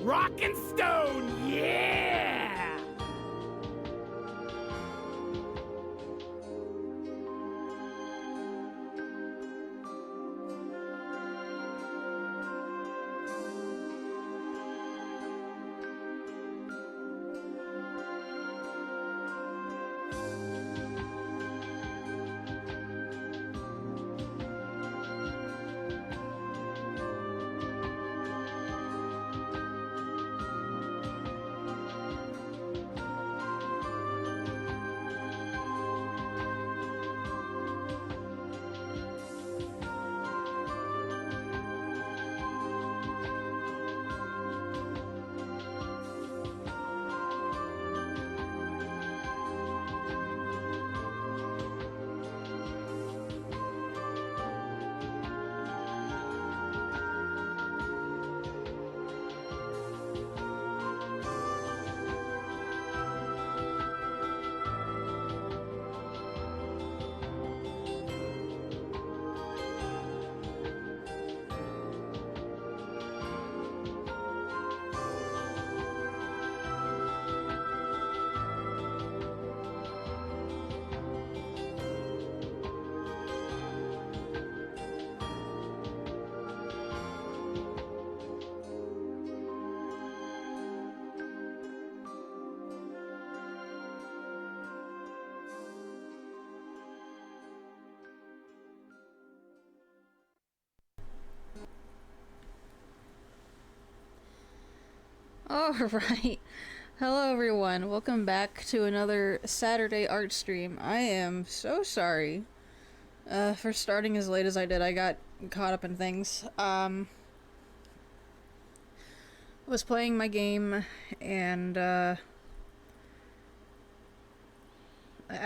rock and stone, yeah! Alright. Hello everyone, welcome back to another Saturday art stream. I am so sorry for starting as late as I did. I got caught up in things. Was playing my game and I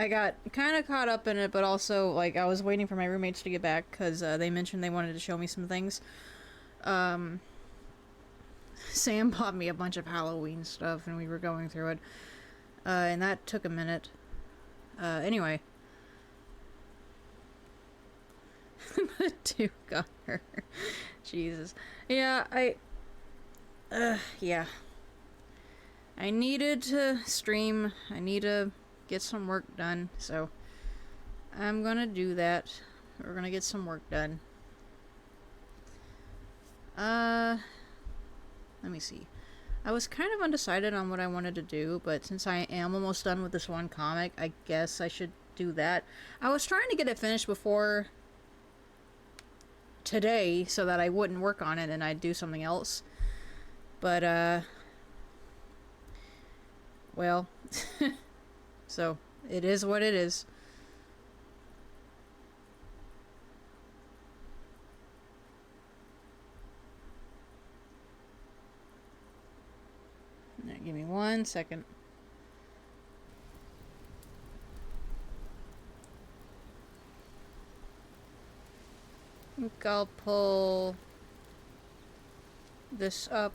got kind of caught up in it, but also like I was waiting for my roommates to get back because they mentioned they wanted to show me some things. Sam bought me a bunch of Halloween stuff and we were going through it. And that took a minute. Anyway. The two got her. Jesus. Yeah, yeah. I needed to stream. I need to get some work done, so I'm gonna do that. We're gonna get some work done. Let me see. I was kind of undecided on what I wanted to do, but since I am almost done with this one comic, I guess I should do that. I was trying to get it finished before today so that I wouldn't work on it and I'd do something else. But, well, so it is what it is. Now, give me 1 second. I think I'll pull this up.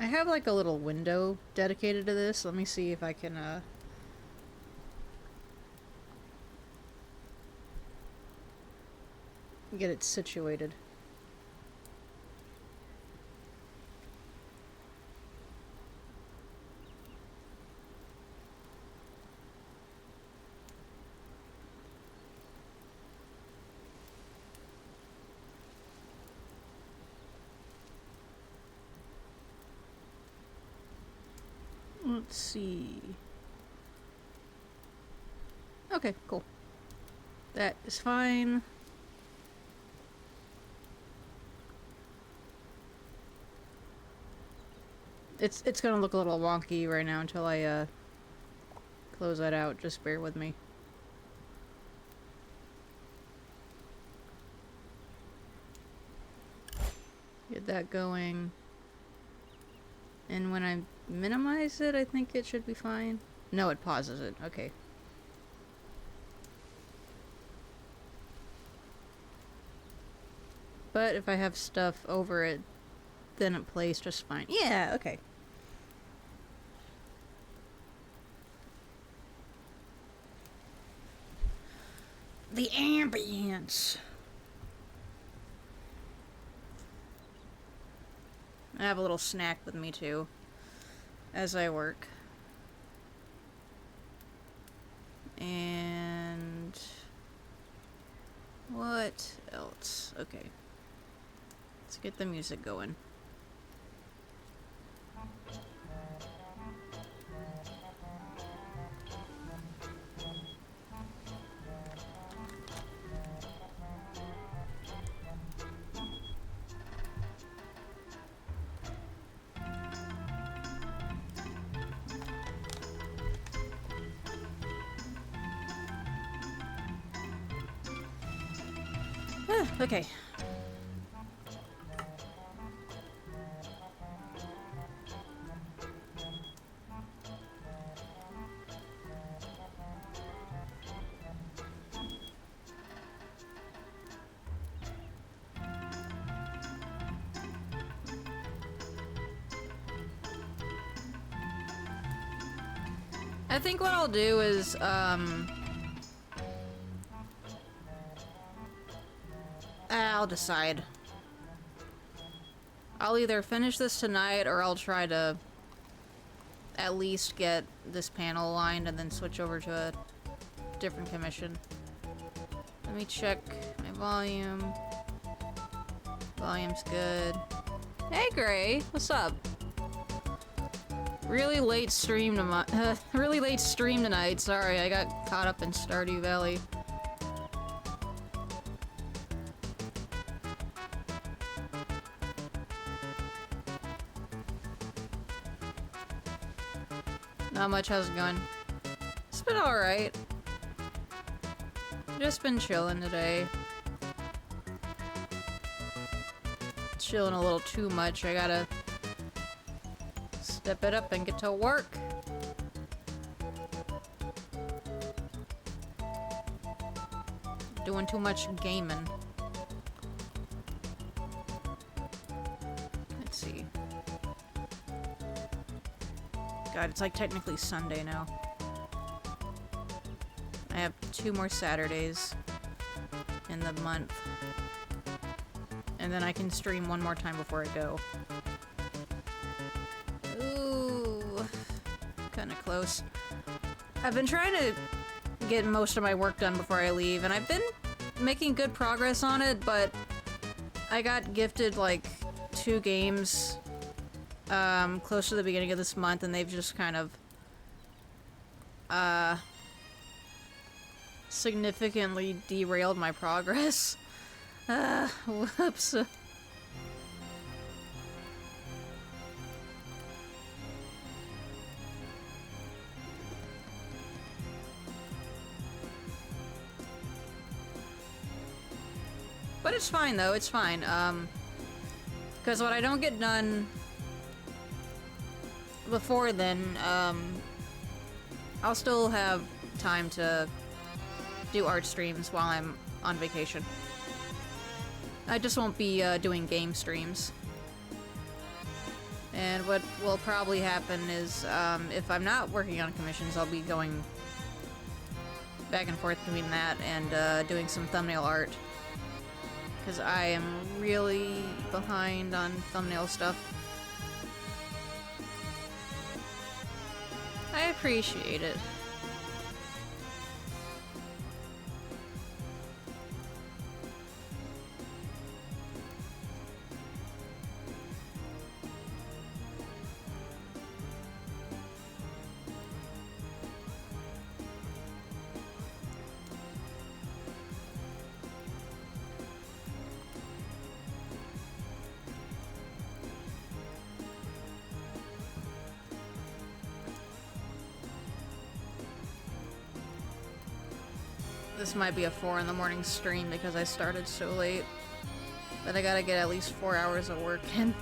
I have like a little window dedicated to this. Let me see if I can get it situated. Let's see. Okay, cool. That is fine. It's gonna look a little wonky right now until I close that out. Just bear with me. Get that going. And when I minimize it, I think it should be fine. No, it pauses it. Okay. But if I have stuff over it, then it plays just fine. Yeah, okay. The ambience. I have a little snack with me too, as I work. And what else? Okay. Let's get the music going. Okay. I think what I'll do is, I'll decide. I'll either finish this tonight or I'll try to at least get this panel aligned and then switch over to a different commission. Let me check my volume. Volume's good. Hey Gray, what's up? Really late stream tonight. Sorry, I got caught up in Stardew Valley. Not much. How's it going? It's been alright. Just been chilling today. Chilling a little too much. I gotta step it up and get to work. Doing too much gaming. Let's see. God, it's like technically Sunday now. I have 2 more Saturdays in the month. And then I can stream 1 more time before I go. Ooh. Kinda close. I've been trying to get most of my work done before I leave, and I've been making good progress on it, but I got gifted like 2 games close to the beginning of this month, and they've just kind of significantly derailed my progress. Whoops. But it's fine though, it's fine. Because what I don't get done before then, I'll still have time to do art streams while I'm on vacation. I just won't be doing game streams. And what will probably happen is, if I'm not working on commissions, I'll be going back and forth between that and doing some thumbnail art. Because I am really behind on thumbnail stuff. I appreciate it. This might be a 4 in the morning stream because I started so late. But I gotta get at least 4 hours of work in.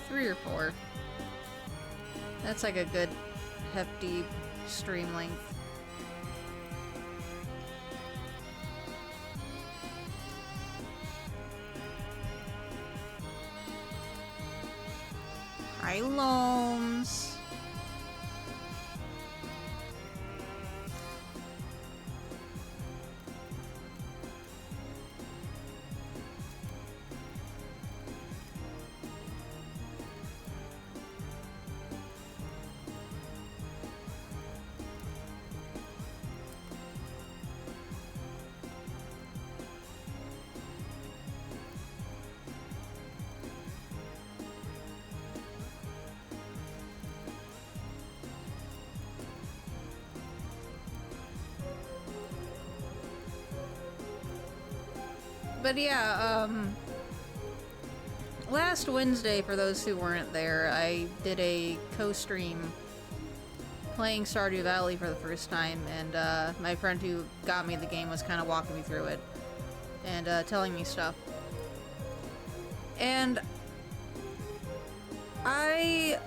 3 or 4. That's like a good hefty stream length. Hi, Loams. But yeah, last Wednesday, for those who weren't there, I did a co-stream playing Stardew Valley for the first time, and my friend who got me the game was kind of walking me through it and telling me stuff. And I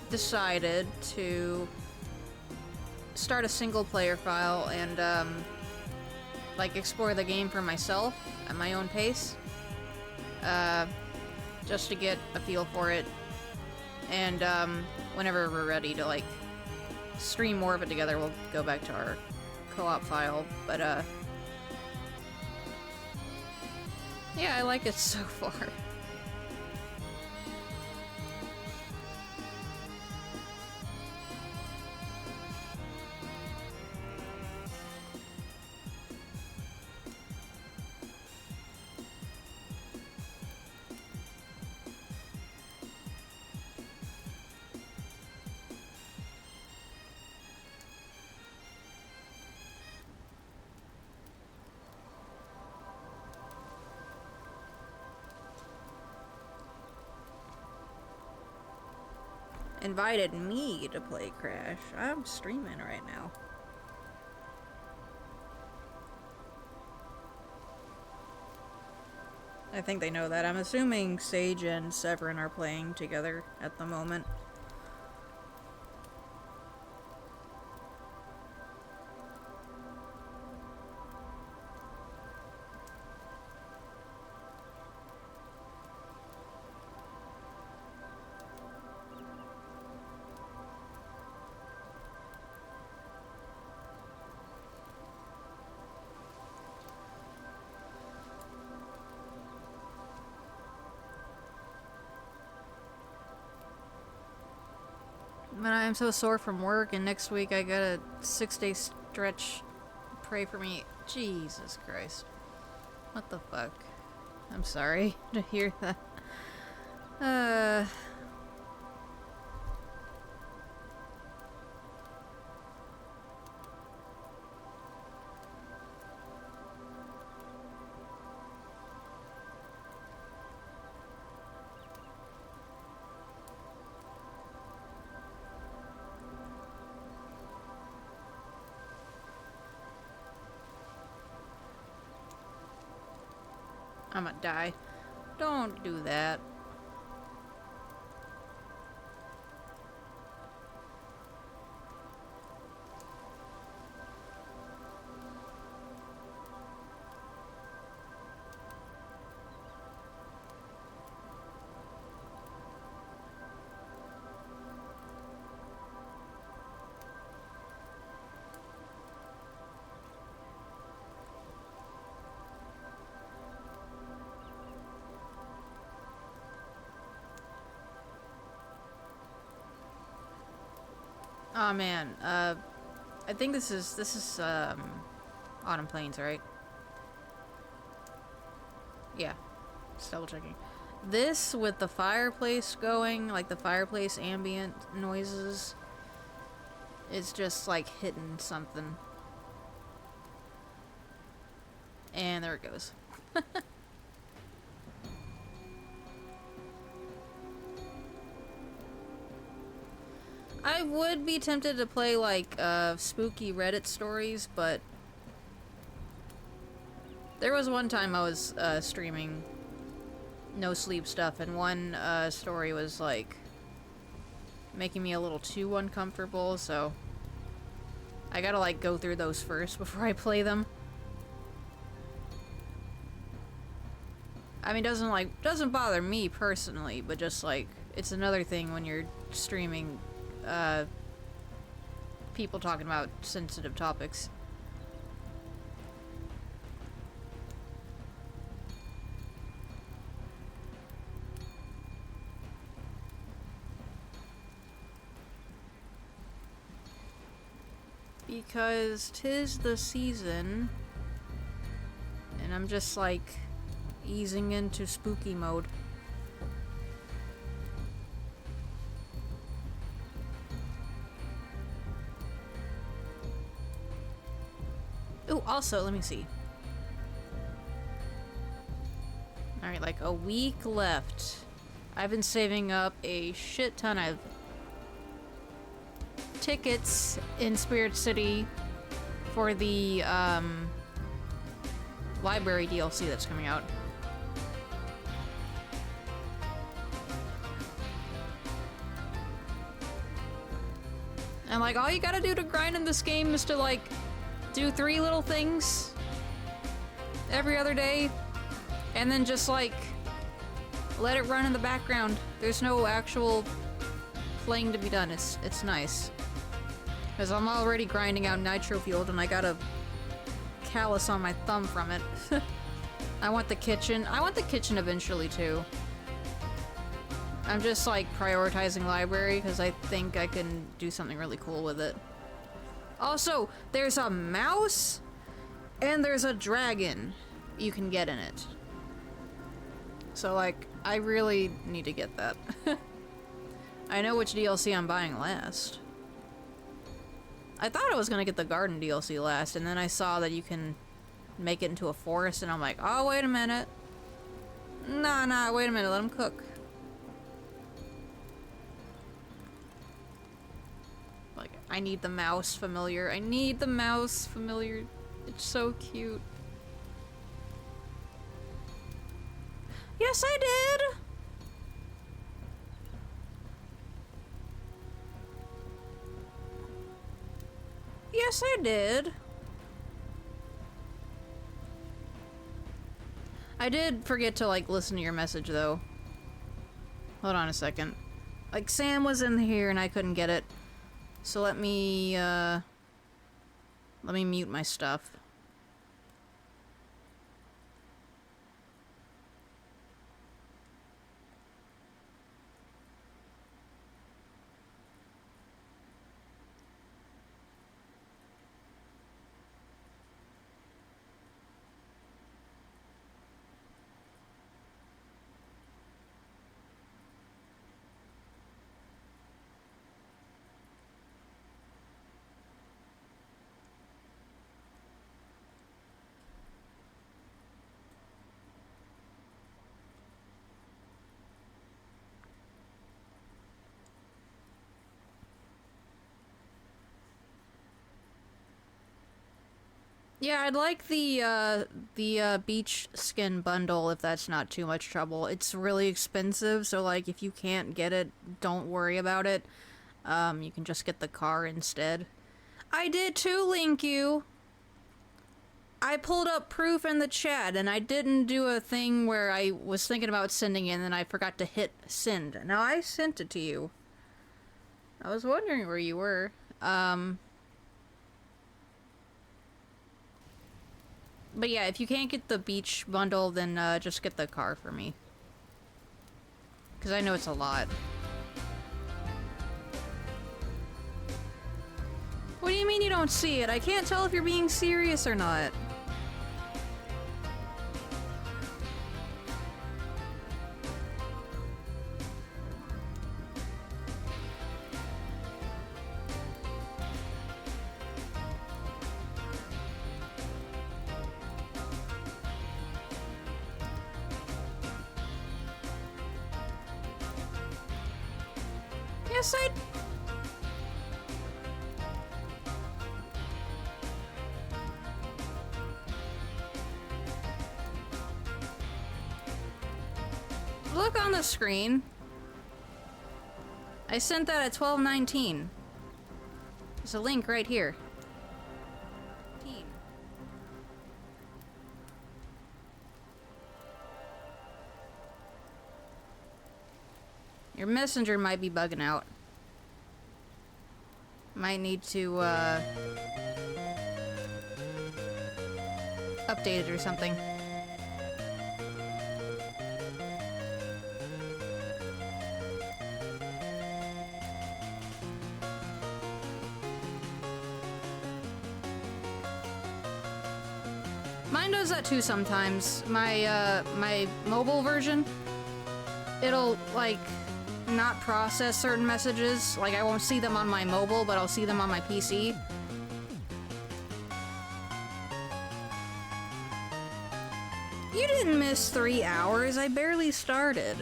decided to start a single player file and like explore the game for myself at my own pace, just to get a feel for it, and whenever we're ready to like stream more of it together, we'll go back to our co-op file. But yeah, I like it so far. Invited me to play Crash. I'm streaming right now. I think they know that. I'm assuming Sage and Severin are playing together at the moment. But I am so sore from work, and next week I got a 6-day stretch. Pray for me. Jesus Christ. What the fuck? I'm sorry to hear that. I'm gonna die. Don't do that. Oh man, I think this is Autumn Plains, right? Yeah, just double checking. This with the fireplace going, like the fireplace ambient noises, is just like hitting something. And there it goes. I would be tempted to play like spooky Reddit stories, but there was one time I was streaming no sleep stuff, and one story was like making me a little too uncomfortable, so I gotta like go through those first before I play them. I mean, doesn't bother me personally, but just like it's another thing when you're streaming people talking about sensitive topics. Because 'tis the season, and I'm just like easing into spooky mode. Ooh, also, let me see. Alright, like a week left. I've been saving up a shit ton of tickets in Spirit City for the library DLC that's coming out. And like, all you gotta do to grind in this game is to like do 3 little things every other day, and then just like let it run in the background. There's no actual playing to be done. It's nice. Because I'm already grinding out nitro fueled and I got a callus on my thumb from it. I want the kitchen. I want the kitchen eventually too. I'm just like prioritizing library because I think I can do something really cool with it. Also, there's a mouse and there's a dragon you can get in it. So like, I really need to get that. I know which DLC I'm buying last. I thought I was gonna get the garden DLC last, and then I saw that you can make it into a forest, and I'm like, oh, wait a minute. Nah, wait a minute, let him cook. Like, I need the mouse familiar. I need the mouse familiar. It's so cute. Yes, I did! Yes, I did. I did forget to, like, listen to your message, though. Hold on a second. Like, Sam was in here and I couldn't get it. So let me mute my stuff. Yeah, I'd like the beach skin bundle if that's not too much trouble. It's really expensive, so like if you can't get it, don't worry about it. You can just get the car instead. I did too, Link you. I pulled up proof in the chat and I didn't do a thing where I was thinking about sending it and then I forgot to hit send. Now I sent it to you. I was wondering where you were. But yeah, if you can't get the beach bundle, then just get the car for me. Because I know it's a lot. What do you mean you don't see it? I can't tell if you're being serious or not. Yes, I... Look on the screen. I sent that at 12:19. There's a link right here. Your messenger might be bugging out. Might need to, update it or something. Mine does that too sometimes. My mobile version, it'll, like, not process certain messages. Like, I won't see them on my mobile, but I'll see them on my PC. You didn't miss 3 hours. I barely started.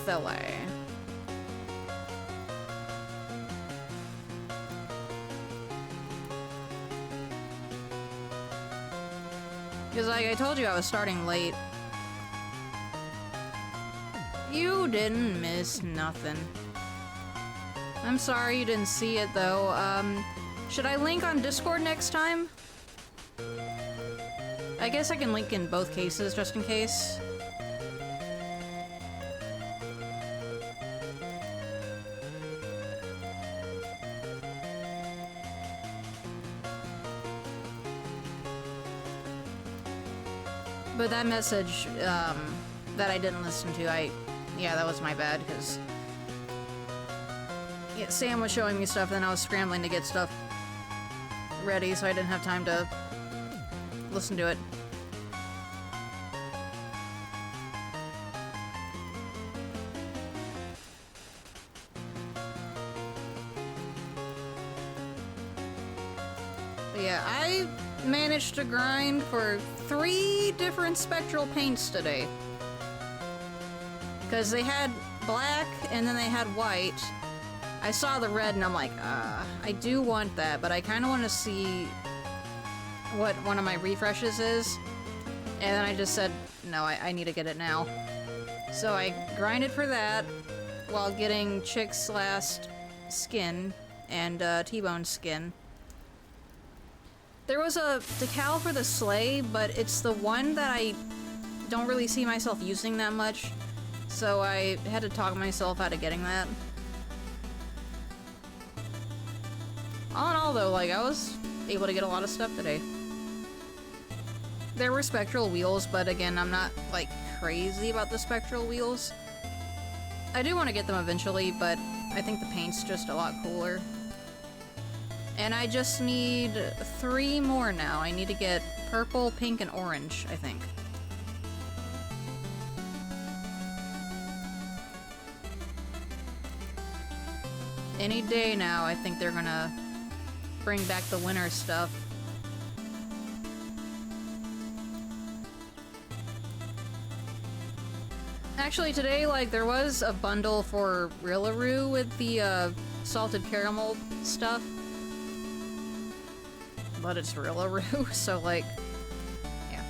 Fillet. Because, like, I told you I was starting late. You didn't miss nothing. I'm sorry you didn't see it, though. Should I link on Discord next time? I guess I can link in both cases, just in case. But that message, that I didn't listen to, yeah, that was my bad, because... Yeah, Sam was showing me stuff, and I was scrambling to get stuff ready, so I didn't have time to listen to it. But yeah, I managed to grind for 3 different spectral paints today. Because they had black, and then they had white. I saw the red, and I'm like, I do want that, but I kind of want to see what one of my refreshes is. And then I just said, no, I need to get it now. So I grinded for that, while getting Chick's last skin, and T-Bone's skin. There was a decal for the sleigh, but it's the one that I don't really see myself using that much. So I had to talk myself out of getting that. All in all, though, like, I was able to get a lot of stuff today. There were spectral wheels, but again, I'm not, like, crazy about the spectral wheels. I do want to get them eventually, but I think the paint's just a lot cooler. And I just need 3 more now. I need to get purple, pink, and orange, I think. Any day now, I think they're gonna bring back the winter stuff. Actually, today, like, there was a bundle for Rillaroo with the, salted caramel stuff. But it's Rillaroo, so, like, yeah.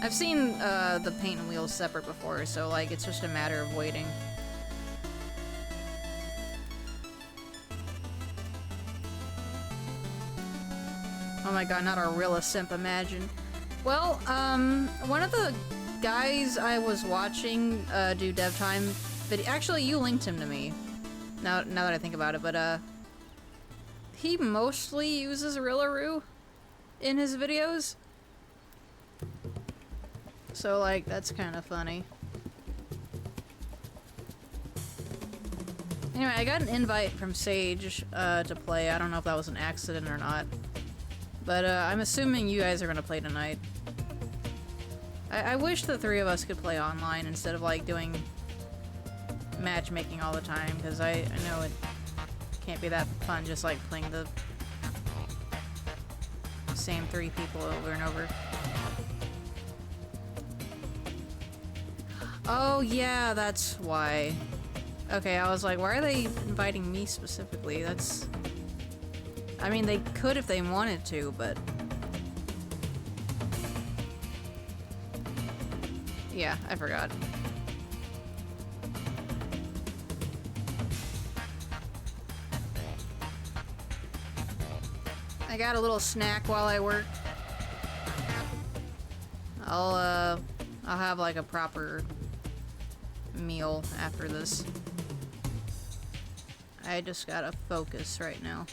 I've seen, the paint and wheels separate before, so, like, it's just a matter of waiting. Oh my god, not a Rilla simp, imagine. Well, one of the guys I was watching, do dev time, but actually you linked him to me. Now that I think about it, but, he mostly uses Rillaroo in his videos. So, like, that's kind of funny. Anyway, I got an invite from Sage, to play. I don't know if that was an accident or not. But, I'm assuming you guys are gonna play tonight. I wish the 3 of us could play online instead of, like, doing matchmaking all the time, because I know it can't be that fun just, like, playing the same 3 people over and over. Oh, yeah, that's why. Okay, I was like, why are they inviting me specifically? That's... I mean, they could if they wanted to, but... Yeah, I forgot. I got a little snack while I work. I'll have like a proper meal after this. I just gotta focus right now.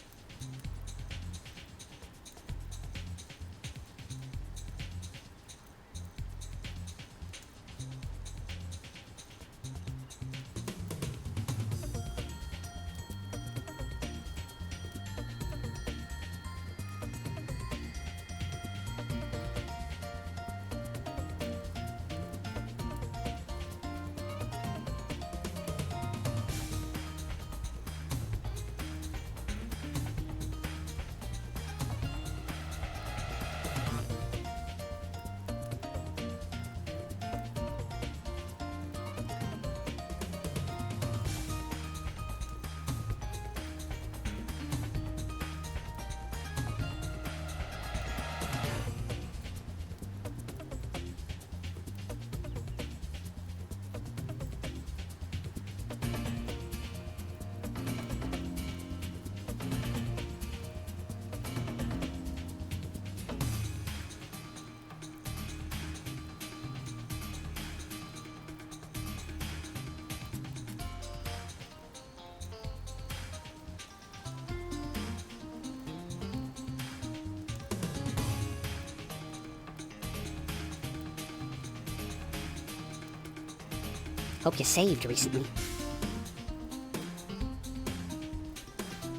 Hope you saved recently.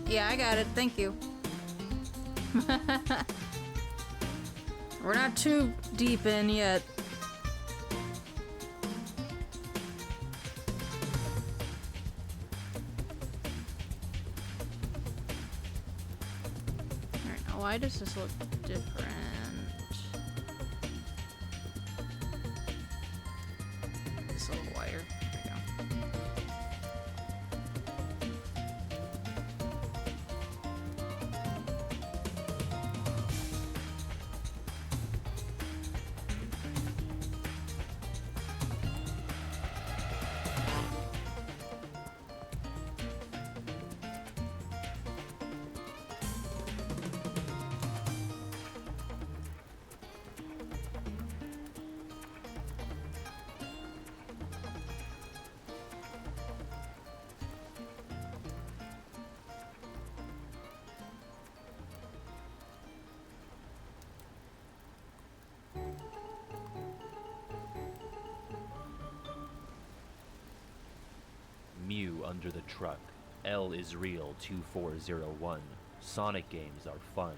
Yeah, I got it. Thank you. We're not too deep in yet. Alright, now why does this look different? This little wire. There we go. Mew under the truck. L is real 2401. Sonic games are fun.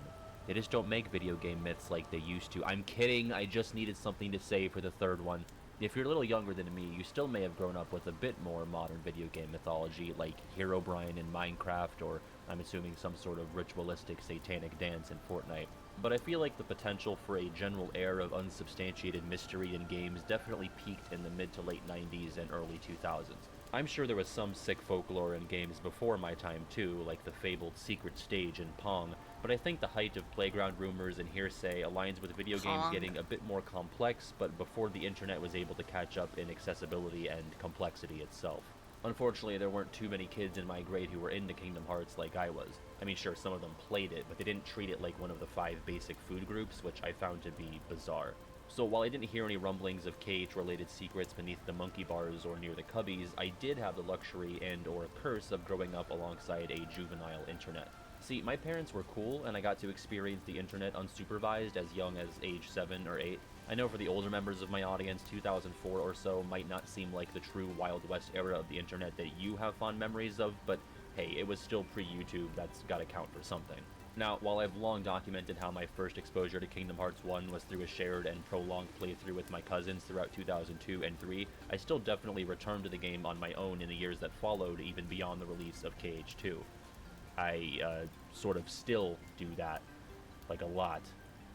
They just don't make video game myths like they used to. I'm kidding, I just needed something to say for the third one. If you're a little younger than me, you still may have grown up with a bit more modern video game mythology, like Herobrine in Minecraft, or I'm assuming some sort of ritualistic satanic dance in Fortnite. But I feel like the potential for a general air of unsubstantiated mystery in games definitely peaked in the mid to late 90s and early 2000s. I'm sure there was some sick folklore in games before my time too, like the fabled secret stage in Pong, but I think the height of playground rumors and hearsay aligns with video games getting a bit more complex, but before the internet was able to catch up in accessibility and complexity itself. Unfortunately, there weren't too many kids in my grade who were into Kingdom Hearts like I was. I mean, sure, some of them played it, but they didn't treat it like one of the 5 basic food groups, which I found to be bizarre. So while I didn't hear any rumblings of KH-related secrets beneath the monkey bars or near the cubbies, I did have the luxury and or curse of growing up alongside a juvenile internet. See, my parents were cool, and I got to experience the internet unsupervised as young as age 7 or 8. I know for the older members of my audience, 2004 or so might not seem like the true Wild West era of the internet that you have fond memories of, but hey, it was still pre-YouTube, that's gotta count for something. Now, while I've long documented how my first exposure to Kingdom Hearts 1 was through a shared and prolonged playthrough with my cousins throughout 2002 and 3, I still definitely returned to the game on my own in the years that followed, even beyond the release of KH2. I, sort of still do that, like a lot.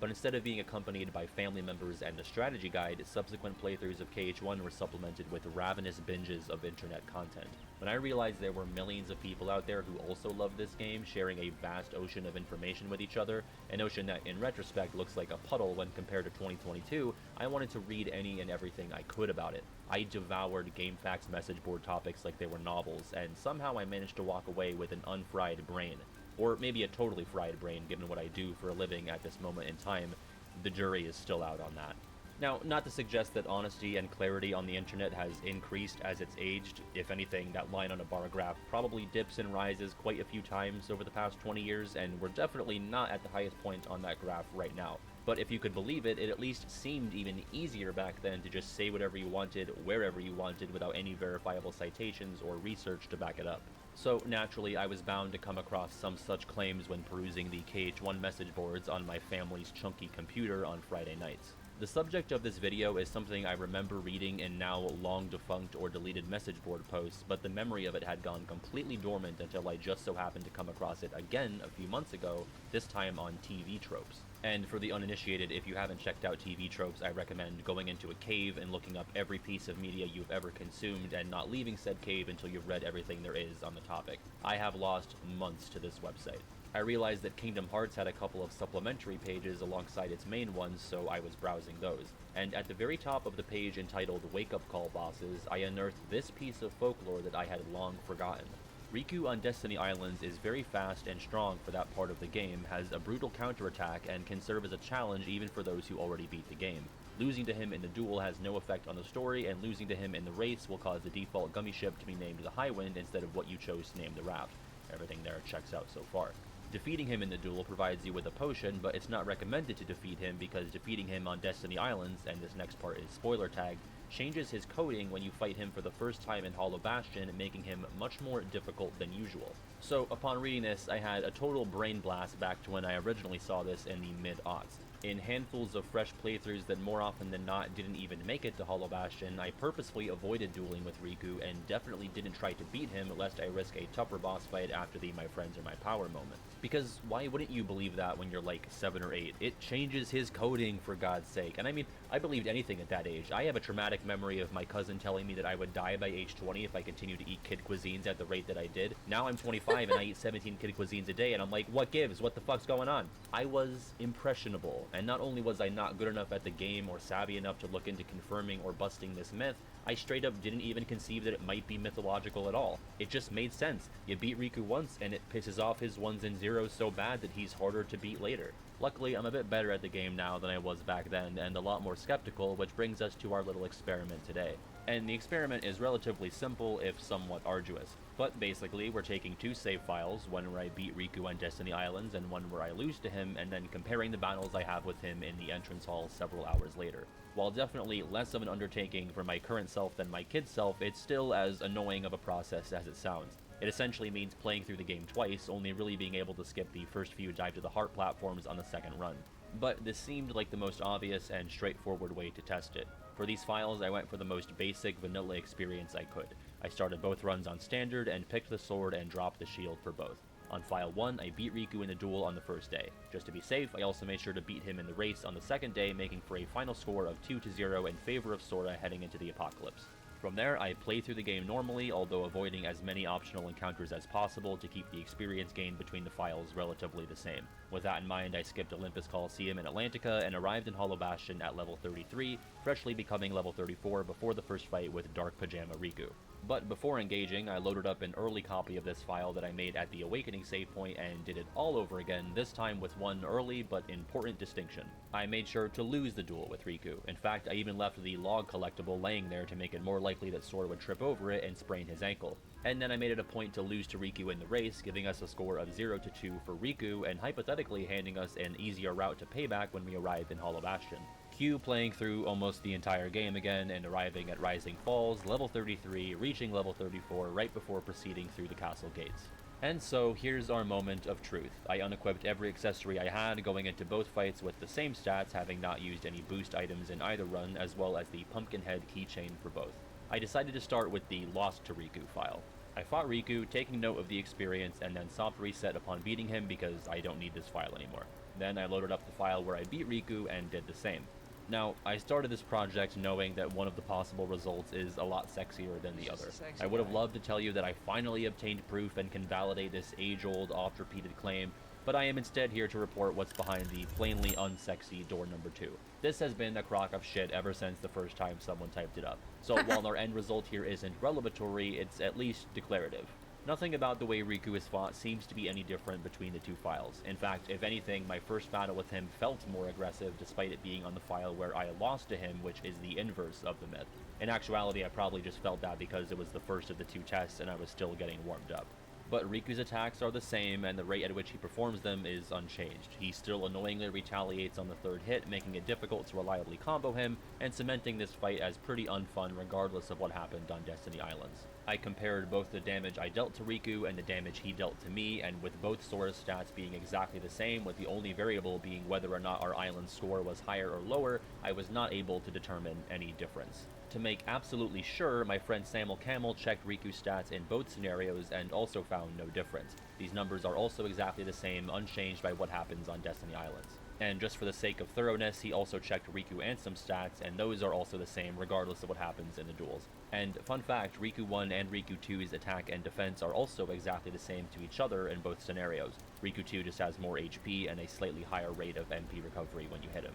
But instead of being accompanied by family members and a strategy guide, subsequent playthroughs of KH1 were supplemented with ravenous binges of internet content. When I realized there were millions of people out there who also loved this game, sharing a vast ocean of information with each other, an ocean that in retrospect looks like a puddle when compared to 2022, I wanted to read any and everything I could about it. I devoured GameFAQs message board topics like they were novels, and somehow I managed to walk away with an unfried brain. Or maybe a totally fried brain, given what I do for a living at this moment in time. The jury is still out on that. Now, not to suggest that honesty and clarity on the internet has increased as it's aged. If anything, that line on a bar graph probably dips and rises quite a few times over the past 20 years, and we're definitely not at the highest point on that graph right now. But if you could believe it, it at least seemed even easier back then to just say whatever you wanted, wherever you wanted, without any verifiable citations or research to back it up. So naturally, I was bound to come across some such claims when perusing the KH1 message boards on my family's chunky computer on Friday nights. The subject of this video is something I remember reading in now long defunct or deleted message board posts, but the memory of it had gone completely dormant until I just so happened to come across it again a few months ago, this time on TV tropes. And for the uninitiated, if you haven't checked out TV tropes, I recommend going into a cave and looking up every piece of media you've ever consumed and not leaving said cave until you've read everything there is on the topic. I have lost months to this website. I realized that Kingdom Hearts had a couple of supplementary pages alongside its main ones, so I was browsing those. And at the very top of the page entitled Wake Up Call Bosses, I unearthed this piece of folklore that I had long forgotten. Riku on Destiny Islands is very fast and strong for that part of the game, has a brutal counterattack, and can serve as a challenge even for those who already beat the game. Losing to him in the duel has no effect on the story, and losing to him in the race will cause the default gummy ship to be named the Highwind instead of what you chose to name the raft. Everything there checks out so far. Defeating him in the duel provides you with a potion, but it's not recommended to defeat him because defeating him on Destiny Islands, and this next part is spoiler tagged, changes his coding when you fight him for the first time in Hollow Bastion, making him much more difficult than usual. So upon reading this, I had a total brain blast back to when I originally saw this in the mid-aughts. In handfuls of fresh playthroughs that more often than not didn't even make it to Hollow Bastion, I purposefully avoided dueling with Riku and definitely didn't try to beat him lest I risk a tougher boss fight after the my friends are my power moment. Because why wouldn't you believe that when you're like 7 or 8? It changes his coding, for God's sake. And I mean, I believed anything at that age. I have a traumatic memory of my cousin telling me that I would die by age 20 if I continued to eat kid cuisines at the rate that I did. Now I'm 25 and I eat 17 kid cuisines a day, and I'm like, what gives? What the fuck's going on? I was impressionable, and not only was I not good enough at the game or savvy enough to look into confirming or busting this myth, I straight up didn't even conceive that it might be mythological at all. It just made sense. You beat Riku once, and it pisses off his ones and zeros so bad that he's harder to beat later. Luckily, I'm a bit better at the game now than I was back then, and a lot more skeptical, which brings us to our little experiment today. And the experiment is relatively simple, if somewhat arduous. But basically, we're taking 2 save files, one where I beat Riku on Destiny Islands, and one where I lose to him, and then comparing the battles I have with him in the entrance hall several hours later. While definitely less of an undertaking for my current self than my kid self, it's still as annoying of a process as it sounds. It essentially means playing through the game twice, only really being able to skip the first few Dive to the Heart platforms on the second run. But this seemed like the most obvious and straightforward way to test it. For these files, I went for the most basic vanilla experience I could. I started both runs on standard and picked the sword and dropped the shield for both. On file 1, I beat Riku in the duel on the first day. Just to be safe, I also made sure to beat him in the race on the second day, making for a final score of 2-0 in favor of Sora heading into the apocalypse. From there, I played through the game normally, although avoiding as many optional encounters as possible to keep the experience gained between the files relatively the same. With that in mind, I skipped Olympus Coliseum in Atlantica and arrived in Hollow Bastion at level 33, freshly becoming level 34 before the first fight with Dark Pajama Riku. But before engaging, I loaded up an early copy of this file that I made at the Awakening save point and did it all over again, this time with one early but important distinction. I made sure to lose the duel with Riku. In fact, I even left the log collectible laying there to make it more likely that Sora would trip over it and sprain his ankle. And then I made it a point to lose to Riku in the race, giving us a score of 0-2 for Riku and hypothetically handing us an easier route to payback when we arrived in Hollow Bastion. Cue playing through almost the entire game again and arriving at Rising Falls, level 33, reaching level 34 right before proceeding through the castle gates. And so here's our moment of truth. I unequipped every accessory I had, going into both fights with the same stats, having not used any boost items in either run, as well as the Pumpkinhead keychain for both. I decided to start with the Lost to Riku file. I fought Riku, taking note of the experience, and then soft reset upon beating him because I don't need this file anymore. Then I loaded up the file where I beat Riku and did the same. Now, I started this project knowing that one of the possible results is a lot sexier than the other. I would have loved to tell you that I finally obtained proof and can validate this age-old, oft-repeated claim, but I am instead here to report what's behind the plainly unsexy door number 2. This has been a crock of shit ever since the first time someone typed it up. So while our end result here isn't revelatory, it's at least declarative. Nothing about the way Riku is fought seems to be any different between the 2 files. In fact, if anything, my first battle with him felt more aggressive despite it being on the file where I lost to him, which is the inverse of the myth. In actuality, I probably just felt that because it was the first of the 2 tests and I was still getting warmed up. But Riku's attacks are the same, and the rate at which he performs them is unchanged. He still annoyingly retaliates on the 3rd hit, making it difficult to reliably combo him, and cementing this fight as pretty unfun regardless of what happened on Destiny Islands. I compared both the damage I dealt to Riku and the damage he dealt to me, and with both Sora's stats being exactly the same, with the only variable being whether or not our island score was higher or lower, I was not able to determine any difference. To make absolutely sure, my friend Samuel Camel checked Riku's stats in both scenarios and also found no difference. These numbers are also exactly the same, unchanged by what happens on Destiny Islands. And just for the sake of thoroughness, he also checked Riku and some stats, and those are also the same regardless of what happens in the duels. And fun fact, Riku 1 and Riku 2's attack and defense are also exactly the same to each other in both scenarios. Riku 2 just has more HP and a slightly higher rate of MP recovery when you hit him.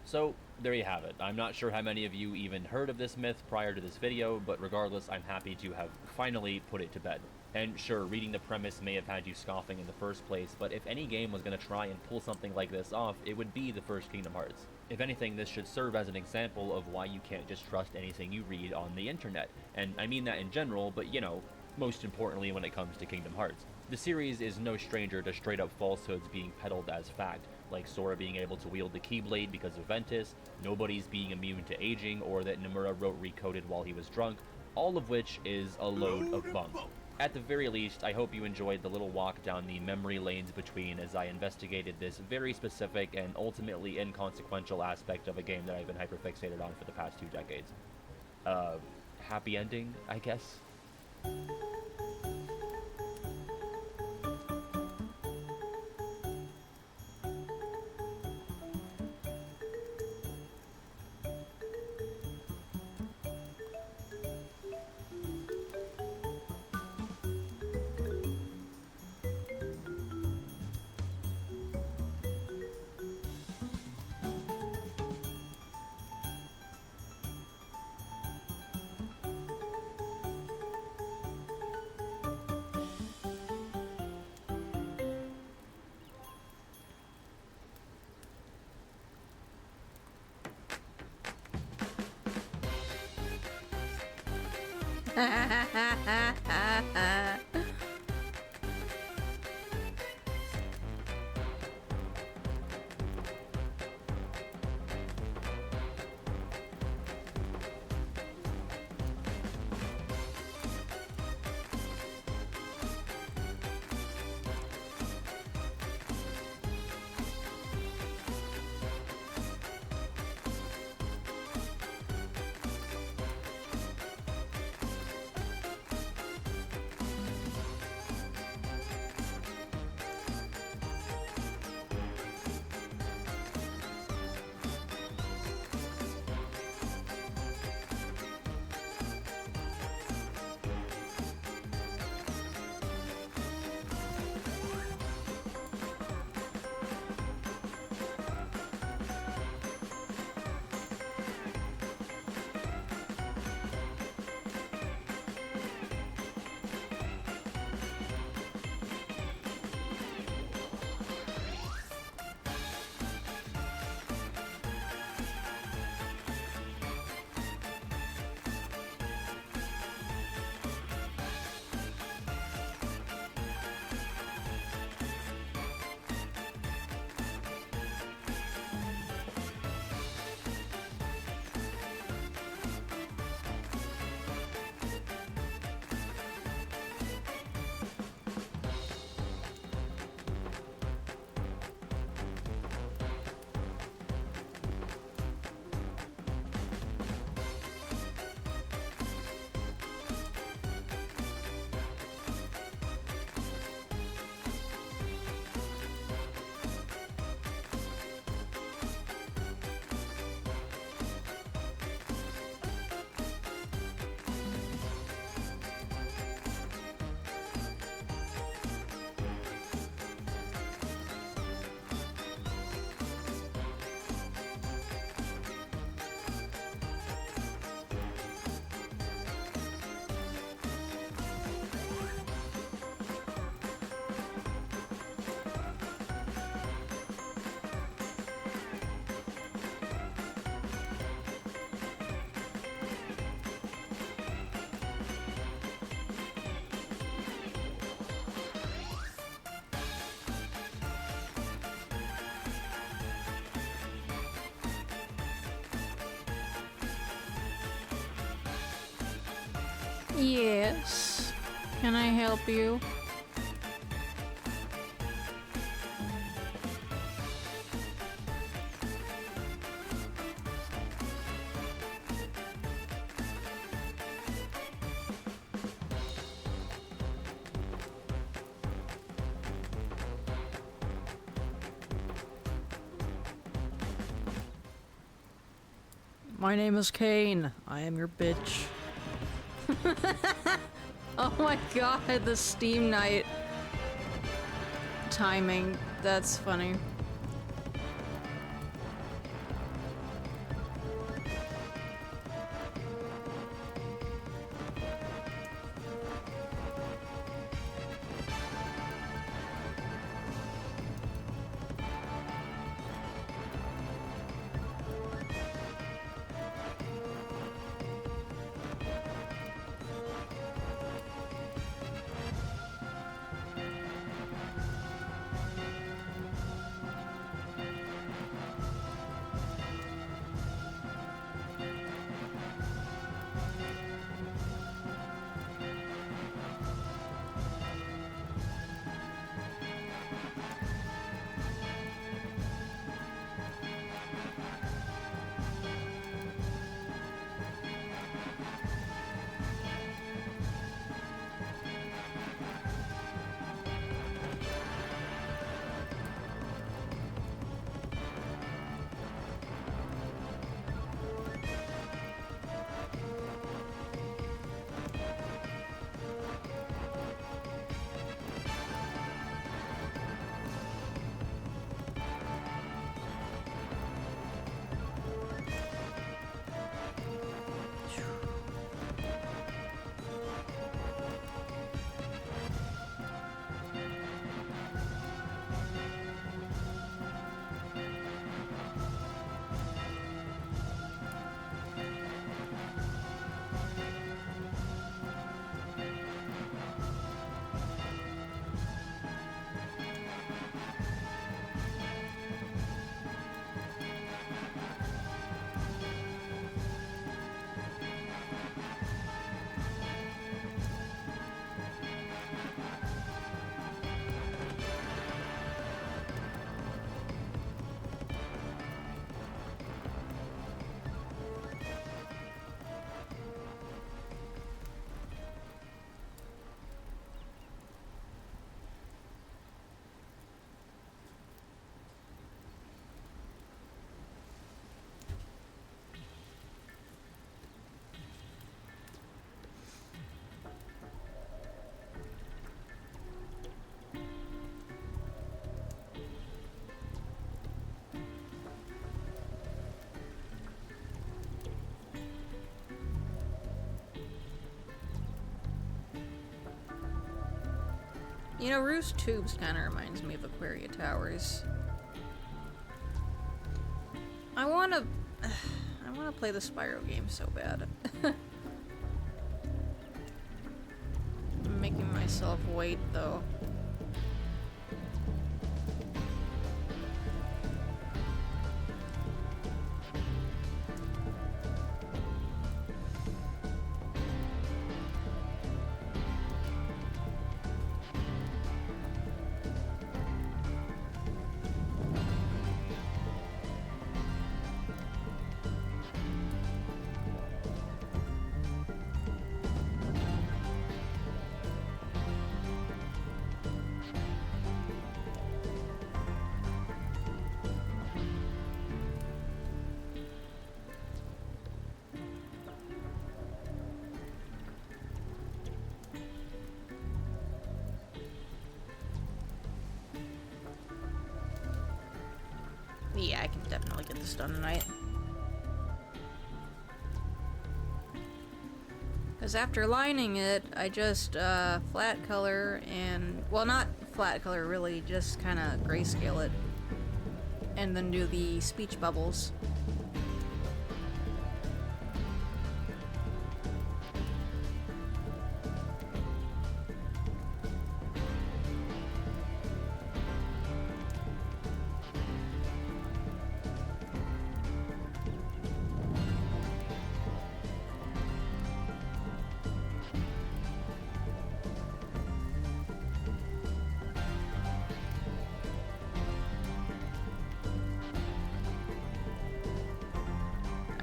So, there you have it. I'm not sure how many of you even heard of this myth prior to this video, but regardless, I'm happy to have finally put it to bed. And sure, reading the premise may have had you scoffing in the first place, but if any game was going to try and pull something like this off, it would be the first Kingdom Hearts. If anything, this should serve as an example of why you can't just trust anything you read on the internet. And I mean that in general, but you know, most importantly when it comes to Kingdom Hearts. The series is no stranger to straight up falsehoods being peddled as fact. like Sora being able to wield the Keyblade because of Ventus, nobody's being immune to aging, or that Nomura wrote Recoded while he was drunk, all of which is a load of bunk. At the very least, I hope you enjoyed the little walk down the memory lanes between as I investigated this very specific and ultimately inconsequential aspect of a game that I've been hyperfixated on for the past 2 decades. Happy ending, I guess? Yes. Can I help you? My name is Kane. I am your bitch. Oh my god, the Steam Night timing. That's funny. You know, Roost Tubes kind of reminds me of Aquaria Towers. I wanna play the Spyro game so bad. I'm making myself wait, though. Yeah, I can definitely get this done tonight. Because after lining it, I just flat color and, well, not flat color really, just kind of grayscale it. And then do the speech bubbles.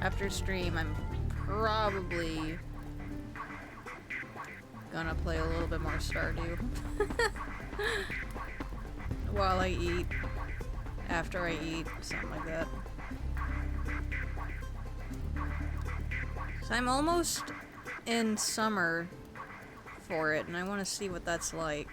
After stream, I'm probably gonna play a little bit more Stardew. While I eat. After I eat, something like that. So I'm almost in summer for it, and I want to see what that's like.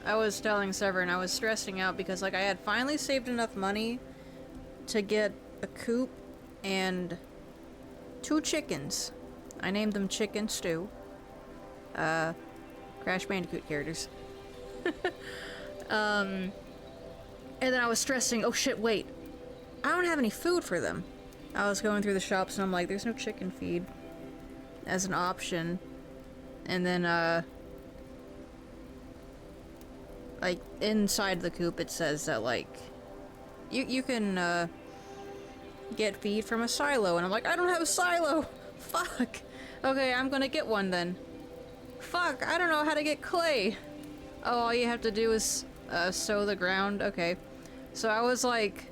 I was telling Severin I was stressing out because, like, I had finally saved enough money to get a coop and 2 chickens. I named them Chicken Stew. Crash Bandicoot characters. And then I was stressing, oh shit, wait. I don't have any food for them. I was going through the shops and I'm like, there's no chicken feed as an option. And then, like, inside the coop it says that, like, you can, get feed from a silo, and I'm like, I don't have a silo! Fuck! Okay, I'm gonna get one then. Fuck, I don't know how to get clay! Oh, all you have to do is, sow the ground? Okay. So I was, like,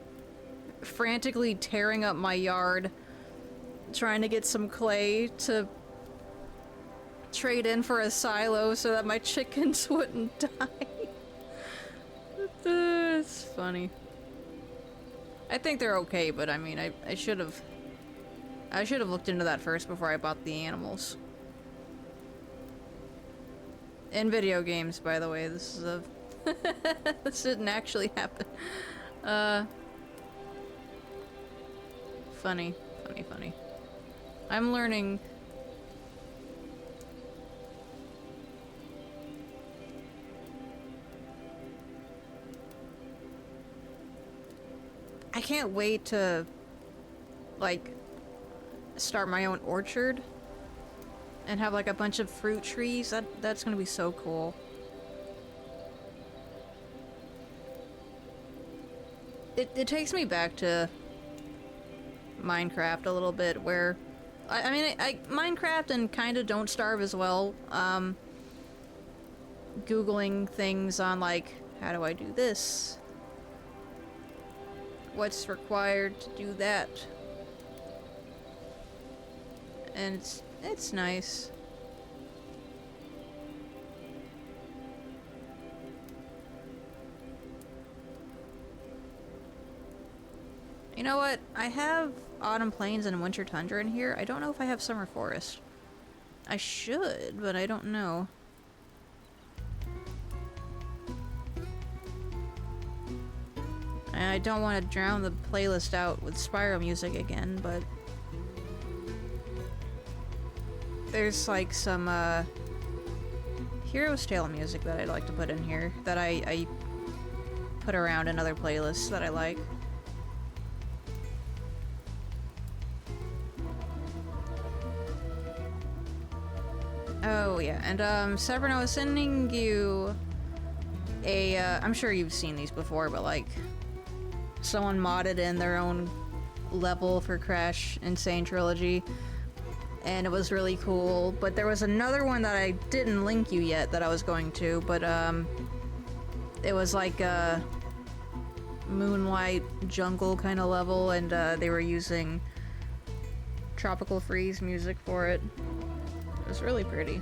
frantically tearing up my yard, trying to get some clay to trade in for a silo so that my chickens wouldn't die. It's funny. I think they're okay, but I mean, I should have looked into that first before I bought the animals. In video games, by the way, this is a this didn't actually happen. Funny. I'm learning. I can't wait to, like, start my own orchard and have, like, a bunch of fruit trees. That's gonna be so cool. It takes me back to Minecraft a little bit, where I mean, Minecraft and kind of Don't Starve as well. Googling things on, like, how do I do this? What's required to do that? And it's nice. You know what? I have Autumn Plains and Winter Tundra in here. I don't know if I have Summer Forest. I should, but I don't know. And I don't want to drown the playlist out with Spyro music again, but there's like some Hero's Tale music that I'd like to put in here that I put around in other playlists that I like. Oh yeah, and Severin, I was sending you a I'm sure you've seen these before, but like someone modded in their own level for Crash Insane Trilogy, and it was really cool. But there was another one that I didn't link you yet that I was going to, but it was like a moonlight jungle kind of level, and they were using Tropical Freeze music for it. It was really pretty.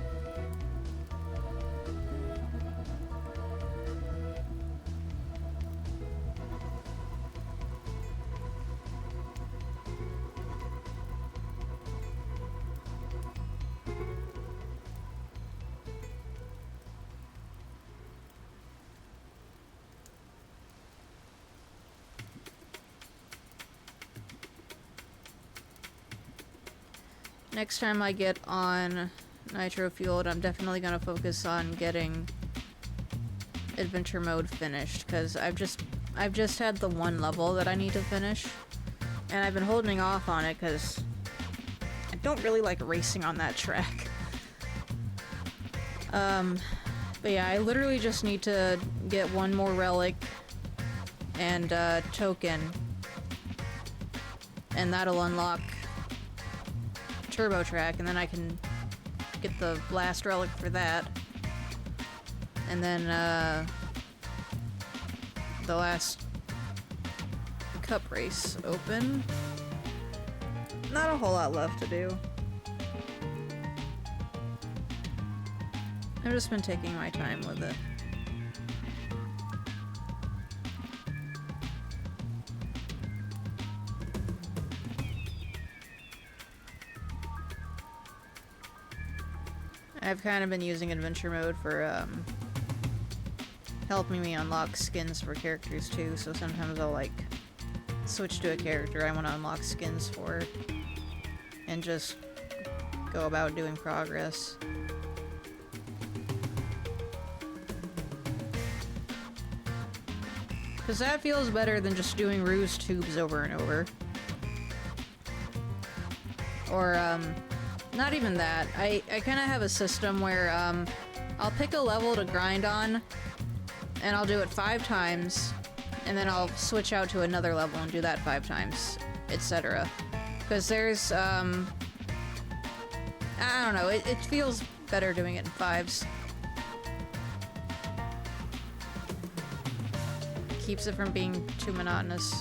Next time I get on Nitro Fueled, I'm definitely gonna focus on getting adventure mode finished, because I've just had the one level that I need to finish, and I've been holding off on it because I don't really like racing on that track. But yeah, I literally just need to get one more relic and token, and that'll unlock Turbo Track, and then I can get the last relic for that, and then the last cup race open. Not a whole lot left to do. I've just been taking my time with it. I've kind of been using adventure mode for helping me unlock skins for characters too, so sometimes I'll like switch to a character I want to unlock skins for and just go about doing progress. Because that feels better than just doing ruse tubes over and over. Or, not even that. I kind of have a system where, I'll pick a level to grind on, and I'll do it 5 times, and then I'll switch out to another level and do that 5 times, etc. Because there's, I don't know, it feels better doing it in 5s. Keeps it from being too monotonous.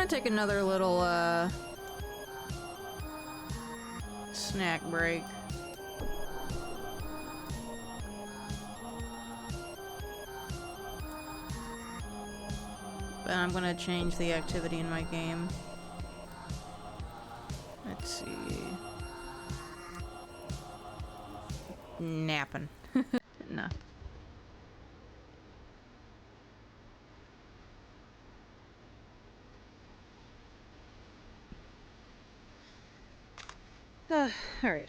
gonna take another little, snack break. But I'm gonna change the activity in my game. Let's see. Napping. No. Alright.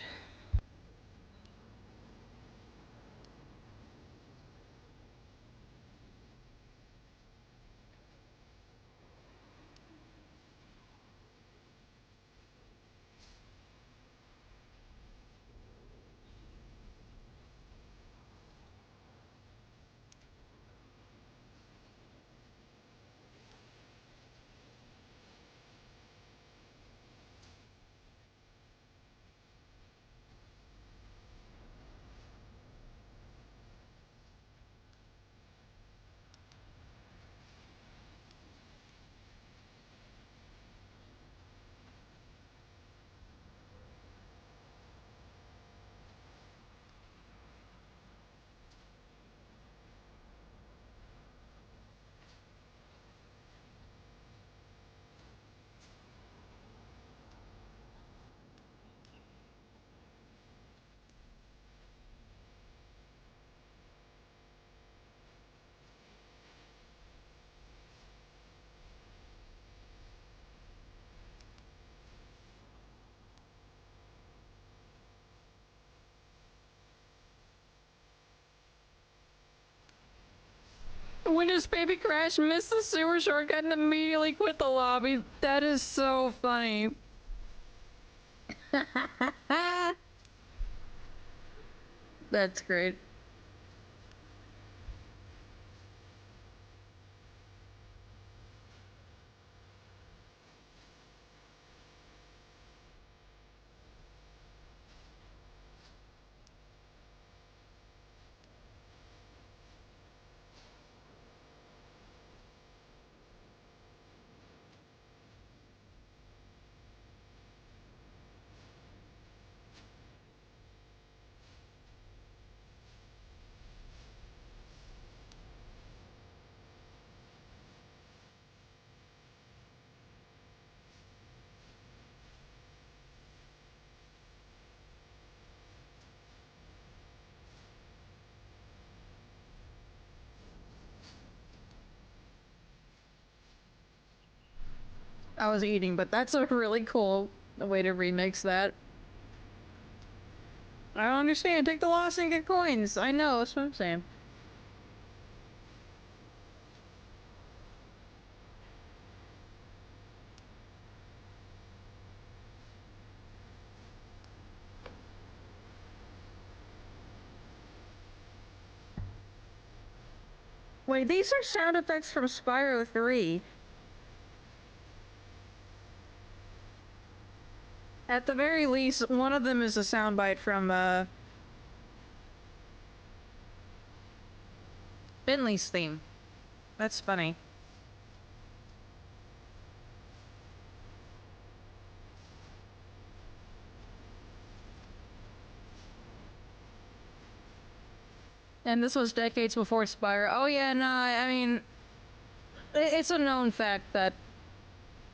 When does Baby Crash miss the sewer shortcut and immediately quit the lobby? That is so funny. That's great. I was eating, but that's a really cool way to remix that. I don't understand. Take the loss and get coins. I know, that's what I'm saying. Wait, these are sound effects from Spyro 3. At the very least, one of them is a soundbite from, Bentley's theme. That's funny. And this was decades before Spyro. Oh yeah, no, I mean, it's a known fact that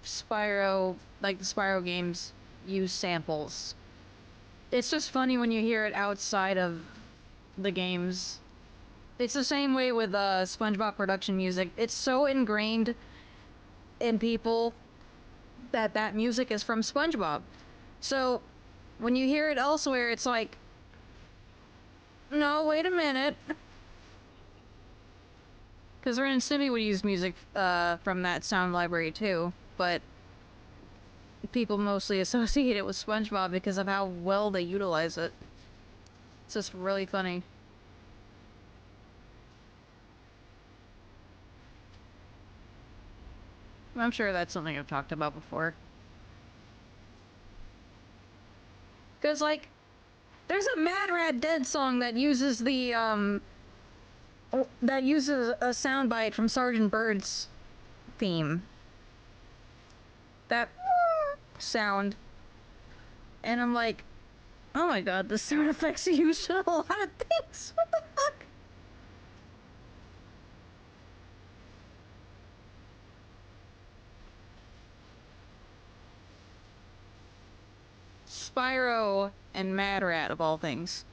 Spyro, like the Spyro games, use samples. It's just funny when you hear it outside of the games. It's the same way with SpongeBob production music. It's so ingrained in people that that music is from SpongeBob. So when you hear it elsewhere, it's like, no, wait a minute. Because Ren and Stimpy would use music from that sound library too, but people mostly associate it with SpongeBob because of how well they utilize it. It's just really funny. I'm sure that's something I've talked about before. Because, like, there's a Mad Rat Dead song that uses that uses a soundbite from Sergeant Bird's theme. that sound. And I'm like, oh my god, the sound effects are used in a lot of things. What the fuck? Spyro and Mad Rat, of all things.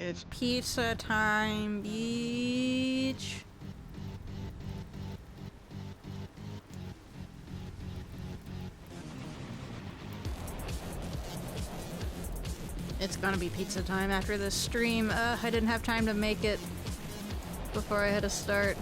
It's pizza time, beach. It's gonna be pizza time after this stream. I didn't have time to make it before I had to start.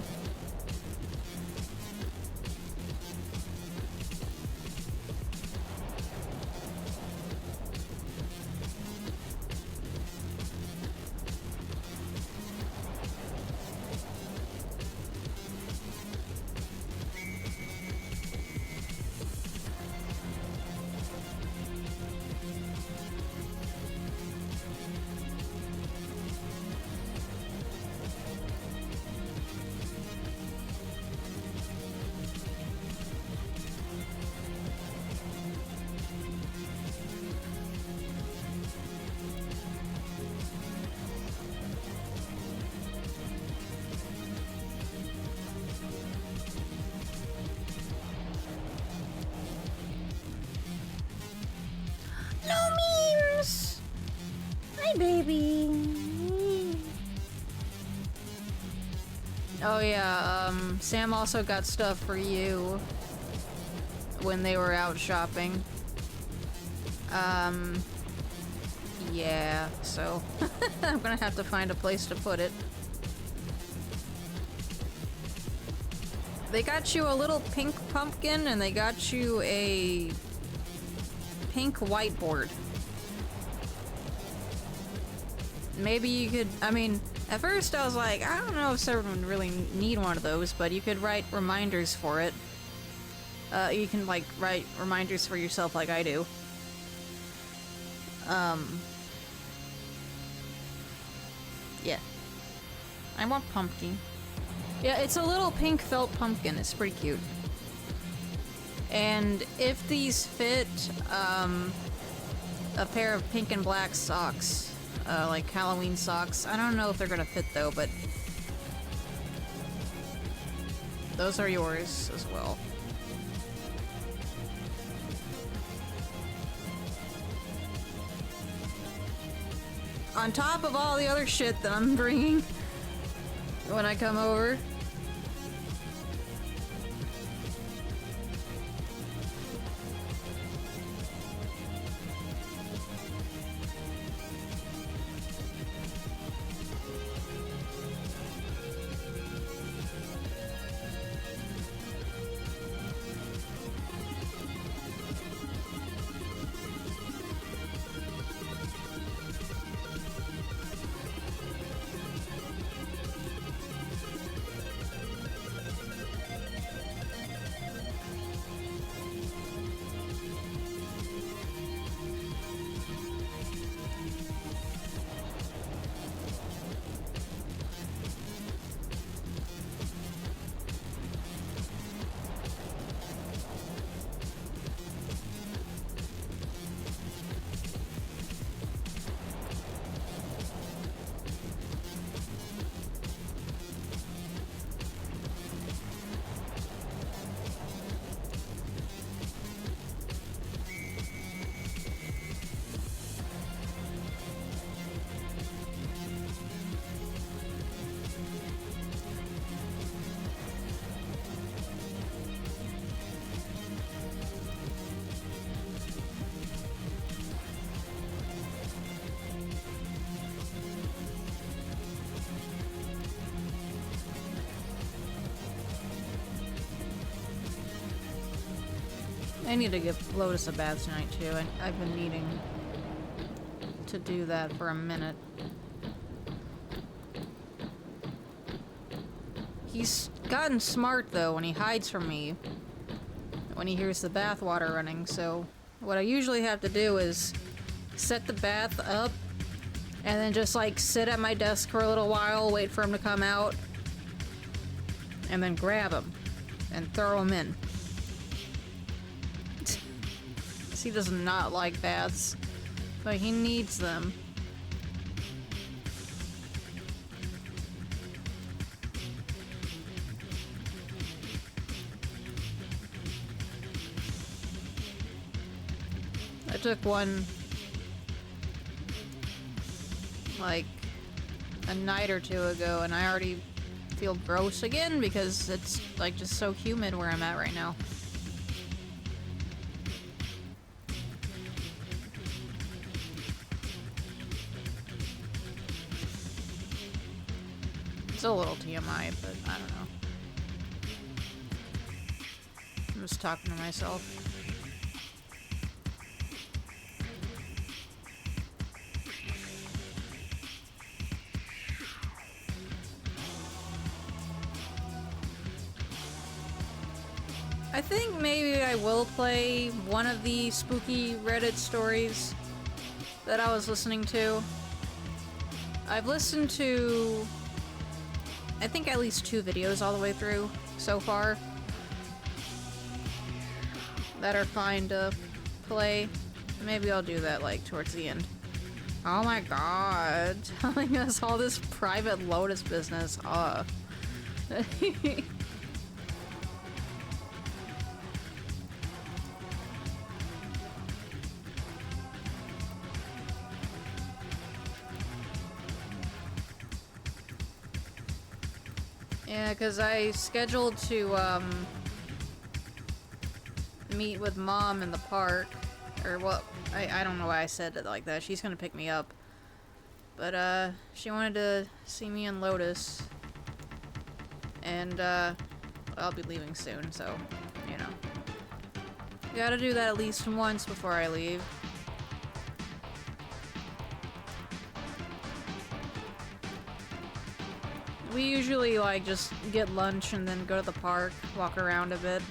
No memes! Hi, baby. Oh yeah, Sam also got stuff for you when they were out shopping. Yeah, so I'm gonna have to find a place to put it. They got you a little pink pumpkin and they got you a pink whiteboard. Maybe you could, I mean, at first I was like, I don't know if someone would really need one of those, but you could write reminders for it. You can, like, write reminders for yourself like I do. Yeah. I want pumpkin. Yeah, it's a little pink felt pumpkin. It's pretty cute. And if these fit, a pair of pink and black socks, like Halloween socks. I don't know if they're gonna fit though, but those are yours as well. On top of all the other shit that I'm bringing when I come over. I need to give Lotus a bath tonight too. I've been needing to do that for a minute. He's gotten smart though when he hides from me when he hears the bath water running, so what I usually have to do is set the bath up and then just like sit at my desk for a little while, wait for him to come out, and then grab him and throw him in. He does not like baths, but he needs them. I took one like a night or two ago and I already feel gross again because it's like just so humid where I'm at right now. It's a little TMI, but I don't know. I'm just talking to myself. I think maybe I will play one of the spooky Reddit stories that I was listening to. I've listened to, I think, at least 2 videos all the way through so far that are fine to play. Maybe I'll do that like towards the end. Oh my god, telling us all this private Lotus business. Yeah, because I scheduled to meet with Mom in the park. Or, well, I don't know why I said it like that. She's gonna pick me up. But, she wanted to see me in Lotus. And, I'll be leaving soon, so, you know. Gotta do that at least once before I leave. We usually, like, just get lunch and then go to the park, walk around a bit.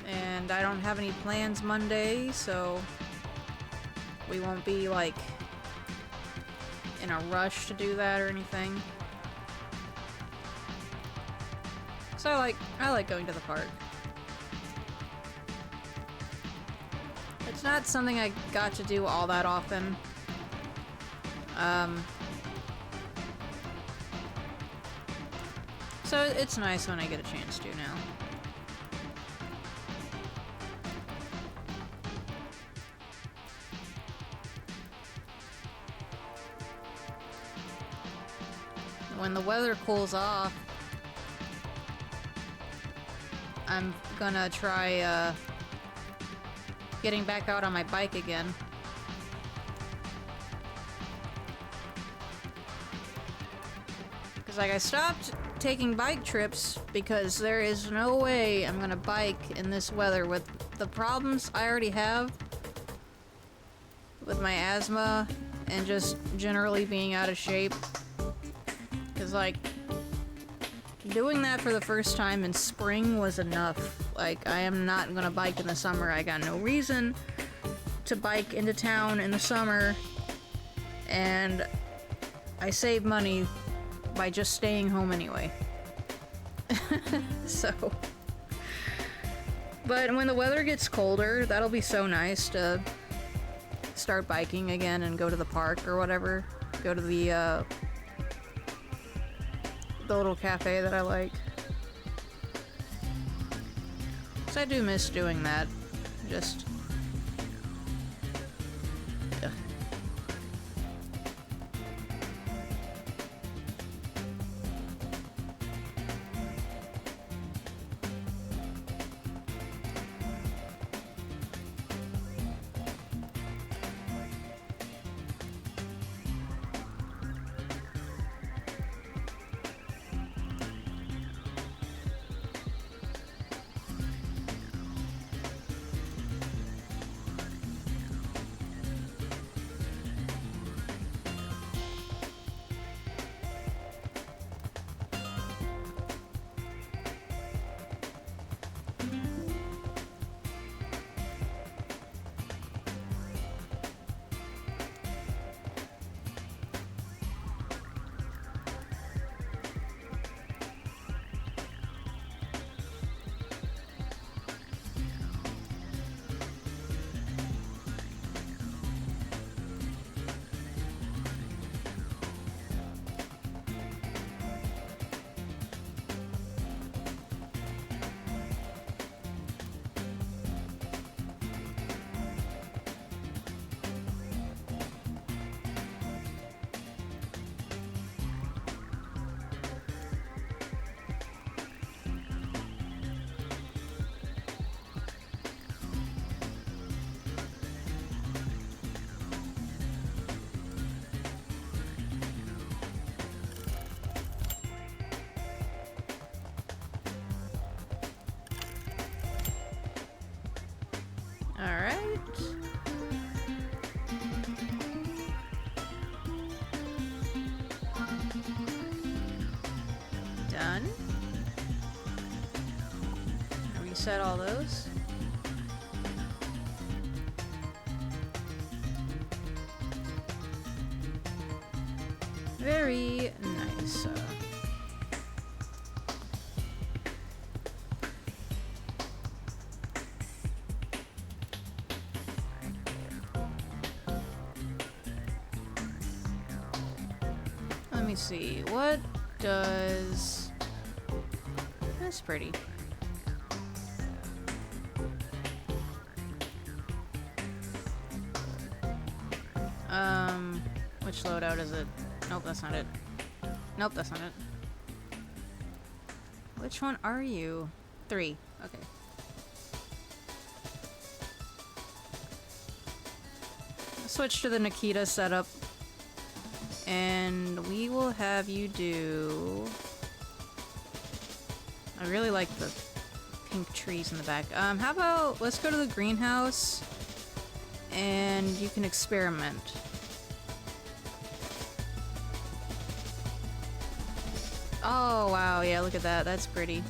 And I don't have any plans Monday, so we won't be, like, in a rush to do that or anything. So I like going to the park. It's not something I got to do all that often. So it's nice when I get a chance to now. When the weather cools off, I'm gonna try getting back out on my bike again. Because like I stopped taking bike trips because there is no way I'm gonna bike in this weather with the problems I already have with my asthma and just generally being out of shape. Because like doing that for the first time in spring was enough. Like I am not gonna bike in the summer. I got no reason to bike into town in the summer, and I save money by just staying home anyway. So, but when the weather gets colder, that'll be so nice to start biking again and go to the park or whatever. Go to the little cafe that I like. So I do miss doing that. Just reset all those. Very nice. Let me see. What does... That's pretty. Which loadout is it? Nope, that's not it. Nope, that's not it. Which one are you? 3. Okay. Switch to the Nikita setup. And we will have you do... I really like the pink trees in the back. How about let's go to the greenhouse and you can experiment. Oh, wow, yeah, look at that. That's pretty.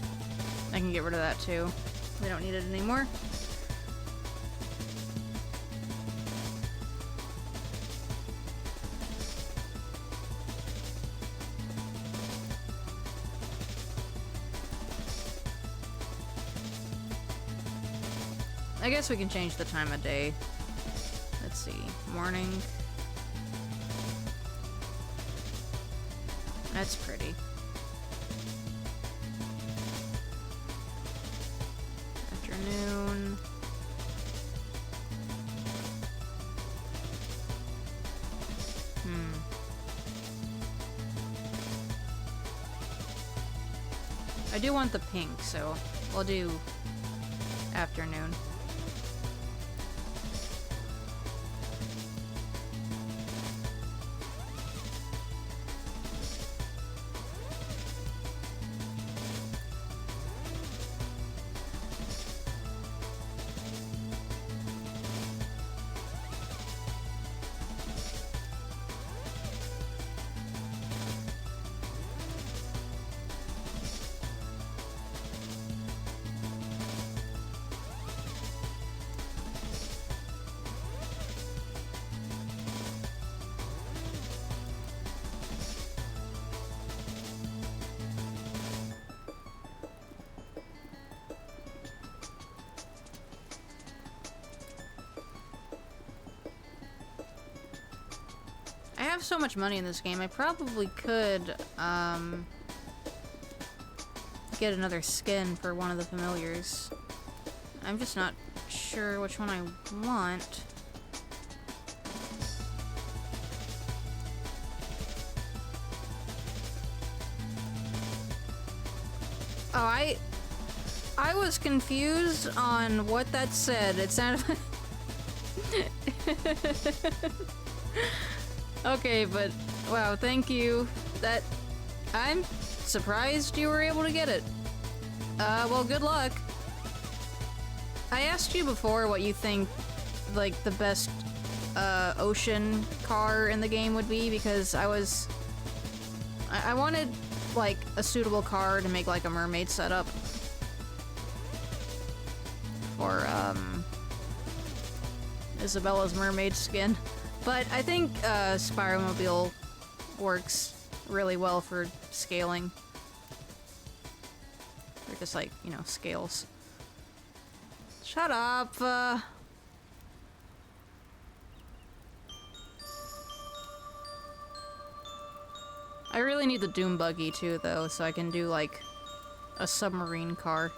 I can get rid of that, too. We don't need it anymore. I guess we can change the time of day. Let's see. Morning. That's pretty. Afternoon. I do want the pink, so we'll do afternoon. I have so much money in this game, I probably could, get another skin for one of the familiars. I'm just not sure which one I want. Oh, I was confused on what that said. It sounded Okay, but wow, thank you. I'm surprised you were able to get it. Well, good luck. I asked you before what you think, like, the best, ocean car in the game would be, because I wanted, like, a suitable car to make, like, a mermaid setup. For, Isabella's mermaid skin. But I think, Spiromobile works really well for scaling. They're just like, you know, scales. Shut up! I really need the Doom Buggy too, though, so I can do, like, a submarine car.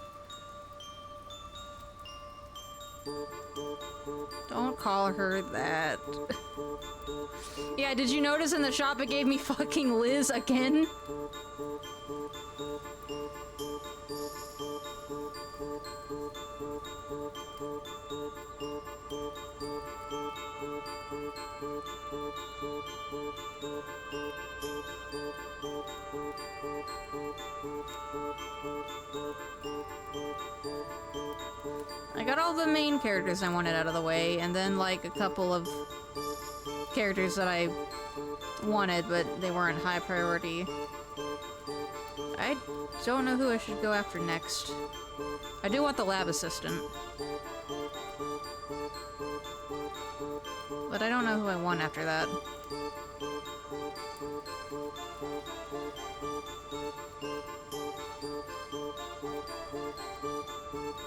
Don't call her that. Yeah, did you notice in the shop it gave me fucking Liz again? I got all the main characters I wanted out of the way, and then, like, a couple of characters that I wanted, but they weren't high priority. I Don't know who I should go after next. I do want the lab assistant. But I don't know who I want after that.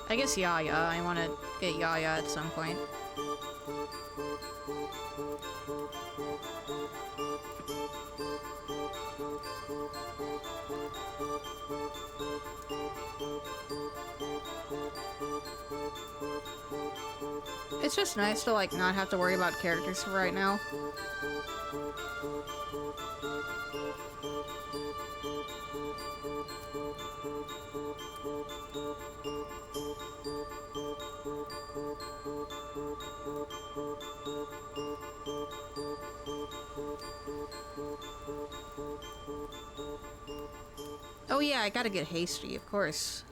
I guess Yaya. I want to get Yaya at some point. It's just nice to, like, not have to worry about characters for right now. Oh yeah, I gotta get hasty, of course.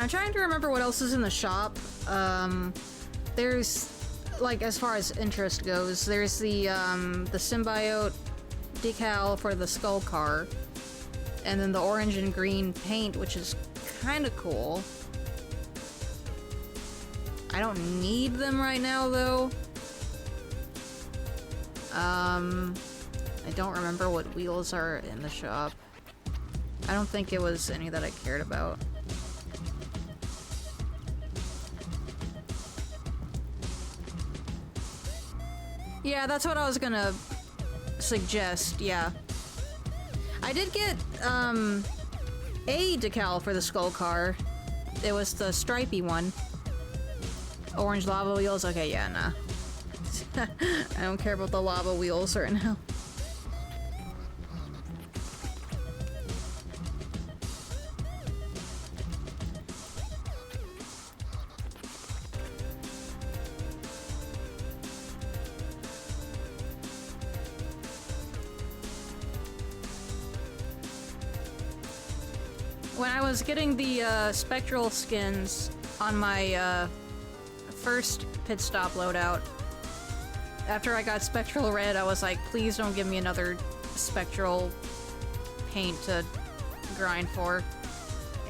I'm trying to remember what else is in the shop. There's, like, as far as interest goes, there's the symbiote decal for the skull car, and then the orange and green paint, which is kind of cool. I don't need them right now, though. I don't remember what wheels are in the shop. I don't think it was any that I cared about. Yeah, that's what I was gonna suggest, yeah. I did get, a decal for the skull car. It was the stripey one. Orange lava wheels? Okay, yeah, nah. I don't care about the lava wheels right now. When I was getting the spectral skins on my first pit stop loadout, after I got spectral red, I was like, please don't give me another spectral paint to grind for.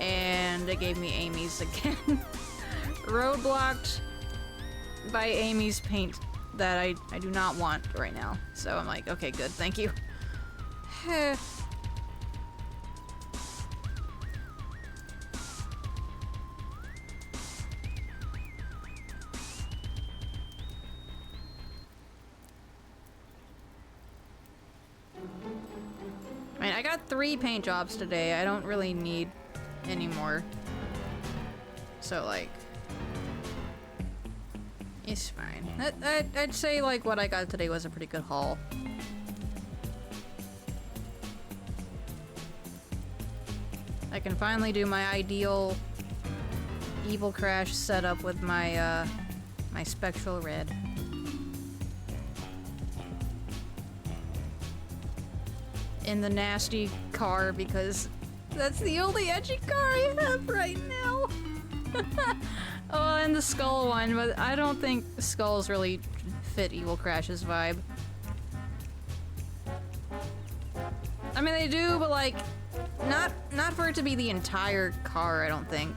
And it gave me Amy's again. Roadblocked by Amy's paint that I do not want right now. So I'm like, okay, good, thank you. I mean, I got 3 paint jobs today. I don't really need any more. So, like... It's fine. I'd say, like, what I got today was a pretty good haul. I can finally do my ideal Evil Crash setup with my, my Spectral Red. In the nasty car, because that's the only edgy car I have right now. Oh, and the Skull one, but I don't think Skulls really fit Evil Crash's vibe. I mean, they do, but like, not for it to be the entire car, I don't think.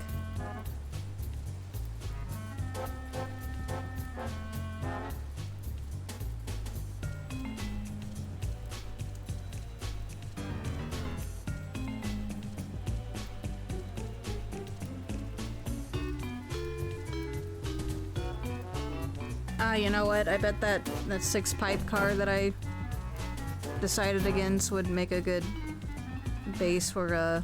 You know what? I bet that 6-pipe car that I decided against would make a good base for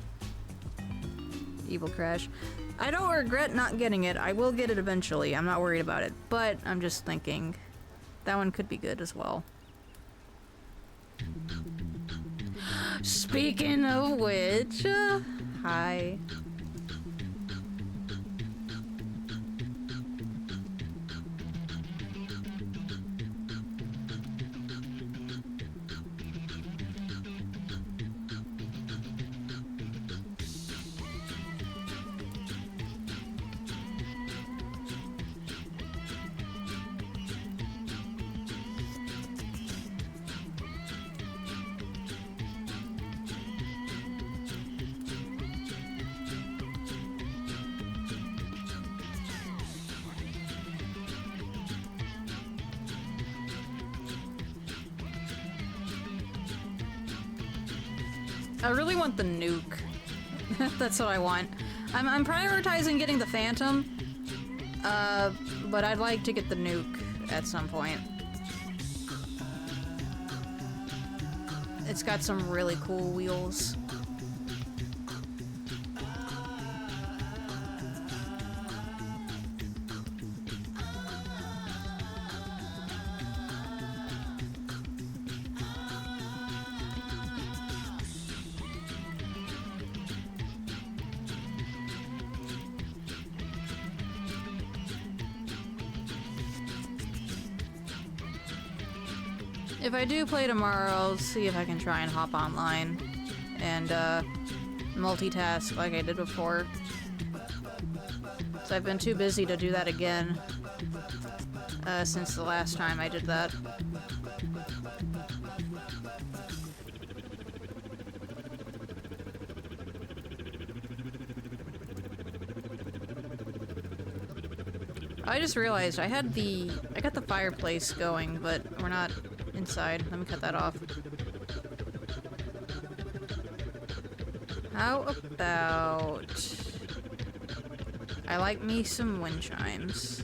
Evil Crash. I don't regret not getting it. I will get it eventually. I'm not worried about it. But I'm just thinking that one could be good as well. Speaking of which, hi. I really want the nuke. That's what I want. I'm prioritizing getting the Phantom, but I'd like to get the nuke at some point. It's got some really cool wheels. If I do play tomorrow, I'll see if I can try and hop online and multitask like I did before. So I've been too busy to do that again since the last time I did that. I just realized I got the fireplace going, but we're not inside. Let me cut that off. How about I like me some wind chimes.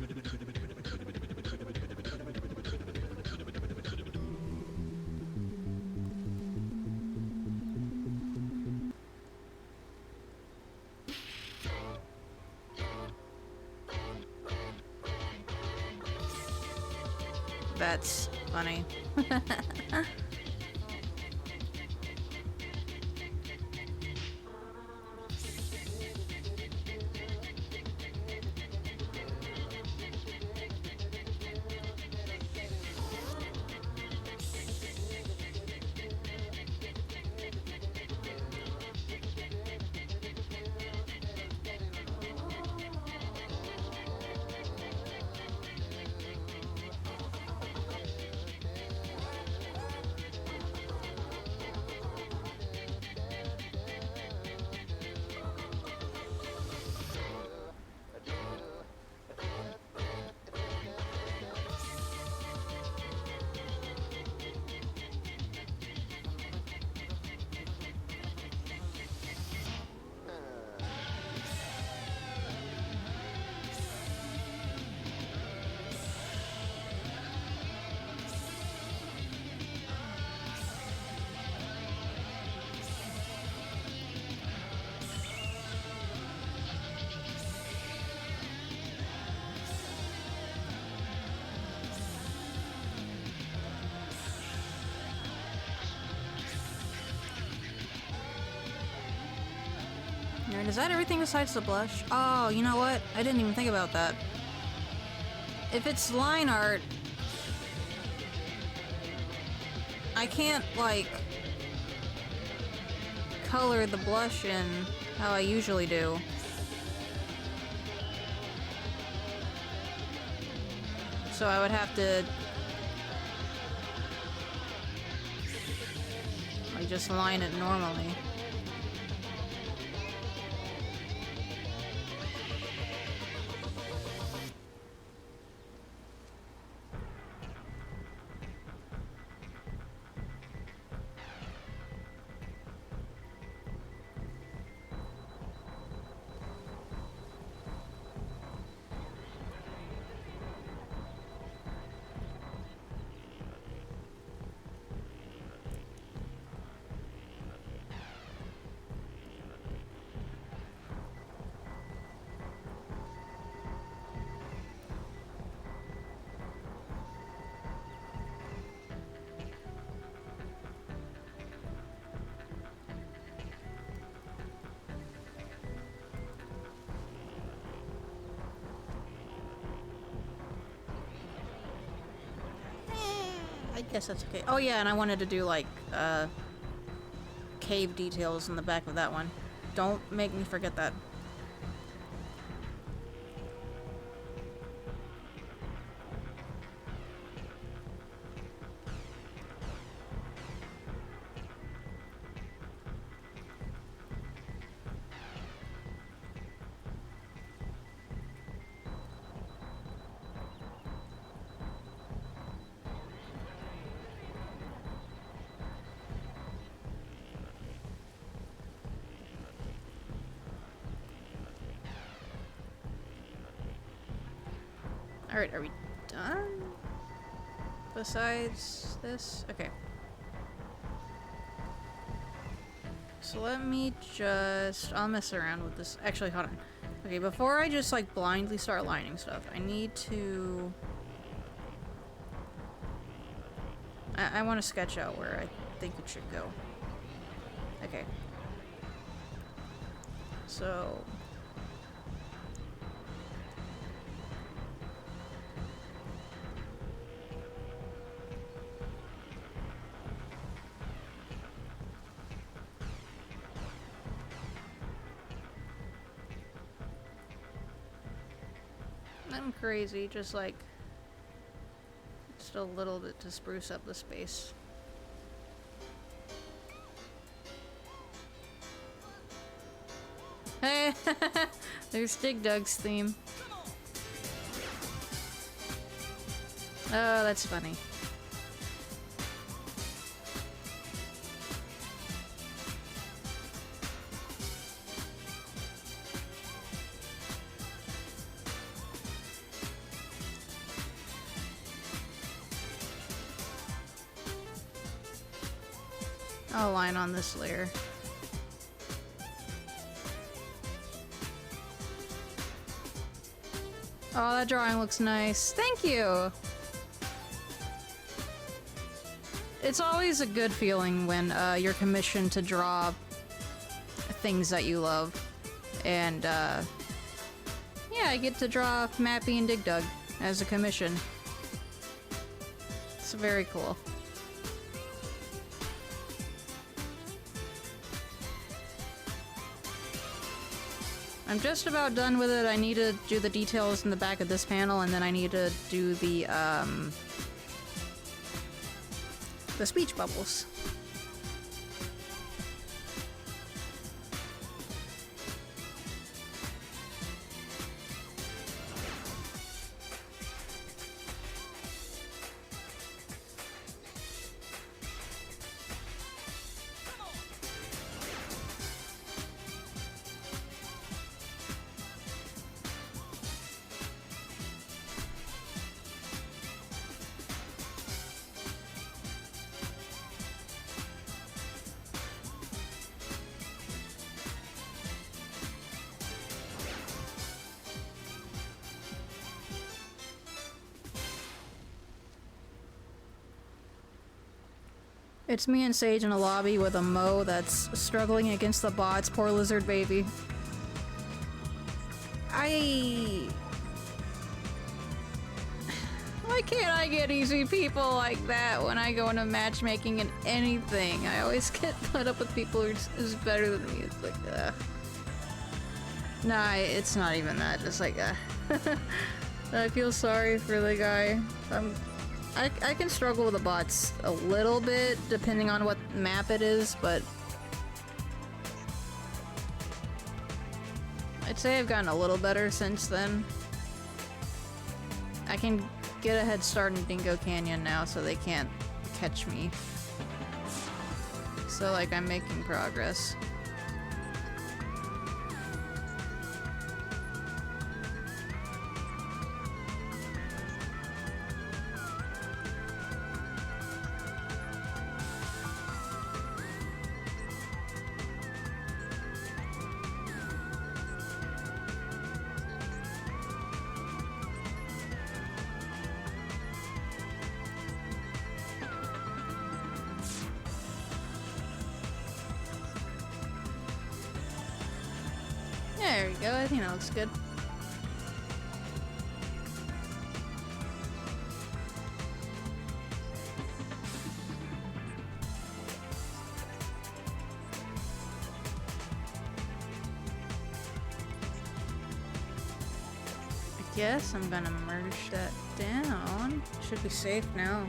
That's funny. Alright, is that everything besides the blush? Oh, you know what? I didn't even think about that. If it's line art, I can't, like, color the blush in how I usually do. So I would have to, like, just line it normally. I guess that's okay. Oh yeah, and I wanted to do like cave details in the back of that one. Don't make me forget that. Alright, are we done? Besides this? Okay. So let me just... I'll mess around with this. Actually, hold on. Okay, before I just, like, blindly start lining stuff, I need to... I want to sketch out where I think it should go. Okay. So... I'm crazy, just like... Just a little bit to spruce up the space. Hey! There's Dig Dug's theme. Oh, that's funny. I'll line on this layer. Oh, that drawing looks nice. Thank you! It's always a good feeling when you're commissioned to draw things that you love. And, yeah, I get to draw Mappy and Dig Dug as a commission. It's very cool. I'm just about done with it. I need to do the details in the back of this panel, and then I need to do the speech bubbles. It's me and Sage in a lobby with a Mo that's struggling against the bots. Poor lizard baby. Why can't I get easy people like that when I go into matchmaking in anything? I always get put up with people who's better than me. It's like, Nah, it's not even that. Just like, I feel sorry for the guy. I can struggle with the bots a little bit, depending on what map it is, but I'd say I've gotten a little better since then. I can get a head start in Dingo Canyon now, so they can't catch me. So, like, I'm making progress. There we go, I think that looks good. I guess I'm gonna merge that down. Should be safe now.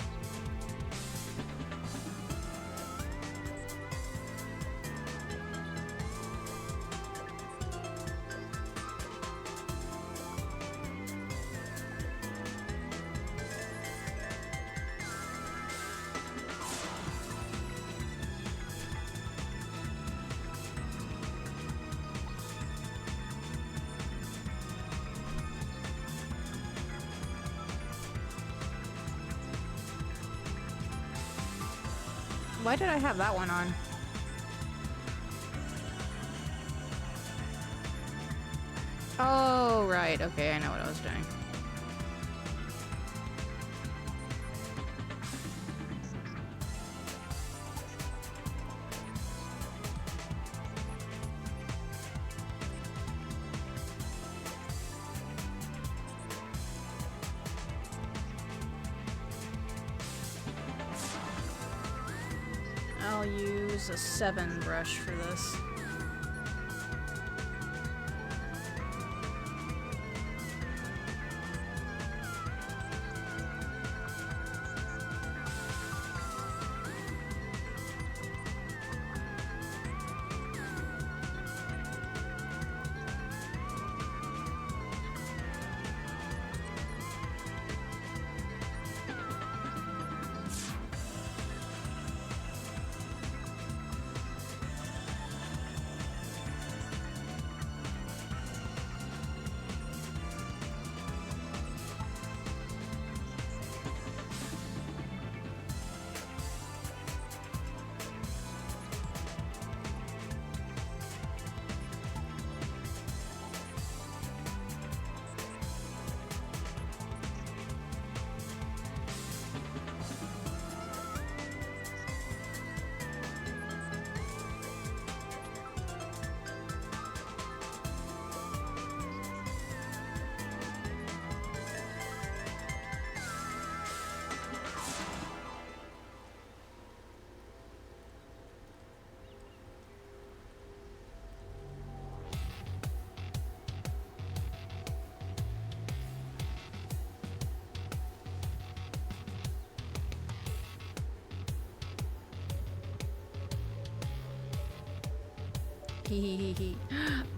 Why did I have that one on? Oh, right. Okay, I know what I was doing. I'll use a 7 brush for this.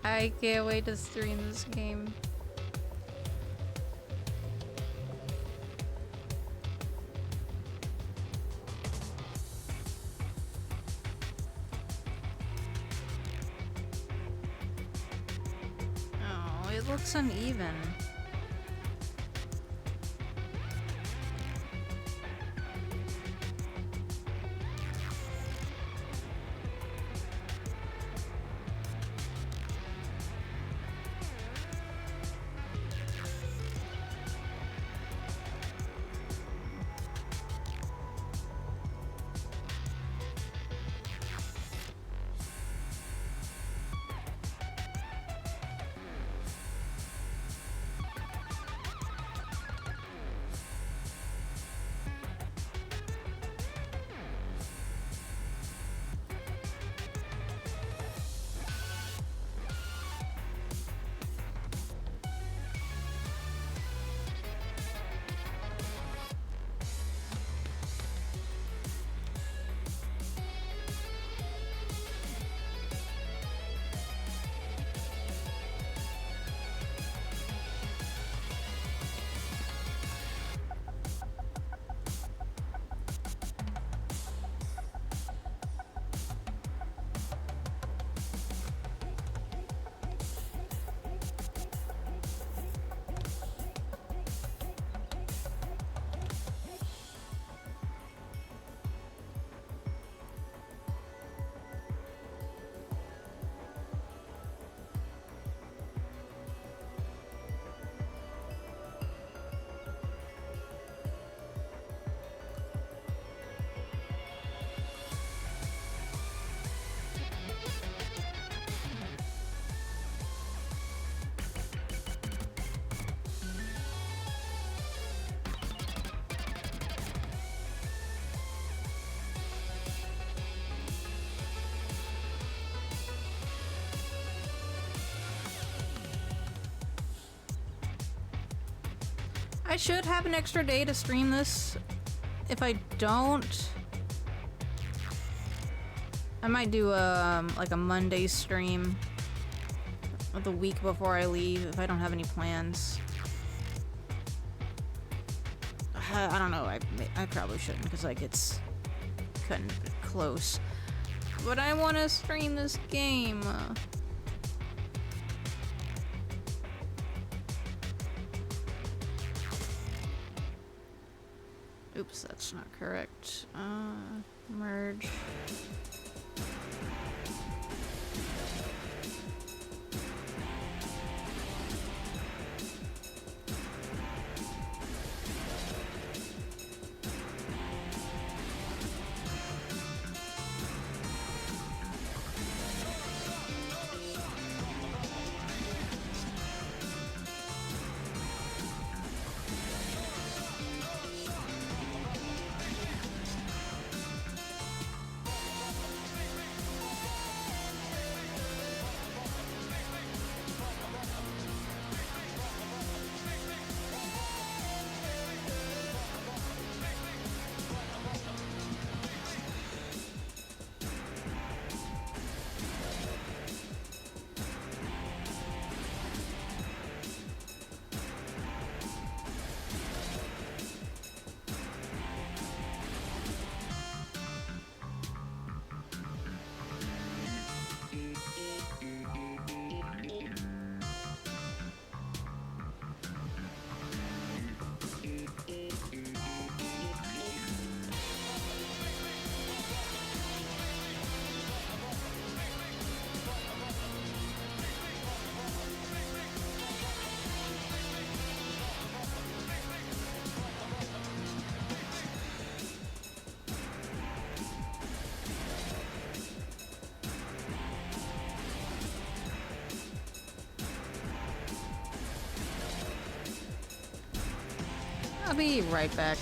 I can't wait to stream this game. Oh, it looks uneven. I should have an extra day to stream this. If I don't, I might do like a Monday stream the week before I leave if I don't have any plans. I don't know. I probably shouldn't because like it's cutting close. But I want to stream this game. Oops, that's not correct. Merge. I'll be right back.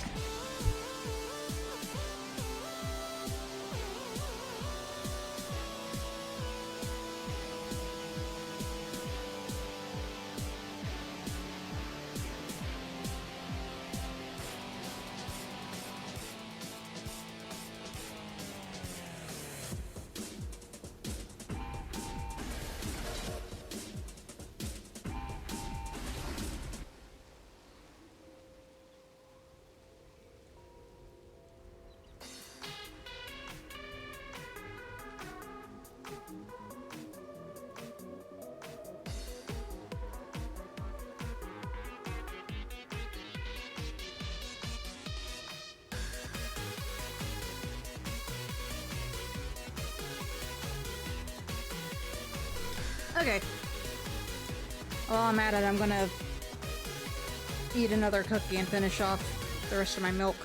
Okay. While I'm at it, I'm gonna eat another cookie and finish off the rest of my milk.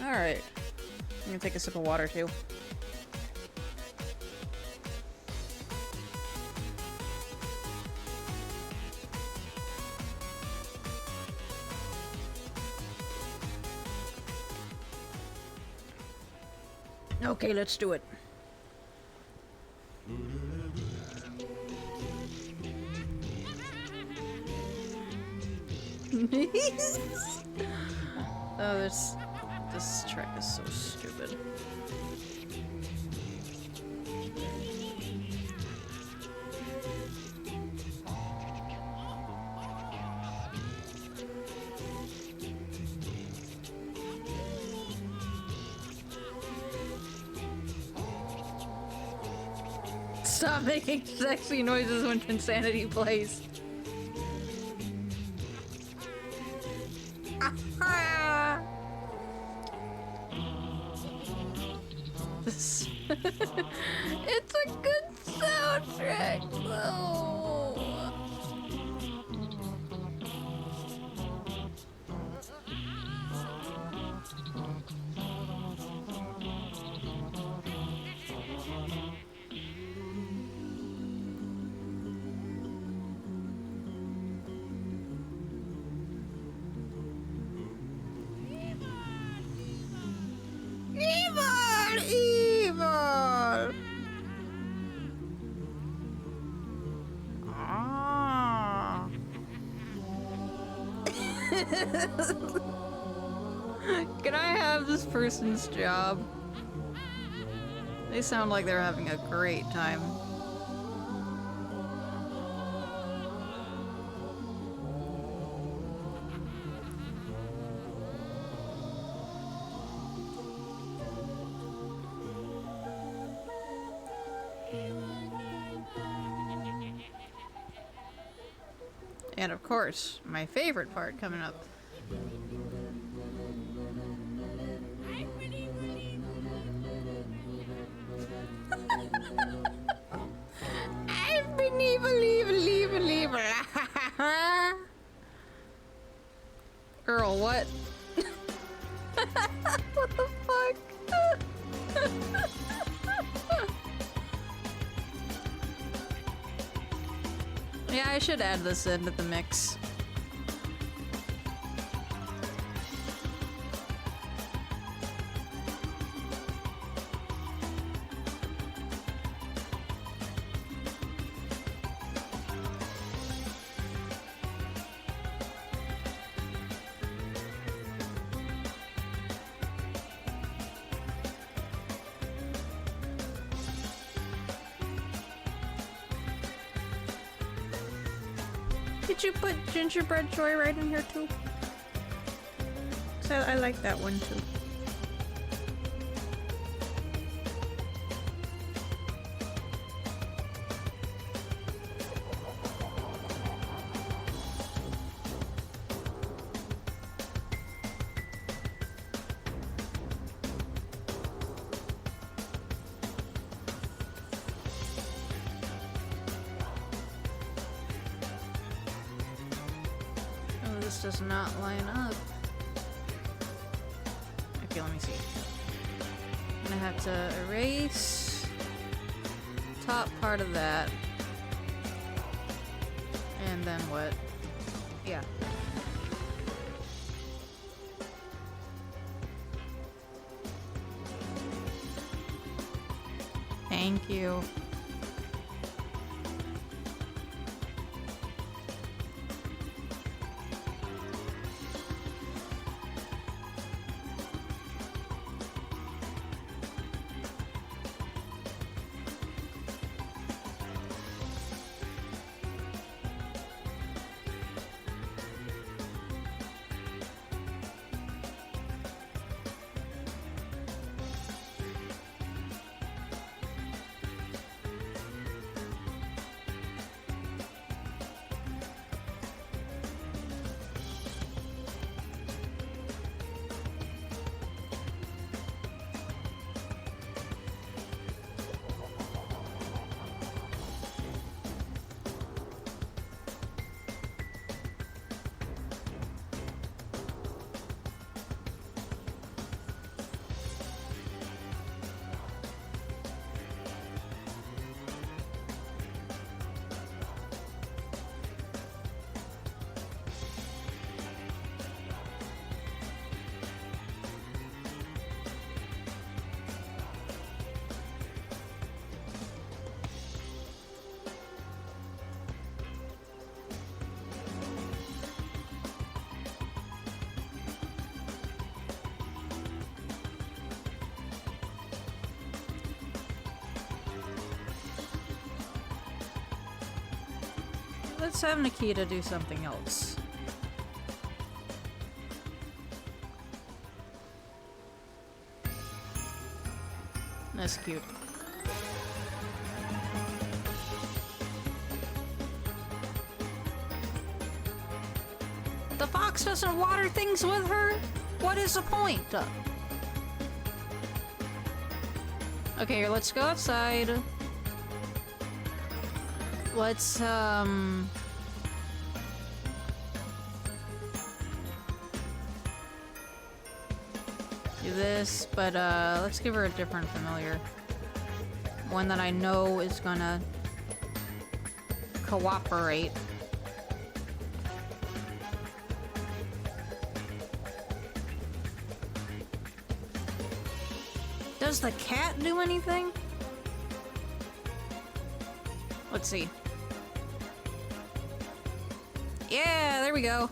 Alright. I'm gonna take a sip of water too. Okay, let's do it. Oh, this track is so stupid. Stop making sexy noises when Insanity plays. This it's a good soundtrack though. Evil! Evil! Ah. Can I have this person's job? They sound like they're having a great time. And of course, my favorite part coming up. I've been evil. Girl, what? What the fuck? Yeah, I should add this into the mix. Did you put Gingerbread Joy right in here too? 'Cause I like that one too. This does not line up. Okay, let me see. I'm gonna have to erase top part of that. And then what? Yeah. Thank you. let's have Nikita do something else. That's cute. The fox doesn't water things with her? What is the point? Okay, here, let's go outside. Let's, do this, but, let's give her a different familiar. One that I know is gonna cooperate. Does the cat do anything? Let's see. Yeah, there we go.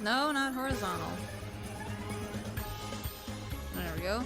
No, not horizontal. There we go.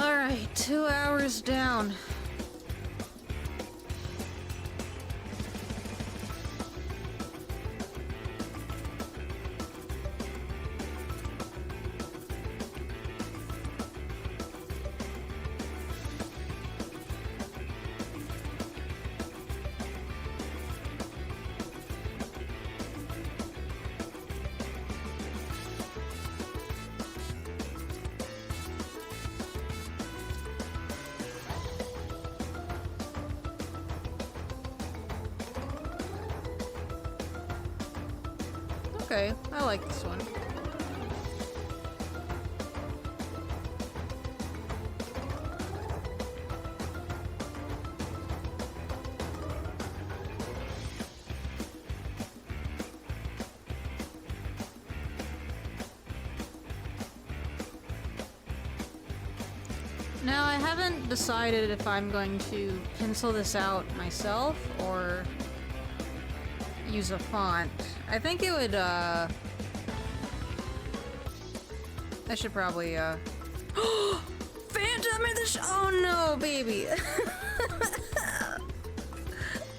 Alright, 2 hours down. Okay, I like this one. Now, I haven't decided if I'm going to pencil this out myself or use a font. I think it would I should probably, Phantom in the oh no, baby!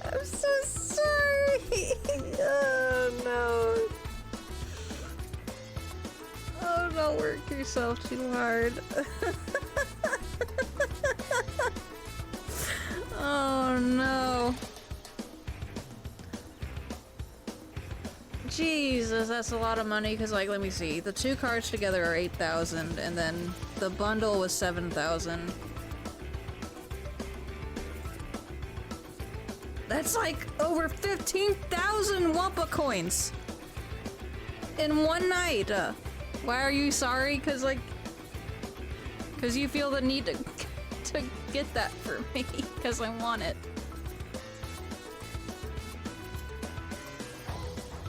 I'm so sorry! Oh no. Oh, don't work yourself too hard. Oh no. Jesus, that's a lot of money, because, like, let me see. The two cards together are 8,000, and then the bundle was 7,000. That's like over 15,000 Wampa coins in one night. Why are you sorry? Because, like, because you feel the need to get that for me, because I want it.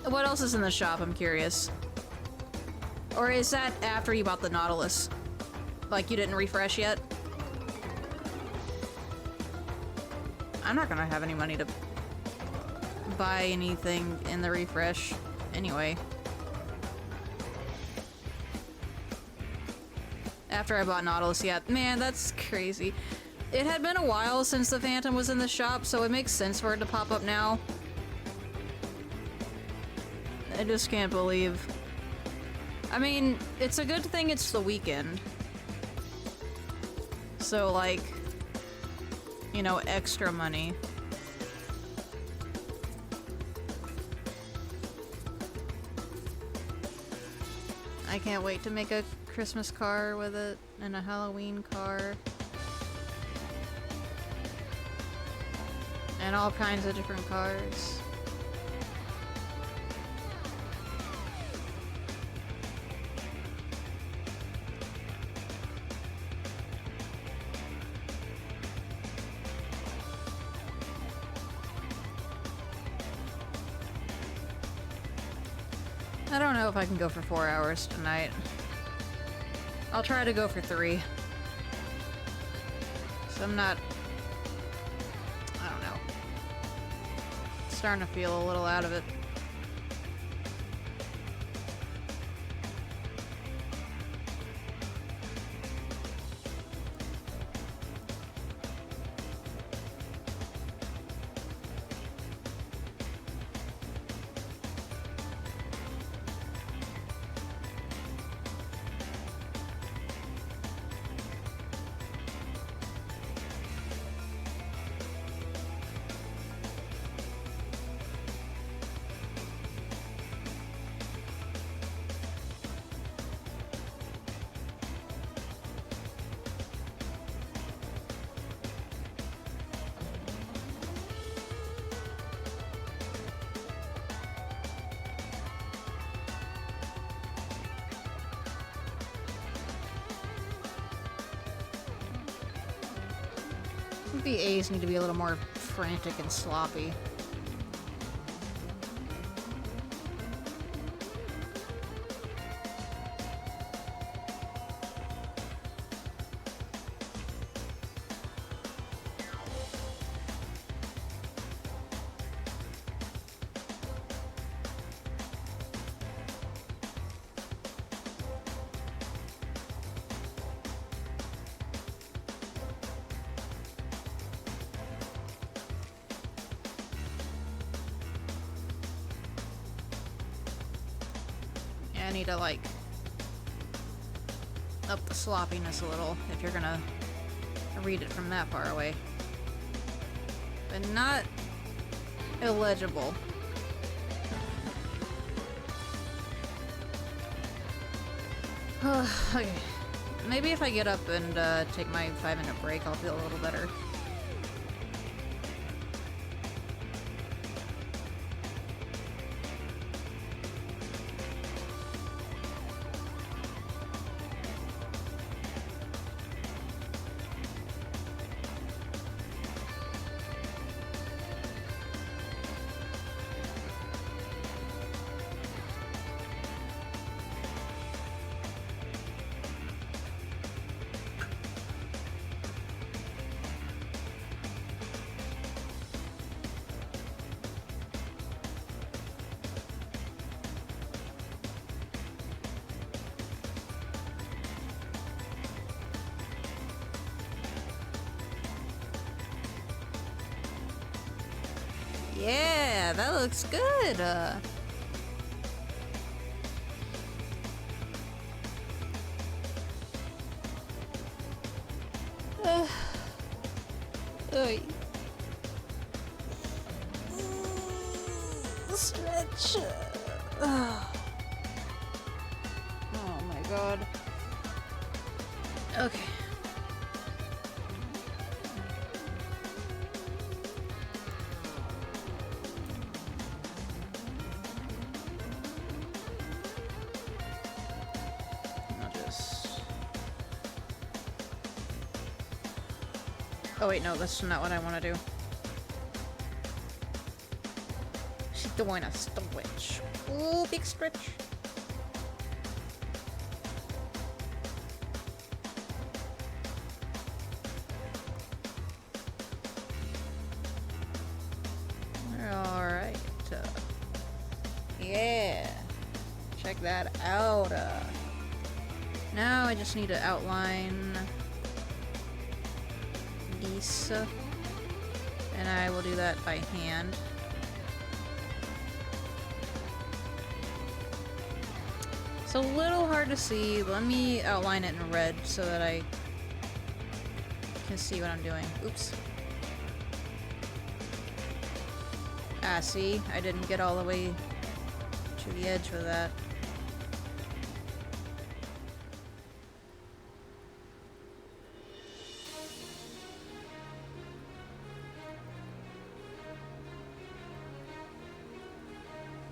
What else is in the shop? I'm curious. Or is that after you bought the Nautilus? Like, you didn't refresh yet? I'm not gonna have any money to buy anything in the refresh anyway. After I bought Nautilus, yeah. Man, that's crazy. It had been a while since the Phantom was in the shop, so it makes sense for it to pop up now. I just can't believe. I mean, it's a good thing it's the weekend. So, like, you know, extra money. I can't wait to make a Christmas car with it and a Halloween car. And all kinds of different cars. I don't know if I can go for 4 hours tonight. I'll try to go for 3. So I'm not... I don't know. Starting to feel a little out of it. VAs need to be a little more frantic and sloppy. I need to, like, up the sloppiness a little if you're gonna read it from that far away. But not illegible. Okay. Maybe if I get up and take my 5-minute break, I'll feel a little better. Yeah, that looks good. Oy. Stretch. Oh my god. Okay. I'll just... Oh wait, no, that's not what I want to do. She's doing a stretch. Ooh, big stretch. Alright. Yeah. Check that out. Now I just need to outline these. And I will do that by hand. It's a little hard to see. Let me outline it in red so that I can see what I'm doing. Oops. Ah, see? I didn't get all the way to the edge with that.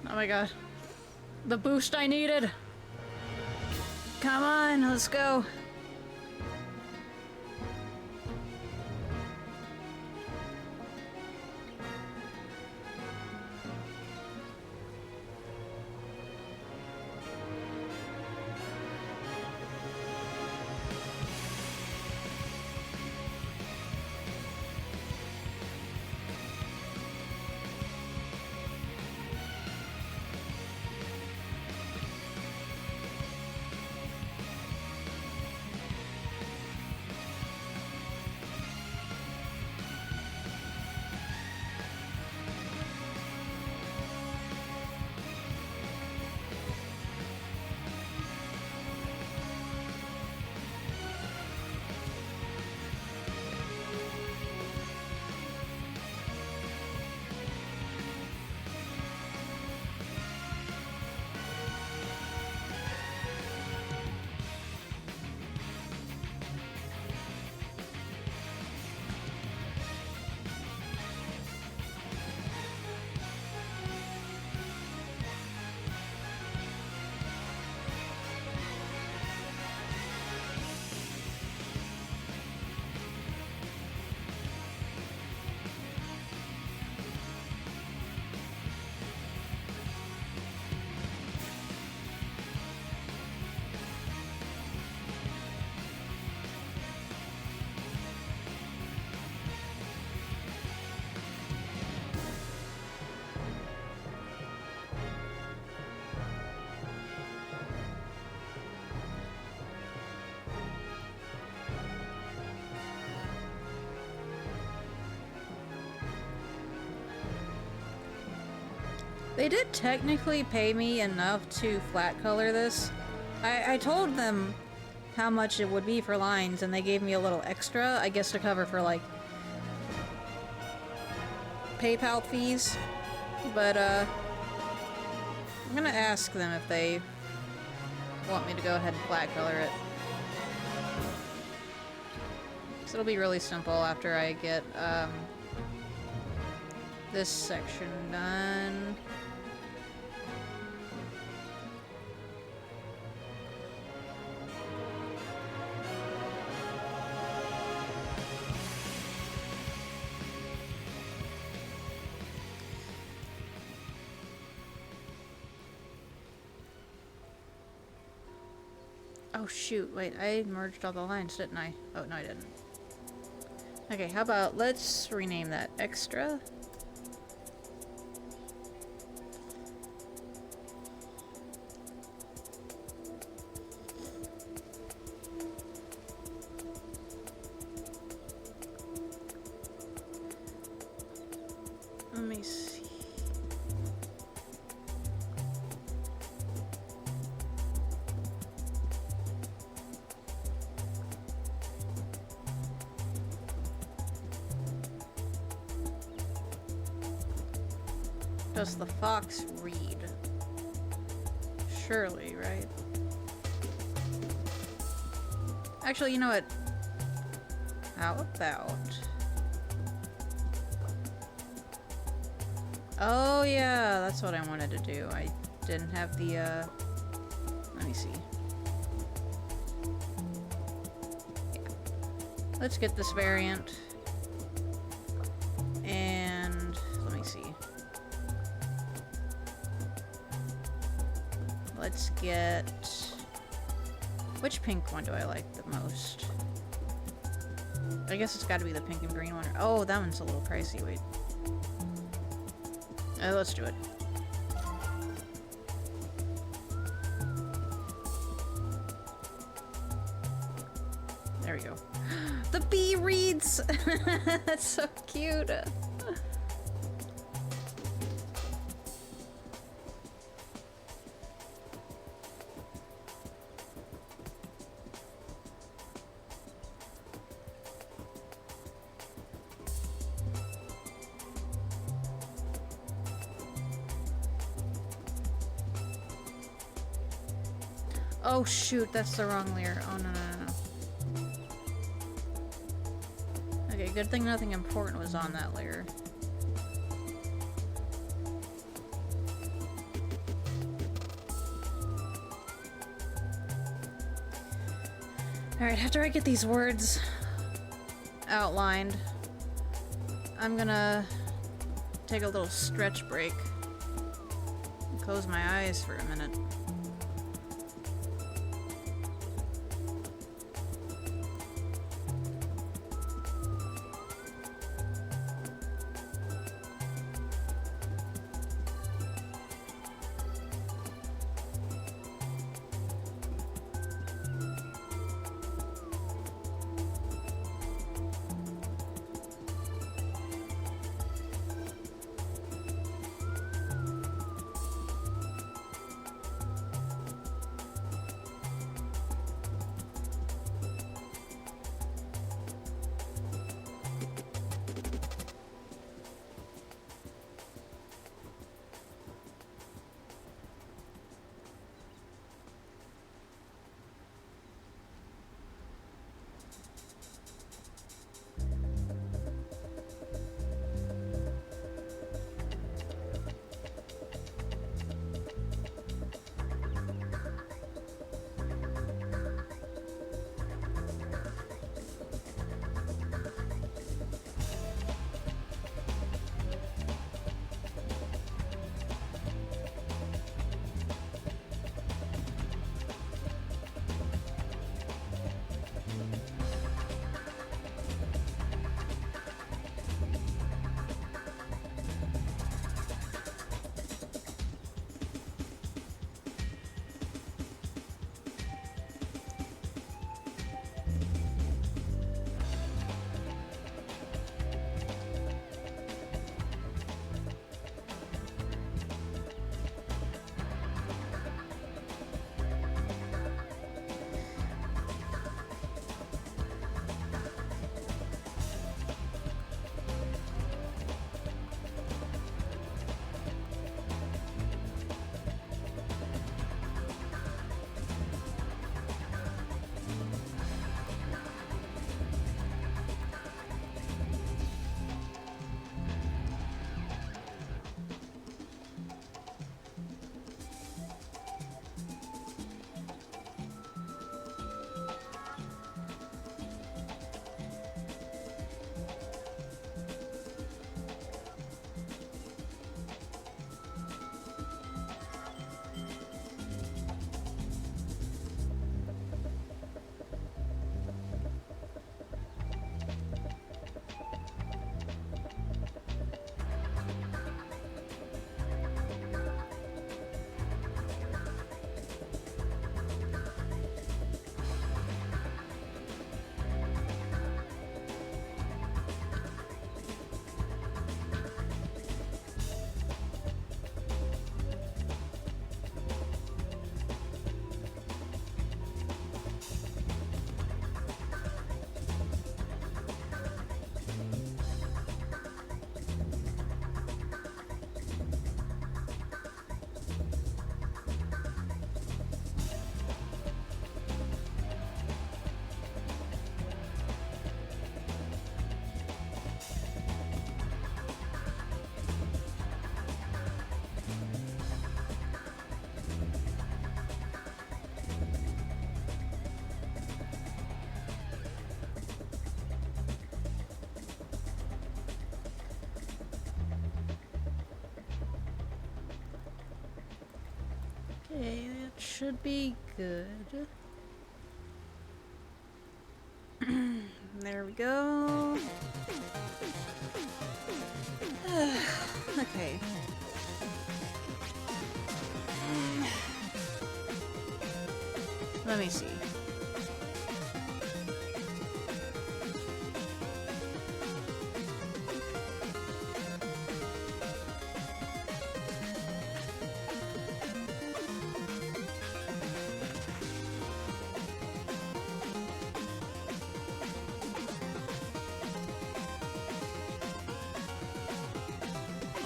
Oh my god. The boost I needed! Come on, let's go. They did technically pay me enough to flat color this. I told them how much it would be for lines, and they gave me a little extra, I guess to cover for, like, PayPal fees. But, I'm gonna ask them if they want me to go ahead and flat color it. So it'll be really simple after I get, this section done. Oh shoot, wait, I merged all the lines, didn't I? Oh, no I didn't. Okay, how about let's rename that extra. Let me see. does the fox read? Surely, right? Actually, you know what? How about... Oh yeah, that's what I wanted to do. I didn't have the, let me see. Yeah. Let's get this variant. And... let me see. Let's get... which pink one do I like the most? I guess it's gotta be the pink and green one. Oh, that one's a little pricey. Wait. Let's do it. There we go. The bee reads! That's so cute. Oh shoot, that's the wrong layer. Oh no. Okay, good thing nothing important was on that layer. Alright, after I get these words outlined, I'm gonna take a little stretch break and close my eyes for a minute. Okay, that should be good. There we go. Okay. Let me see.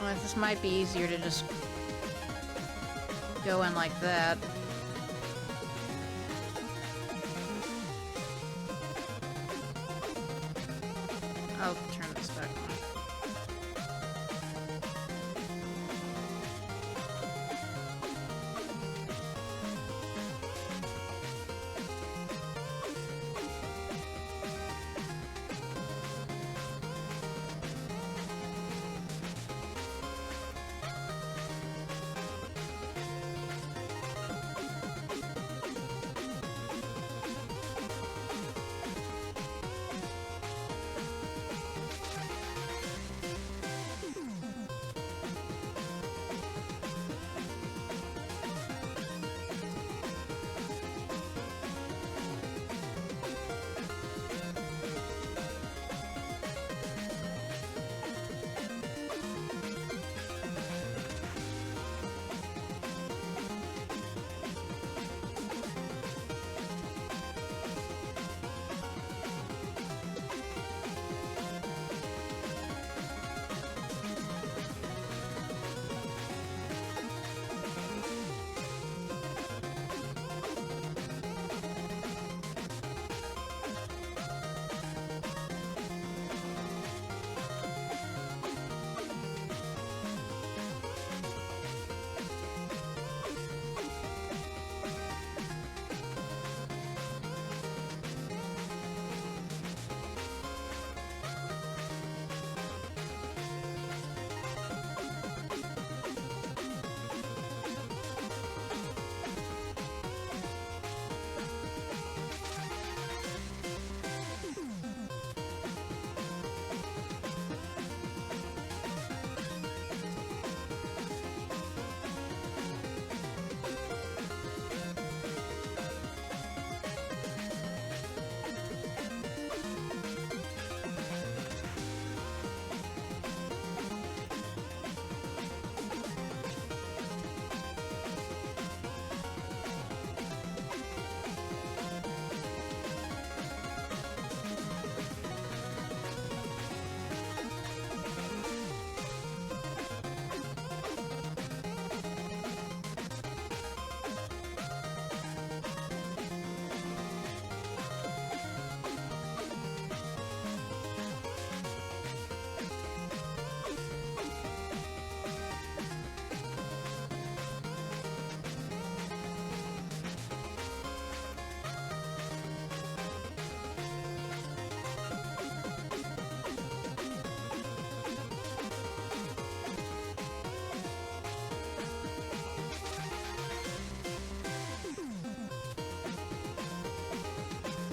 Well, this might be easier to just go in like that. I'll turn this back on.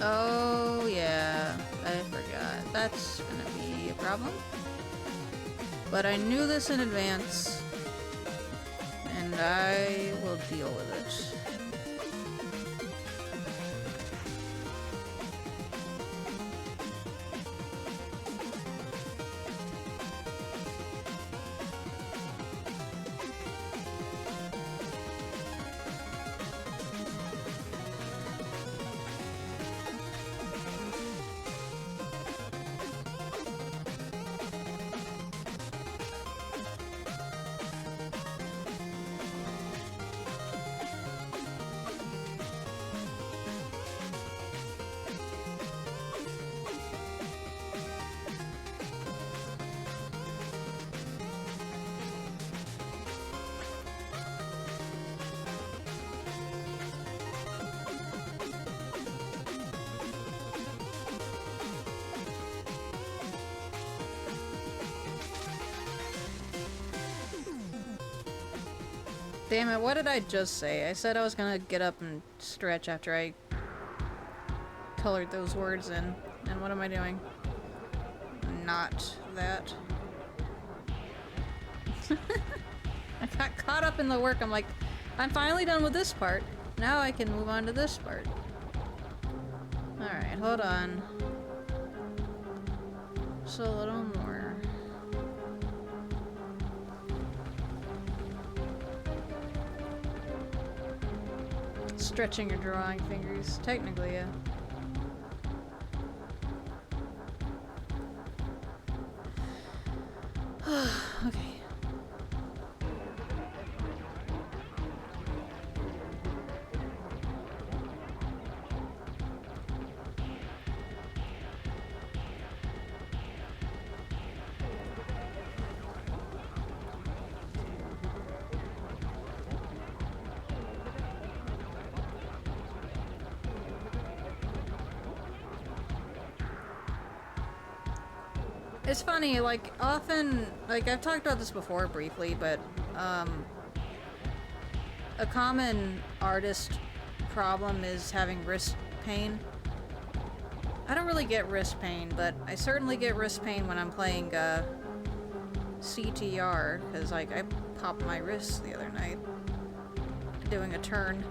Oh, yeah. I forgot. That's gonna be a problem. But I knew this in advance, and I will deal with it. Damn it, what did I just say? I said I was gonna get up and stretch after I colored those words in. And what am I doing? Not that. I got caught up in the work. I'm like, I'm finally done with this part. Now I can move on to this part. Alright, hold on. Just a little more. Stretching your drawing fingers. Technically, yeah. Okay. It's funny, like, often, like, I've talked about this before briefly, but, a common artist problem is having wrist pain. I don't really get wrist pain, but I certainly get wrist pain when I'm playing, CTR, because, like, I popped my wrist the other night doing a turn.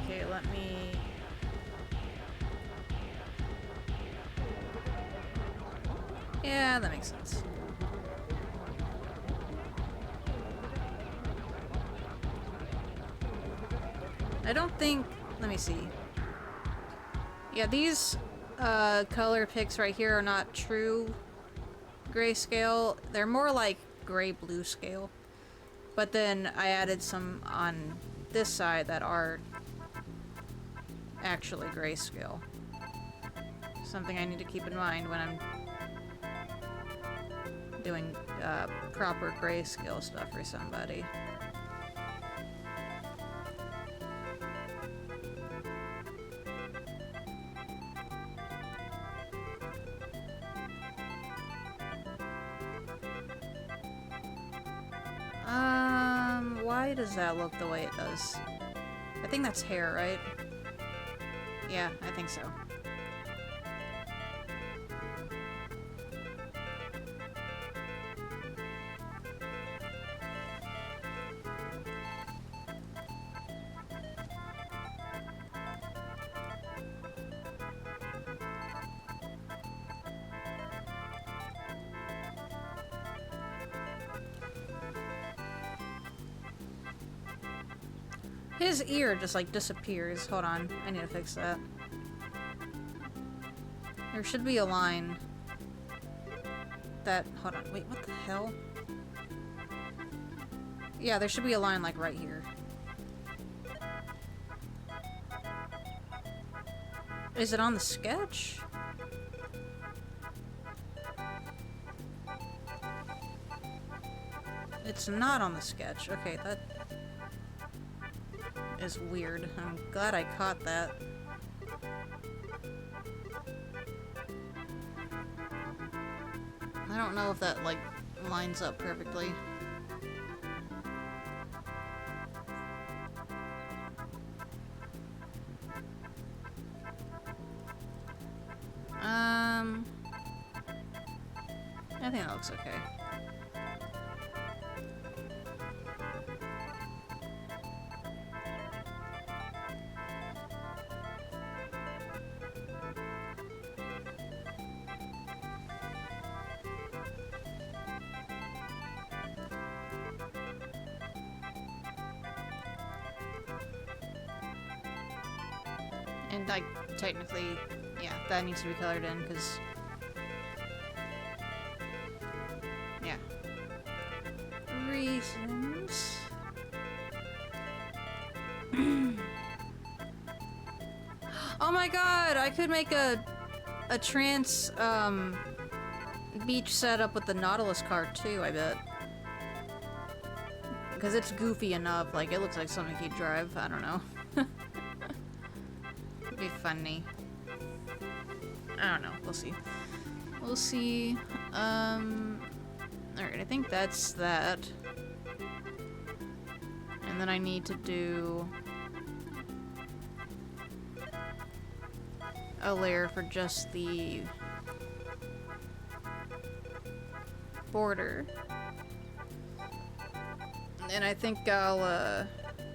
Okay, let me... Yeah, that makes sense. I don't think... Let me see. Yeah, these color picks right here are not true grayscale. They're more like gray-blue scale. But then I added some on this side that are actually grayscale. Something I need to keep in mind when I'm doing proper grayscale stuff for somebody. Why does that look the way it does? I think that's hair, right? Yeah, I think so. His ear just like disappears. Hold on, I need to fix that. There should be a line that... Hold on, wait, what the hell? Yeah, there should be a line like right here. Is it on the sketch? It's not on the sketch. Okay, that is weird. I'm glad I caught that. I don't know if that, like, lines up perfectly. I think that looks okay. And, like, technically, yeah, that needs to be colored in, because... Yeah. Reasons... Oh my god! I could make a trans, beach setup with the Nautilus card too, I bet. Because it's goofy enough, like, it looks like something he'd drive, I don't know. It'd be funny. I don't know, we'll see. We'll see. Alright, I think that's that. And then I need to do a layer for just the border. And I think I'll,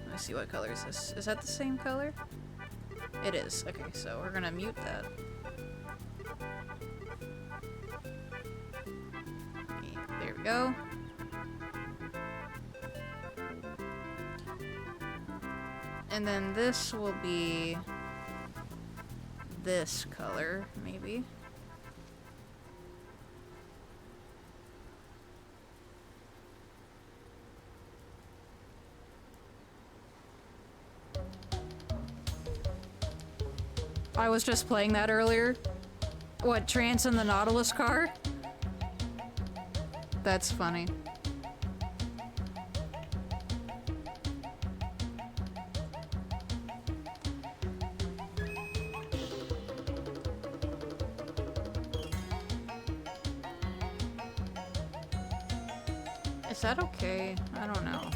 let's see, what color is this? Is that the same color? It is. Okay, so we're gonna mute that. Okay, there we go. And then this will be this color, maybe. I was just playing that earlier. What, Trance in the Nautilus car? That's funny. Is that okay? I don't know.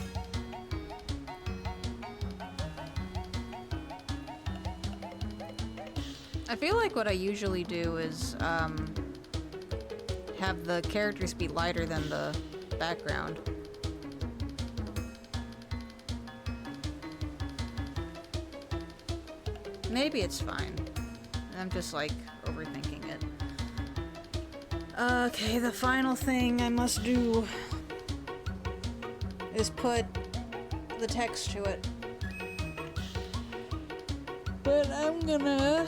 I feel like what I usually do is, have the characters be lighter than the background. Maybe it's fine. I'm just, like, overthinking it. Okay, the final thing I must do is put the text to it. But I'm gonna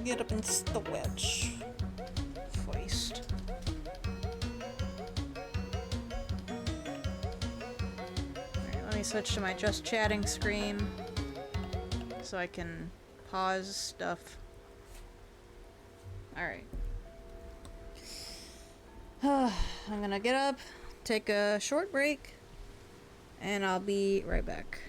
get up and stretch first. Alright, let me switch to my just chatting screen so I can pause stuff. Alright. I'm gonna get up, take a short break, and I'll be right back.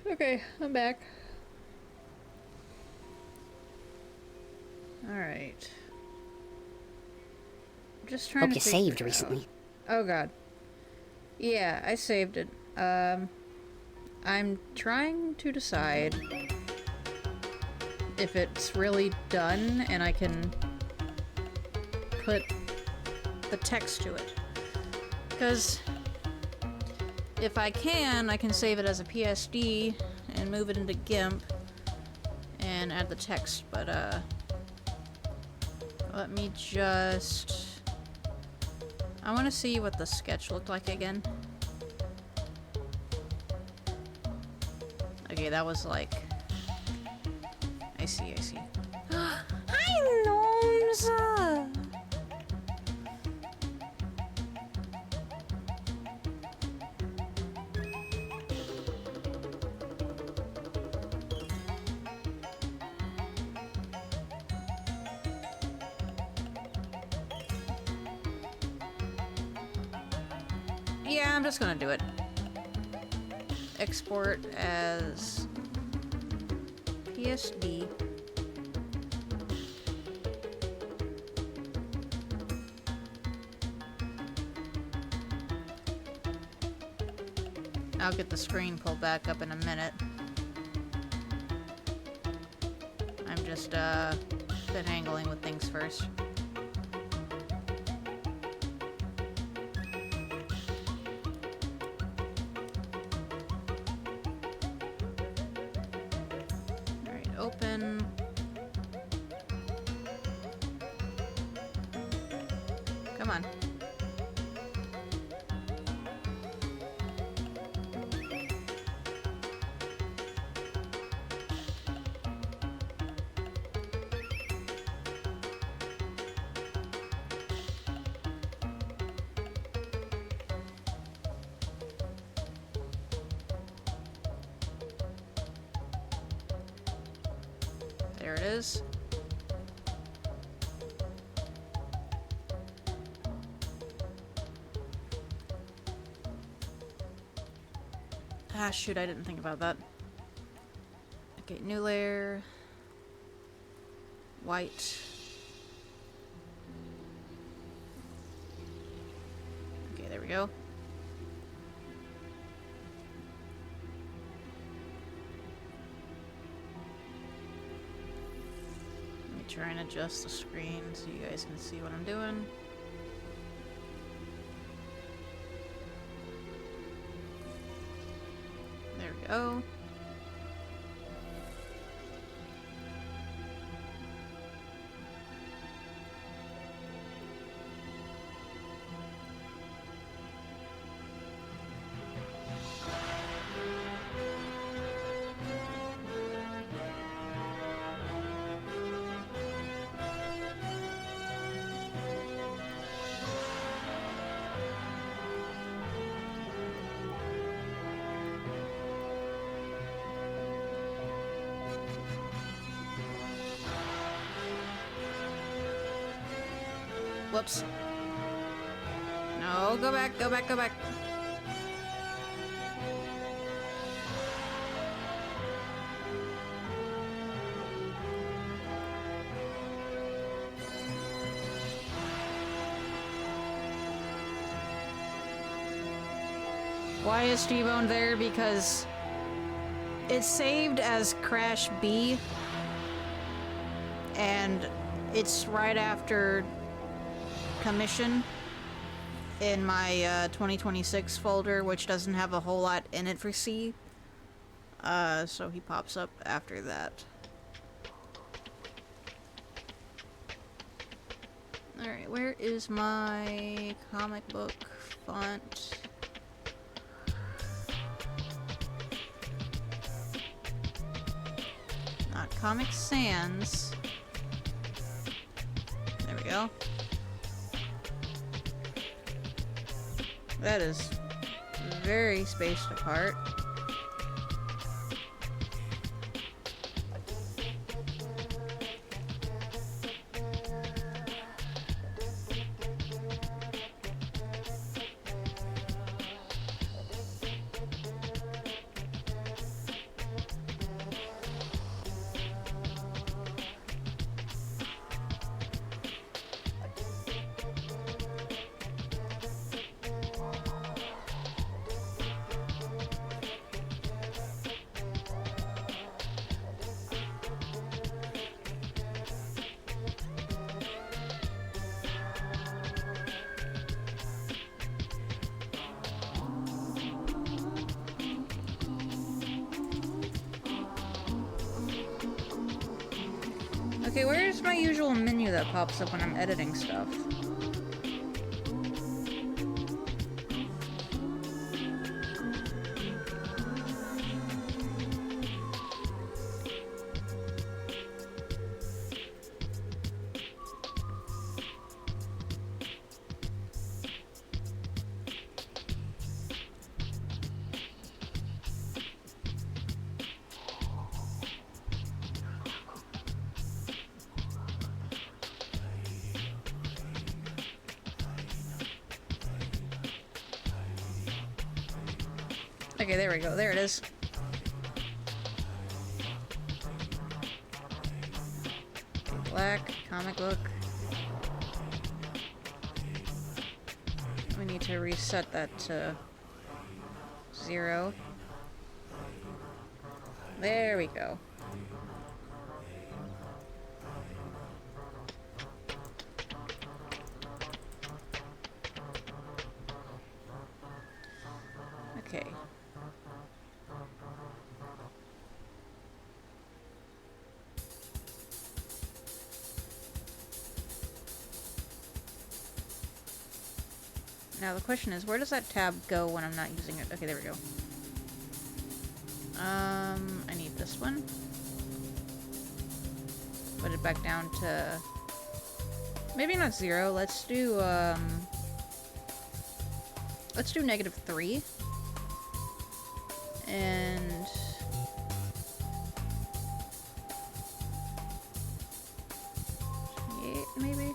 Okay, I'm back. Alright. Just trying Hope to you figure saved out- recently. Oh god. Yeah, I saved it. I'm trying to decide if it's really done and I can put the text to it. Because if I can save it as a PSD and move it into GIMP and add the text, but let me just... I want to see what the sketch looked like again. Okay, that was like... I see. Hi, Gnomes! Yeah, I'm just gonna do it. Export as PSD. I'll get the screen pulled back up in a minute. I'm just finagling with things first. Alright, open. Come on. There it is. Ah, shoot, I didn't think about that. Okay, new layer. White. Okay, there we go. Let me try and adjust the screen so you guys can see what I'm doing. There we go. Whoops. No, go back, go back, go back. Why is T-Bone there? Because it's saved as Crash B, and it's right after Commission in my 2026 folder, which doesn't have a whole lot in it for C. So he pops up after that. Alright, where is my comic book font? Not Comic Sans. There we go. That is very spaced apart. Okay, where's my usual menu that pops up when I'm editing stuff? Okay, there we go. There it is. Black, comic book. We need to reset that to 0. There we go. Okay. Now the question is, where does that tab go when I'm not using it? Okay, there we go. I need this one. Put it back down to... maybe not 0, let's do -3. And... 28, maybe?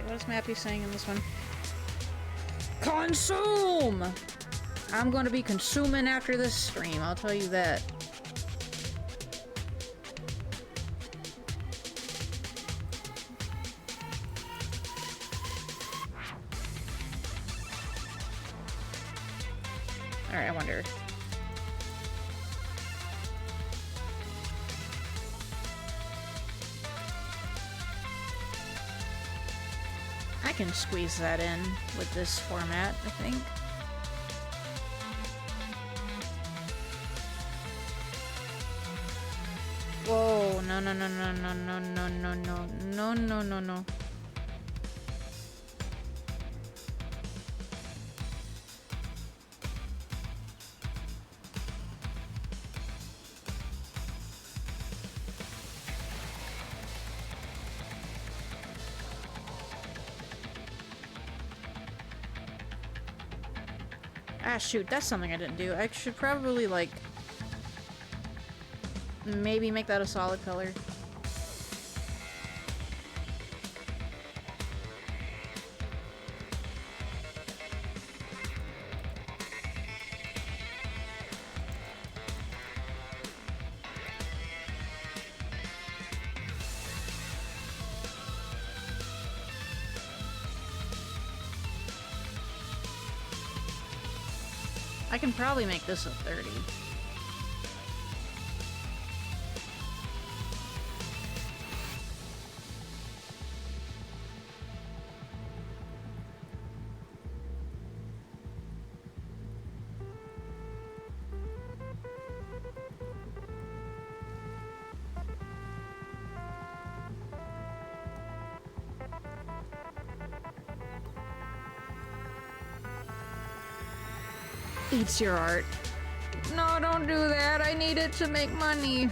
What is Mappy saying in this one? Consume! I'm going to be consuming after this stream, I'll tell you that. Alright, I wonder. I can squeeze that in with this format, I think. Whoa, no, no, no, no, no, no, no, no, no, no, no, no, no. Ah, shoot, that's something I didn't do. I should probably, like, maybe make that a solid color. I can probably make this a 30. eats your art. No, don't do that. I need it to make money.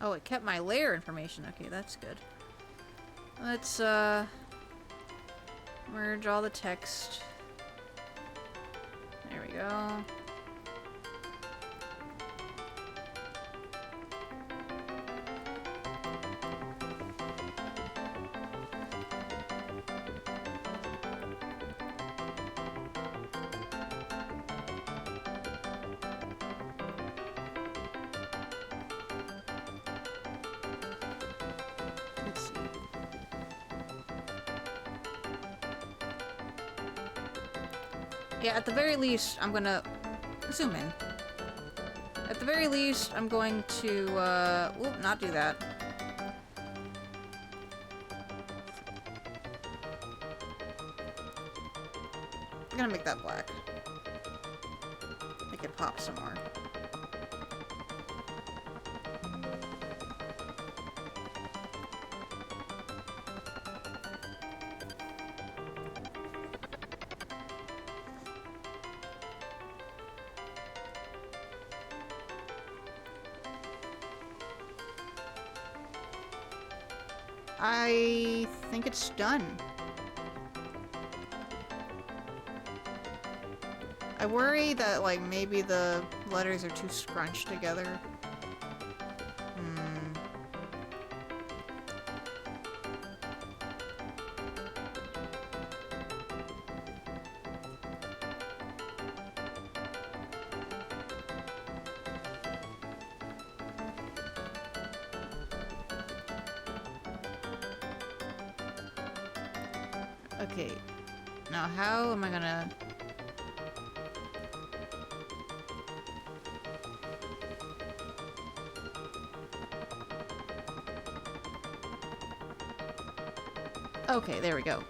Oh, it kept my layer information. Okay, that's good. Let's, merge all the text. There we go. Let's see. Yeah, at the very least, I'm gonna zoom in. At the very least, I'm going to, not do that. I'm gonna make that black. Make it pop some more. I think it's done. I worry that, like, maybe the letters are too scrunched together. Okay, now how am I gonna... Okay, there we go.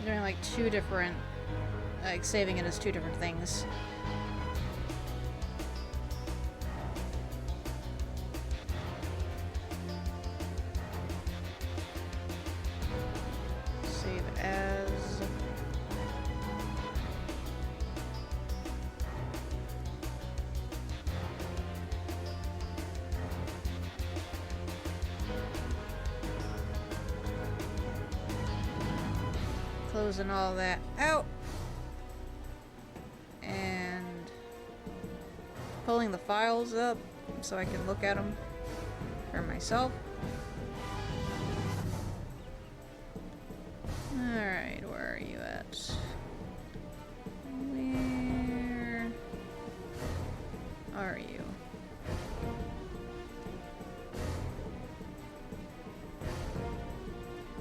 Doing like two different, like saving it as two different things. Save as. Closing all that out and pulling the files up so I can look at them for myself. Alright, where are you at? Where are you?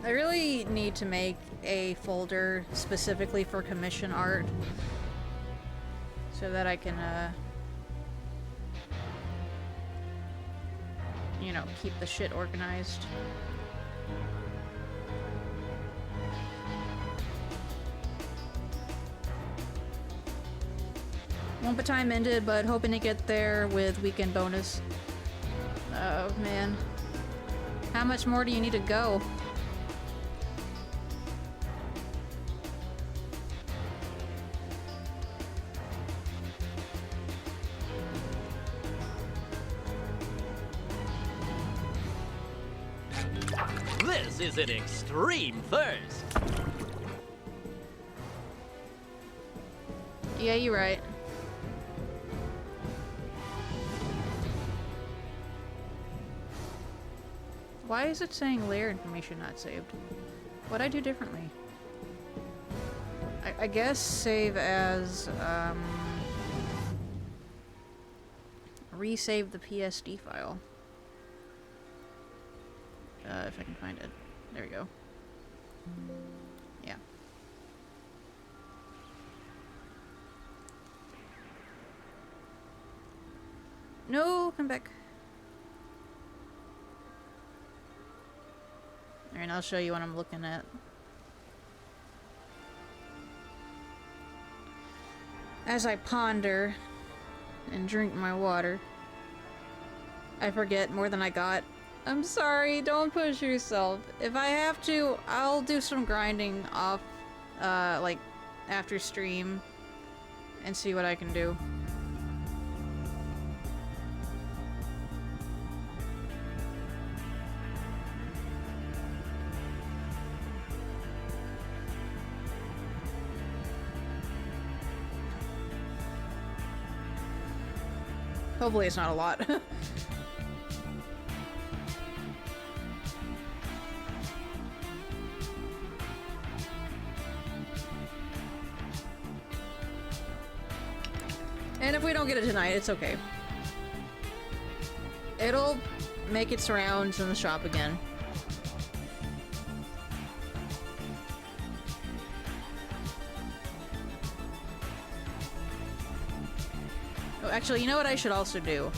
I really need to make a folder specifically for commission art so that I can, you know, keep the shit organized. Wumpa time ended, but hoping to get there with weekend bonus. Oh, man. How much more do you need to go? This is an extreme thirst. Yeah, you're right. Why is it saying layer information not saved? What'd I do differently? I guess save as, resave the PSD file. If I can find it. There we go. Yeah. No, come back. Alright, I'll show you what I'm looking at. As I ponder and drink my water, I forget more than I got. I'm sorry, don't push yourself. If I have to, I'll do some grinding off, like, after stream and see what I can do. Hopefully it's not a lot. And if we don't get it tonight, it's okay. It'll make its rounds in the shop again. Oh, actually, you know what I should also do?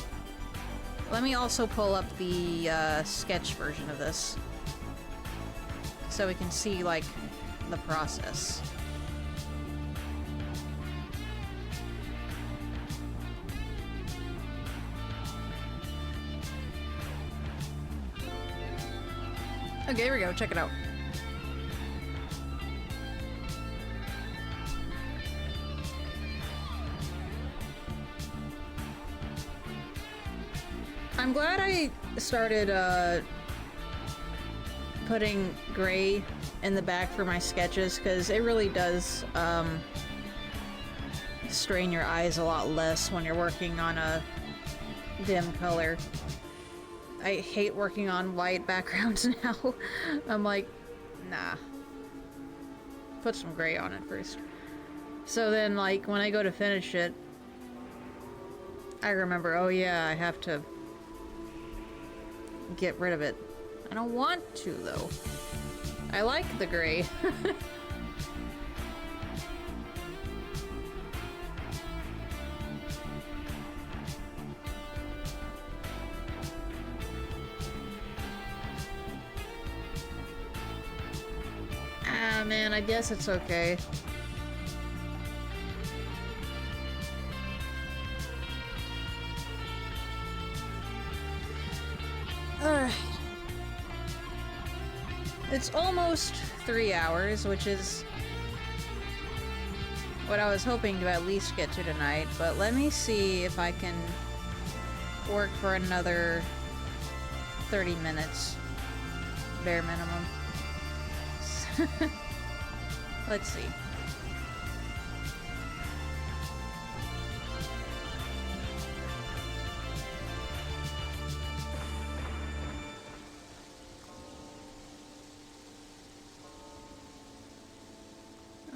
Let me also pull up the sketch version of this, so we can see, like, the process. Okay, here we go. Check it out. I'm glad I started putting gray in the back for my sketches, because it really does strain your eyes a lot less when you're working on a dim color. I hate working on white backgrounds now. I'm like, nah. Put some gray on it first. So then, like, when I go to finish it, I remember, oh yeah, I have to get rid of it. I don't want to, though. I like the gray. Ah, man, I guess it's okay. Alright. It's almost 3 hours, which is what I was hoping to at least get to tonight, but let me see if I can work for another 30 minutes. Bare minimum. Let's see.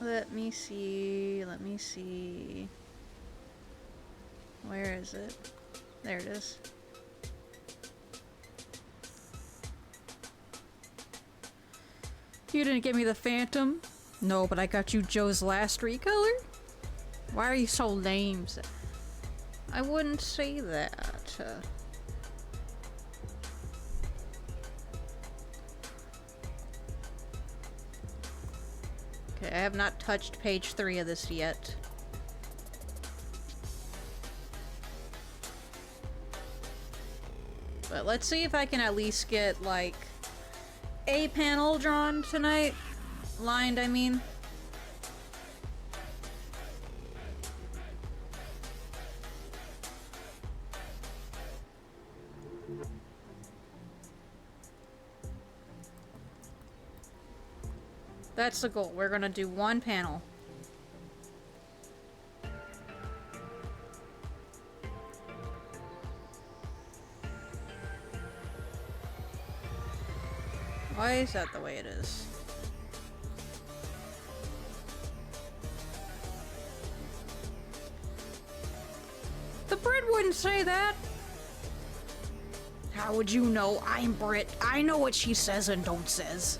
Let me see. Where is it? There it is. You didn't get me the Phantom? No, but I got you Joe's last recolor? Why are you so lame? I wouldn't say that. Okay, I have not touched page 3 of this yet. But let's see if I can at least get, like, a panel drawn tonight. Lined, I mean. That's the goal. We're gonna do one panel. Why is that the way it is? The Brit wouldn't say that. How would you know? I'm Brit. I know what she says and don't says.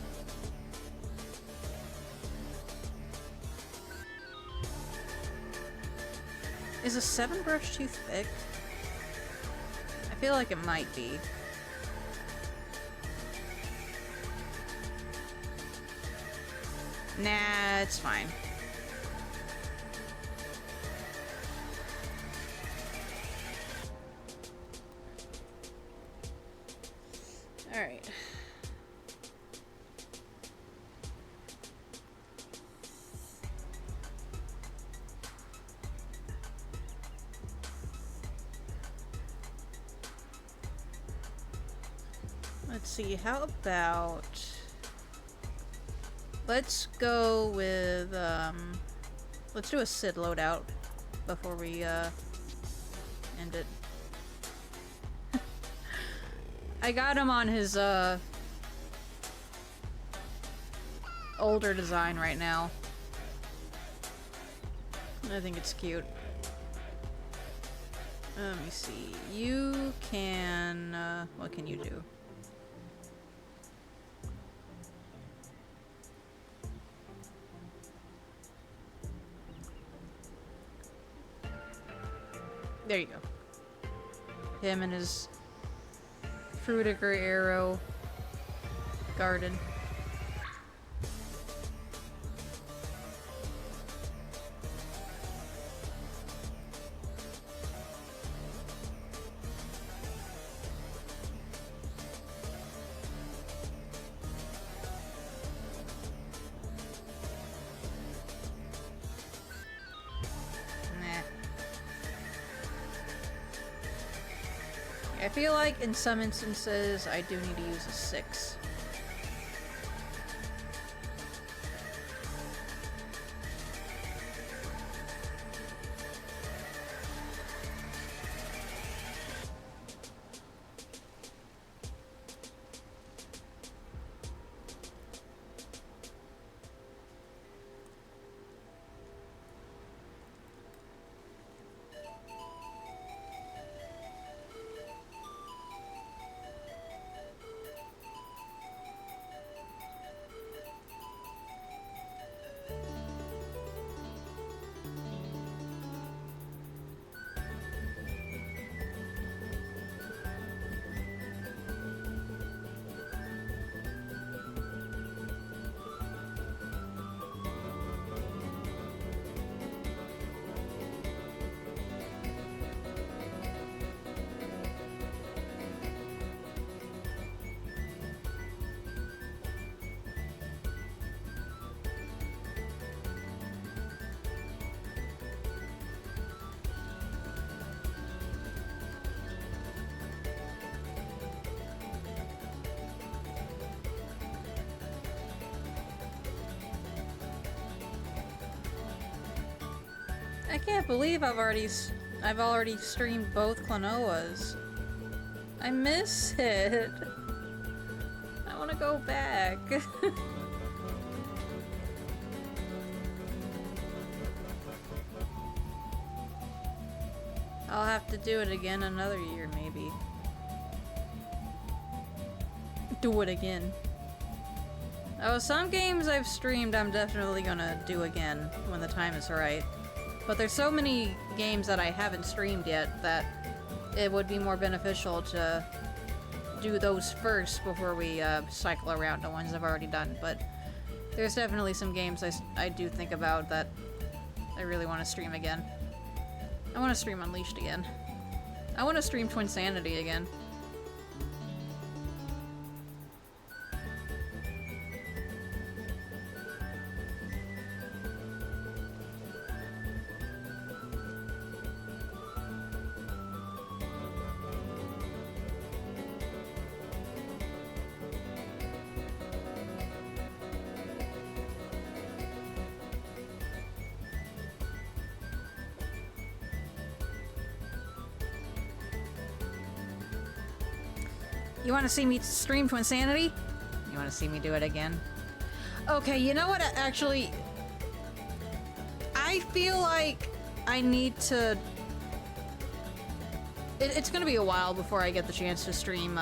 Is a 7 brush too thick? I feel like it might be. Nah, it's fine. Alright. Let's see, how about... Let's go with, let's do a Sid loadout before we, end it. I got him on his, older design right now. I think it's cute. Let me see. You can, what can you do? There you go. Him and his Fruitiger arrow garden. I feel like in some instances I do need to use a 6. I can't believe I've already streamed both Klonoas. I miss it. I want to go back. I'll have to do it again another year, maybe. Do it again. Oh, some games I've streamed I'm definitely gonna do again when the time is right. But there's so many games that I haven't streamed yet that it would be more beneficial to do those first before we cycle around to ones I've already done. But there's definitely some games I do think about that I really want to stream again. I want to stream Unleashed again. I want to stream Twin Sanity again. You want to see me stream Twinsanity? You want to see me do it again? Okay, you know what? Actually, I feel like I need to... It's gonna be a while before I get the chance to stream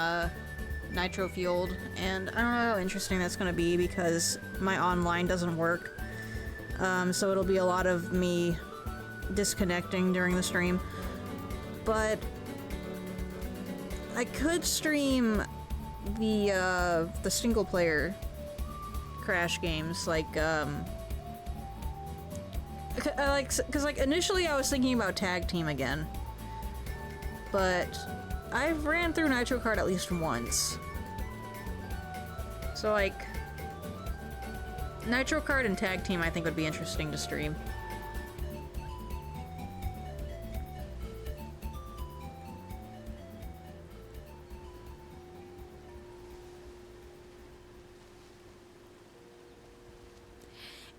Nitro Fueled, and I don't know how interesting that's gonna be because my online doesn't work. So it'll be a lot of me disconnecting during the stream. But I could stream the single player Crash games, like cause like initially I was thinking about Tag Team again, but I've ran through Nitro Kart at least once, so like Nitro Kart and Tag Team I think would be interesting to stream.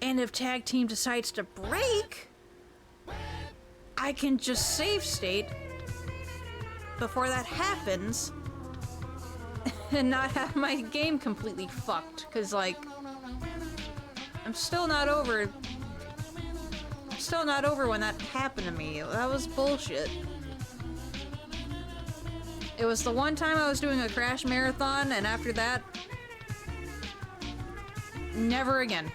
And if Tag Team decides to break, I can just save state before that happens and not have my game completely fucked. Cause like, I'm still not over when that happened to me. That was bullshit. It was the one time I was doing a Crash marathon, and after that, never again.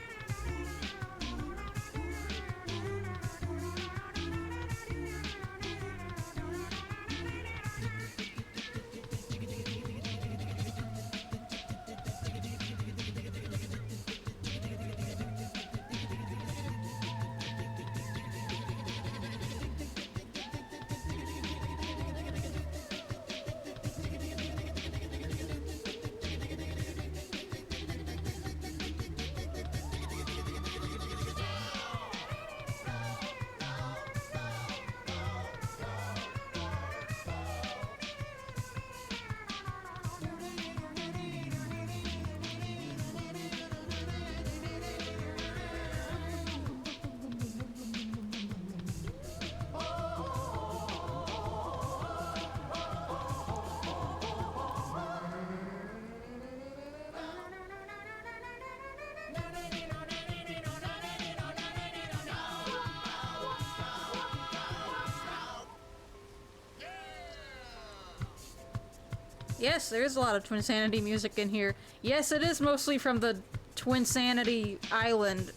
Yes, there is a lot of Twinsanity music in here. Yes, it is mostly from the Twinsanity Island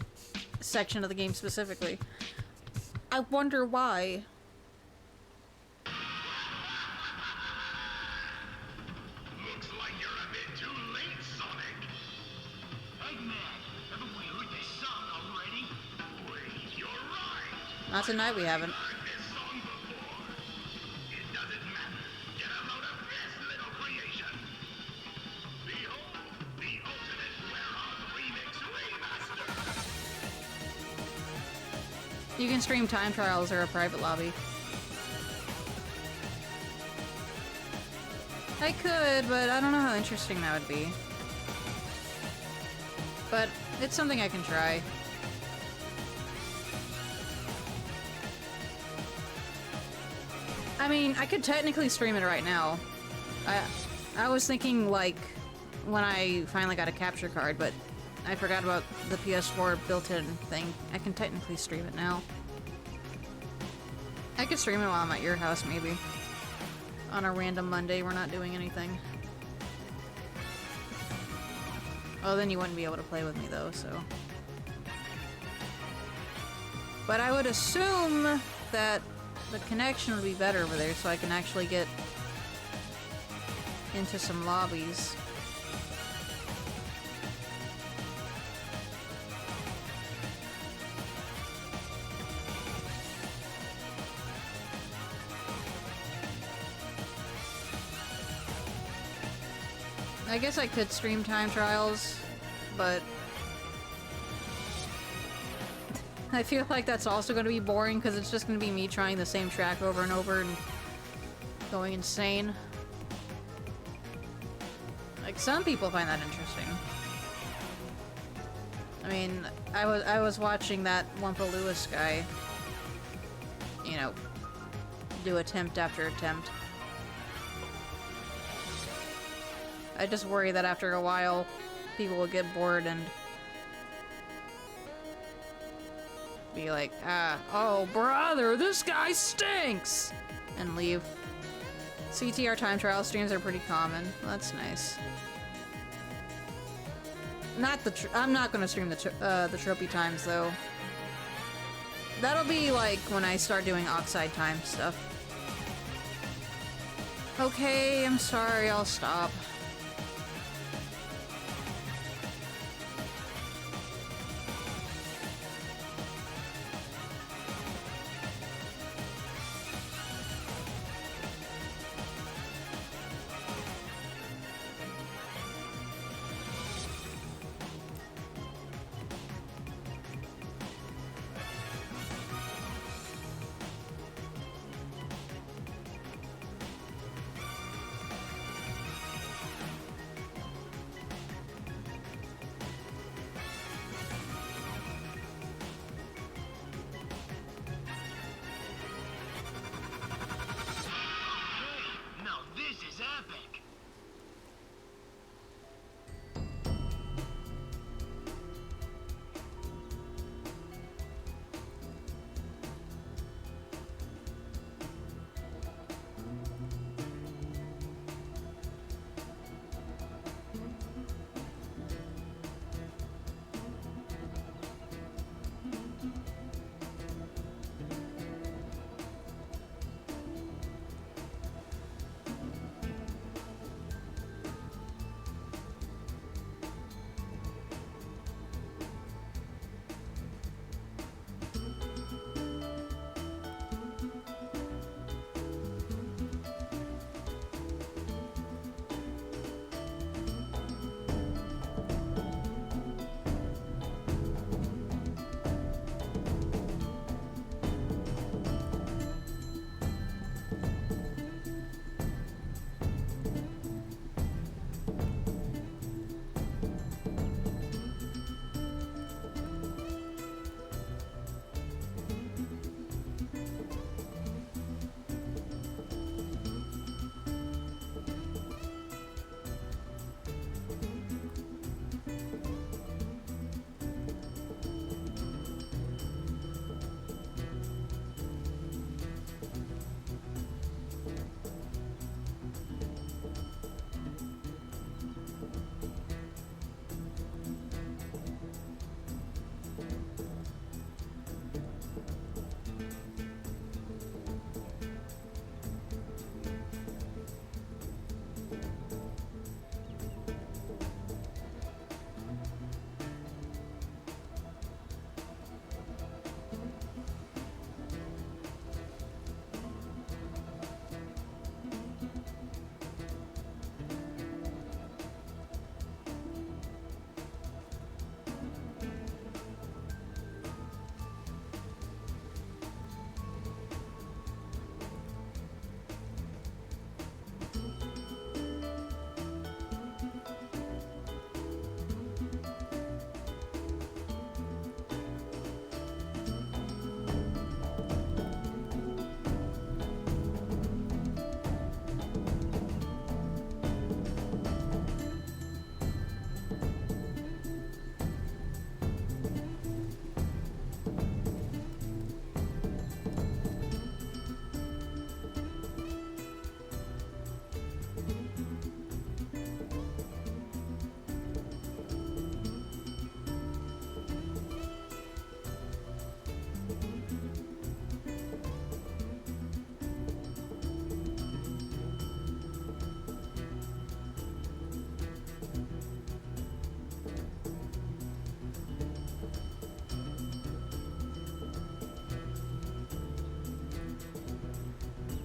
section of the game specifically. I wonder why. Looks like you're a bit too late, Sonic. Hey man, haven't we heard this song already? Wait, you're right. Not tonight, we haven't. Heard this song before. It doesn't matter. Get a load of this little creation. Behold, the ultimate Wear-On Remix Remaster. You can stream time trials or a private lobby. I could, but I don't know how interesting that would be. But it's something I can try. I mean, I could technically stream it right now. I was thinking, like, when I finally got a capture card, but I forgot about the PS4 built-in thing. I can technically stream it now. I could stream it while I'm at your house, maybe. On a random Monday, we're not doing anything. Oh, then you wouldn't be able to play with me, though, so... But I would assume that the connection would be better over there, so I can actually get into some lobbies. I guess I could stream time trials, but I feel like that's also going to be boring because it's just going to be me trying the same track over and over and going insane. Like, some people find that interesting. I mean, I was watching that Wumpa Lewis guy, you know, do attempt after attempt. I just worry that after a while, people will get bored and be like, oh brother, this guy stinks! And leave. CTR time trial streams are pretty common. That's nice. I'm not gonna stream the trophy times though. That'll be like when I start doing Oxide time stuff. Okay, I'm sorry, I'll stop. Now this is epic.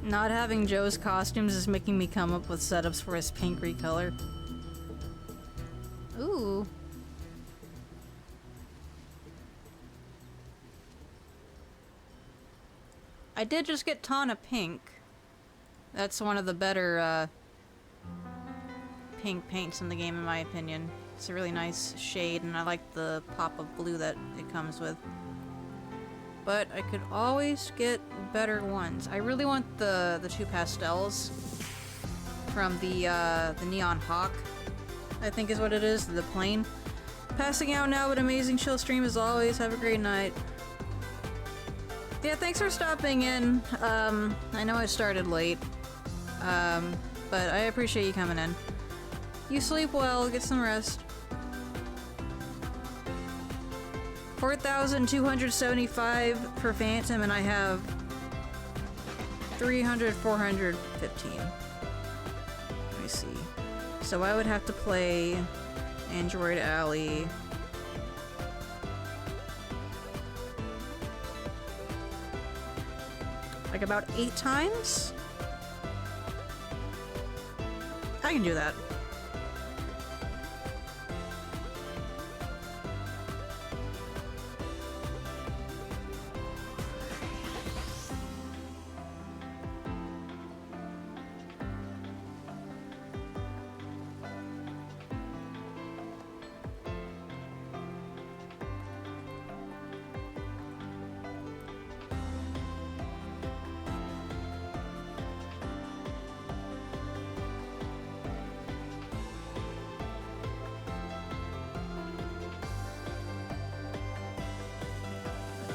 Not having Joe's costumes is making me come up with setups for his pink recolor. Ooh. I did just get Tana pink. That's one of the better, pink paints in the game, in my opinion. It's a really nice shade, and I like the pop of blue that it comes with. But I could always get better ones. I really want the two pastels from the Neon Hawk. I think is what it is, the plane. Passing out now, but amazing chill stream as always. Have a great night. Yeah, thanks for stopping in. I know I started late, but I appreciate you coming in. You sleep well, get some rest. 4,275 for Phantom, and I have 415. Let me see. So I would have to play Android Alley. Like about 8 times? I can do that.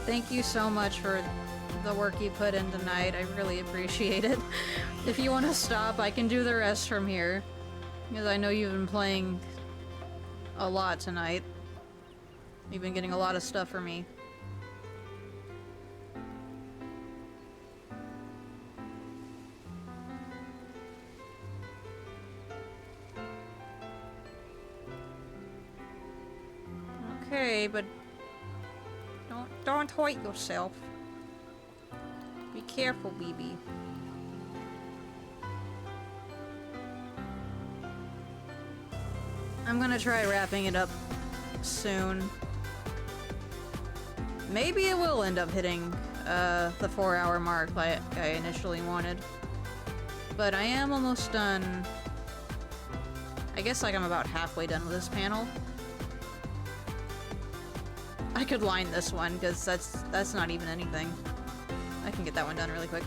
Thank you so much for the work you put in tonight. I really appreciate it. If you want to stop, I can do the rest from here. Because I know you've been playing a lot tonight. You've been getting a lot of stuff for me. Okay, but don't hurt yourself. Be careful, BB. I'm gonna try wrapping it up soon. Maybe it will end up hitting the 4-hour mark like I initially wanted. But I am almost done. I guess like I'm about halfway done with this panel. I could line this one because that's not even anything. I can get that one done really quick.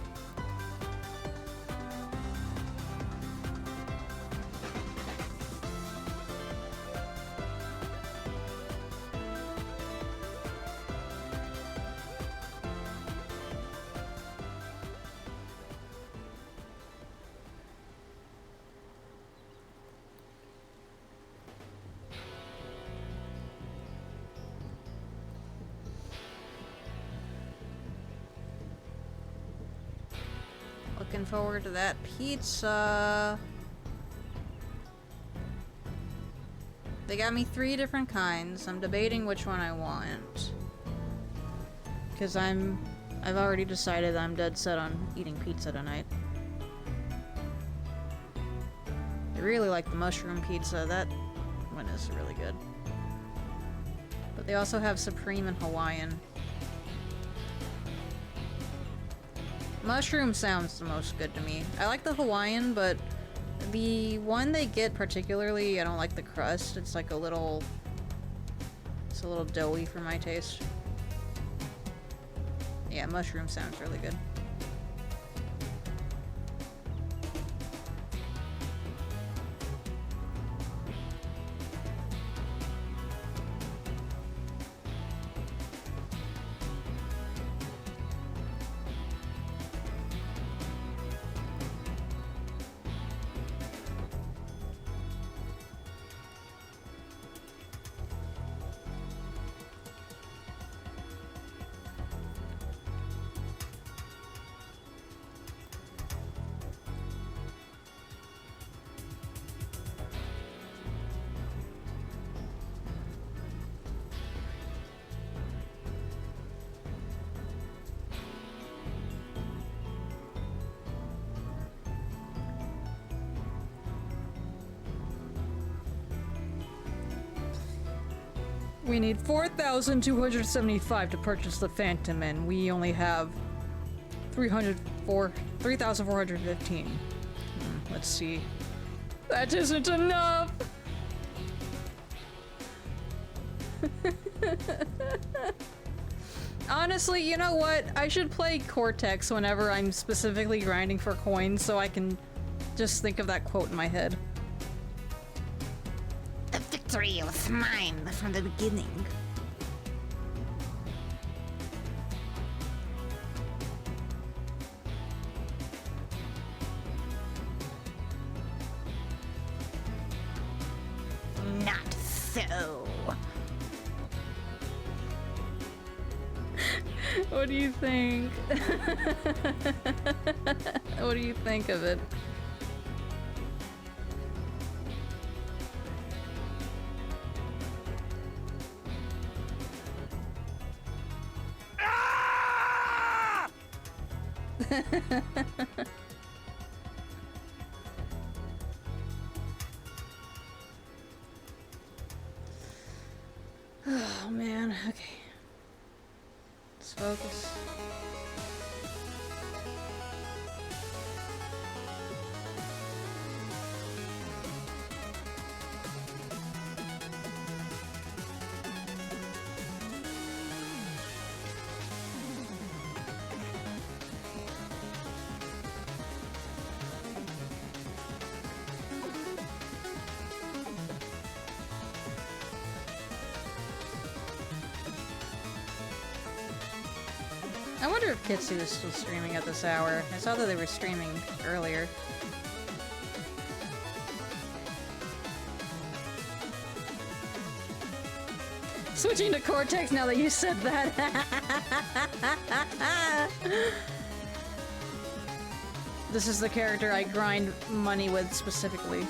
Looking forward to that pizza. They got me 3 different kinds. I'm debating which one I want. Because I've already decided I'm dead set on eating pizza tonight. I really like the mushroom pizza. That one is really good. But they also have Supreme and Hawaiian. Mushroom sounds the most good to me. I like the Hawaiian, but the one they get particularly, I don't like the crust. It's like a little doughy for my taste. Yeah, mushroom sounds really good. We need 4,275 to purchase the Phantom, and we only have 3,415. Let's see. That isn't enough! Honestly, you know what? I should play Cortex whenever I'm specifically grinding for coins so I can just think of that quote in my head. victory was mine from the beginning. Not so. What do you think? What do you think of it? Oh man, okay. Let's focus. I wonder if Kitsy was still streaming at this hour. I saw that they were streaming earlier. Switching to Cortex now that you said that. This is the character I grind money with specifically.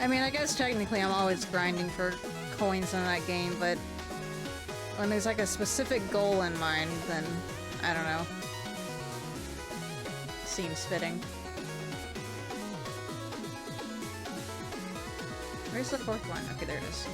I mean, I guess technically I'm always grinding for coins in that game, but when there's like a specific goal in mind, then I don't know. Seems fitting. Where's the fourth one? Okay, there it is.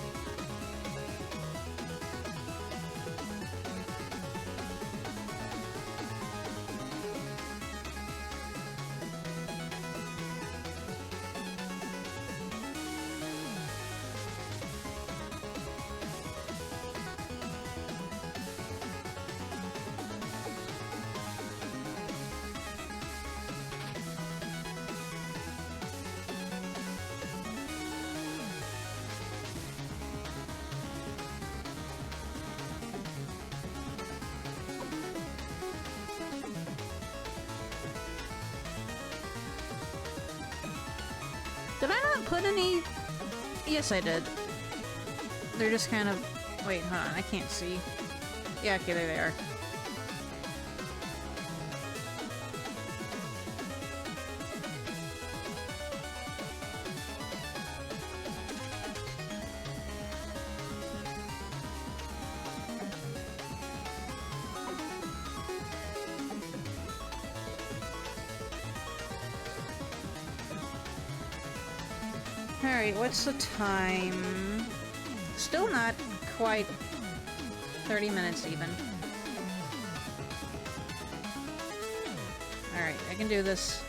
Did I not put any? Yes, I did. They're just kind of... Wait, hold on, I can't see. Yeah, okay, there they are. Alright, what's the time? Still not quite 30 minutes even. Alright, I can do this.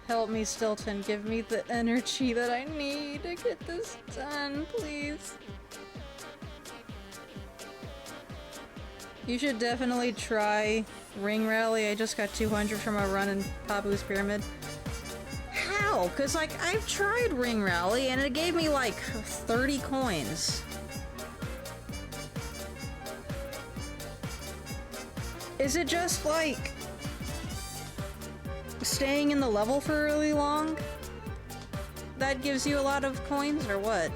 Help me, Stilton. Give me the energy that I need to get this done, please. You should definitely try Ring Rally. I just got 200 from a run in Papu's Pyramid. How? Because, like, I've tried Ring Rally and it gave me, like, 30 coins. Is it just, like, staying in the level for really long that gives you a lot of coins, or what?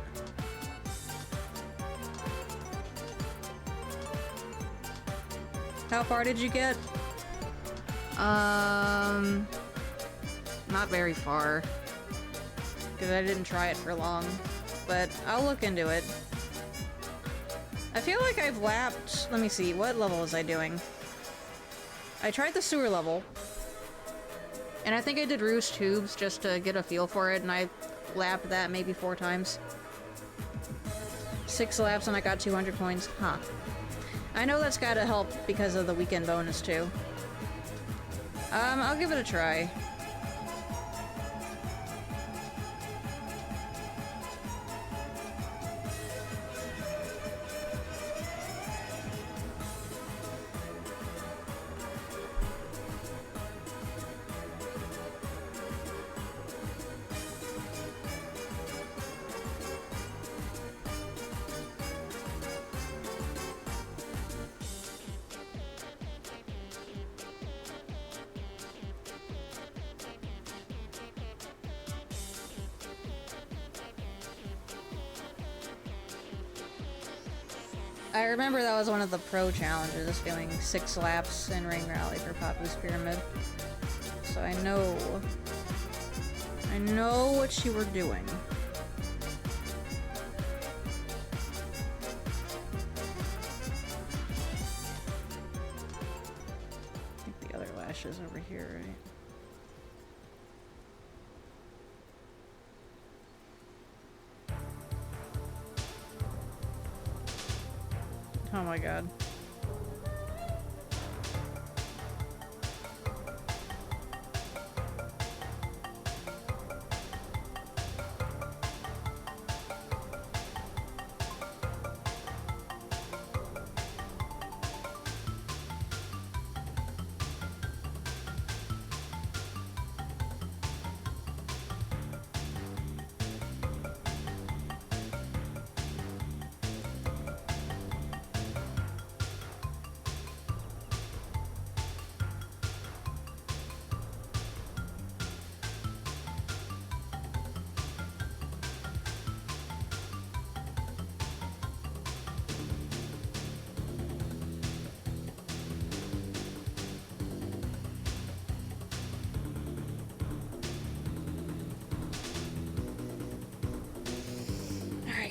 How far did you get? Not very far. Because I didn't try it for long. But I'll look into it. I feel like I've lapped... Let me see, what level was I doing? I tried the sewer level. And I think I did Rouge Tubes just to get a feel for it, and I lapped that maybe 4 times. 6 laps and I got 200 coins. Huh. I know that's gotta help because of the weekend bonus too. I'll give it a try. I remember that was one of the pro challenges, doing 6 laps in Ring Rally for Papu's Pyramid. So I know what you were doing. I think the other lash is over here, right? Oh my god.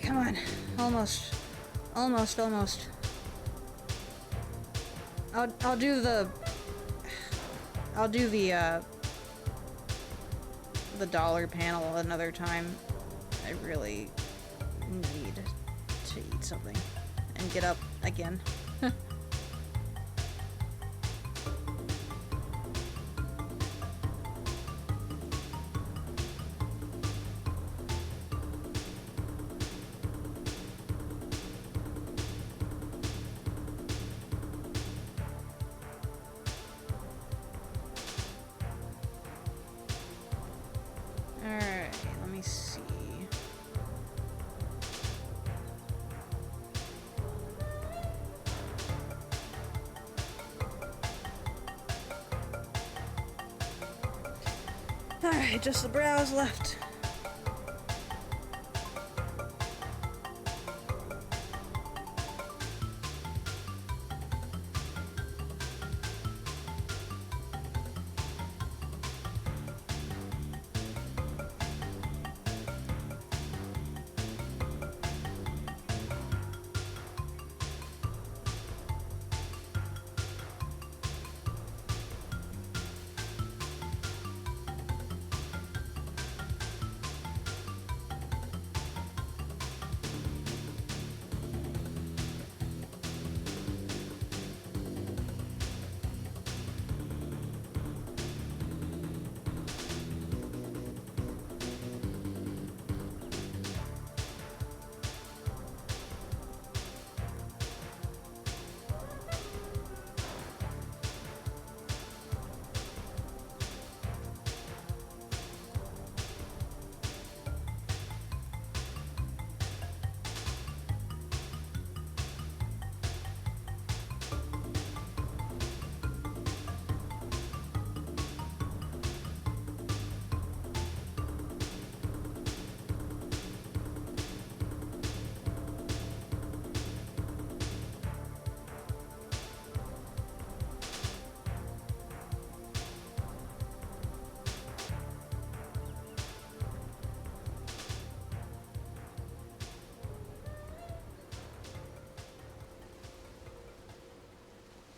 Come on. Almost. Almost. I'll do the dollar panel another time. I really need to eat something and get up again. Alright, just the brows left.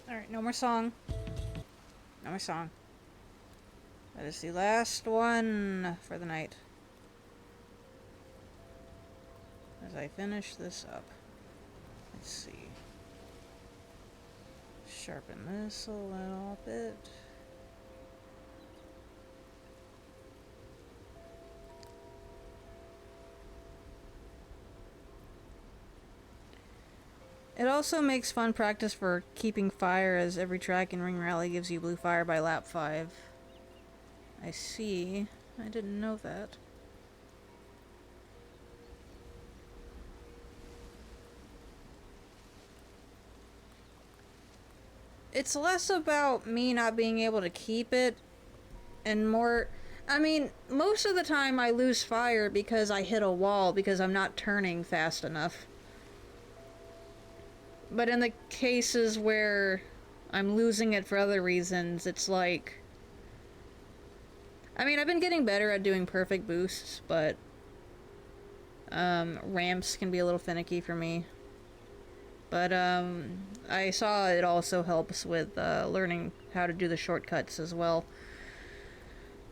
Alright, no more song. No more song. That is the last one for the night. As I finish this up. Let's see. Sharpen this a little bit. It also makes fun practice for keeping fire, as every track in Ring Rally gives you blue fire by lap 5. I see. I didn't know that. It's less about me not being able to keep it, and more... I mean, most of the time I lose fire because I hit a wall because I'm not turning fast enough. But in the cases where I'm losing it for other reasons, it's like... I mean, I've been getting better at doing perfect boosts, but... ramps can be a little finicky for me. But, I saw it also helps with, learning how to do the shortcuts as well.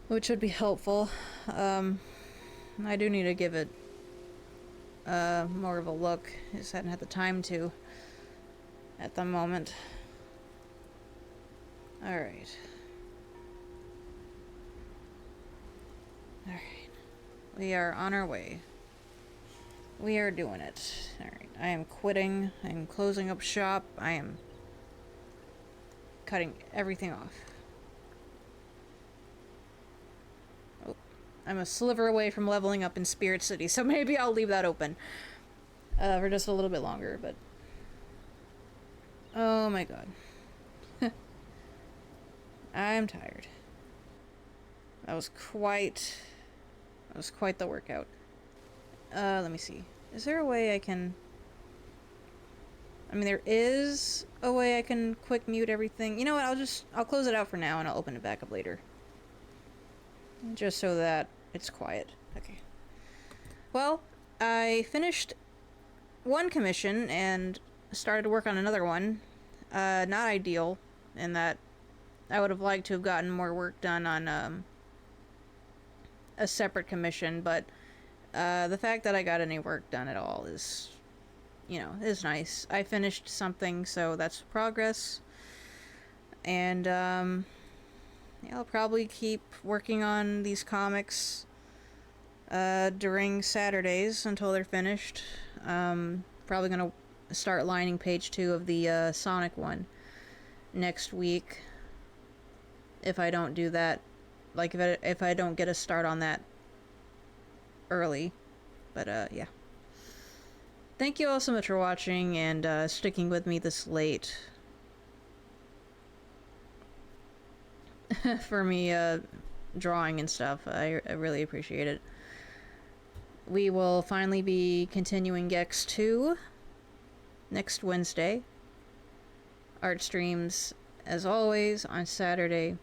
Which would be helpful. I do need to give it, more of a look. I just hadn't had the time to at the moment. Alright. Alright. We are on our way. We are doing it. Alright. I am quitting. I am closing up shop. I am cutting everything off. Oh. I'm a sliver away from leveling up in Spirit City, so maybe I'll leave that open. For just a little bit longer, but... Oh my god. I'm tired. That was quite the workout. Let me see. Is there a way I can... I mean, there is a way I can quick mute everything. You know what, I'll close it out for now and I'll open it back up later. Just so that it's quiet. Okay. Well, I finished one commission and started to work on another one. Not ideal, in that I would have liked to have gotten more work done on, a separate commission, but the fact that I got any work done at all is, you know, is nice. I finished something, so that's progress. And, yeah, I'll probably keep working on these comics during Saturdays until they're finished. Probably gonna start lining page 2 of the Sonic one next week. If I don't do that, like if I don't get a start on that early. But yeah. Thank you all so much for watching and sticking with me this late. For me drawing and stuff. I really appreciate it. We will finally be continuing Gex 2 next Wednesday. Art streams, as always, on Saturday.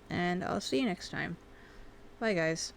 And I'll see you next time. Bye, guys.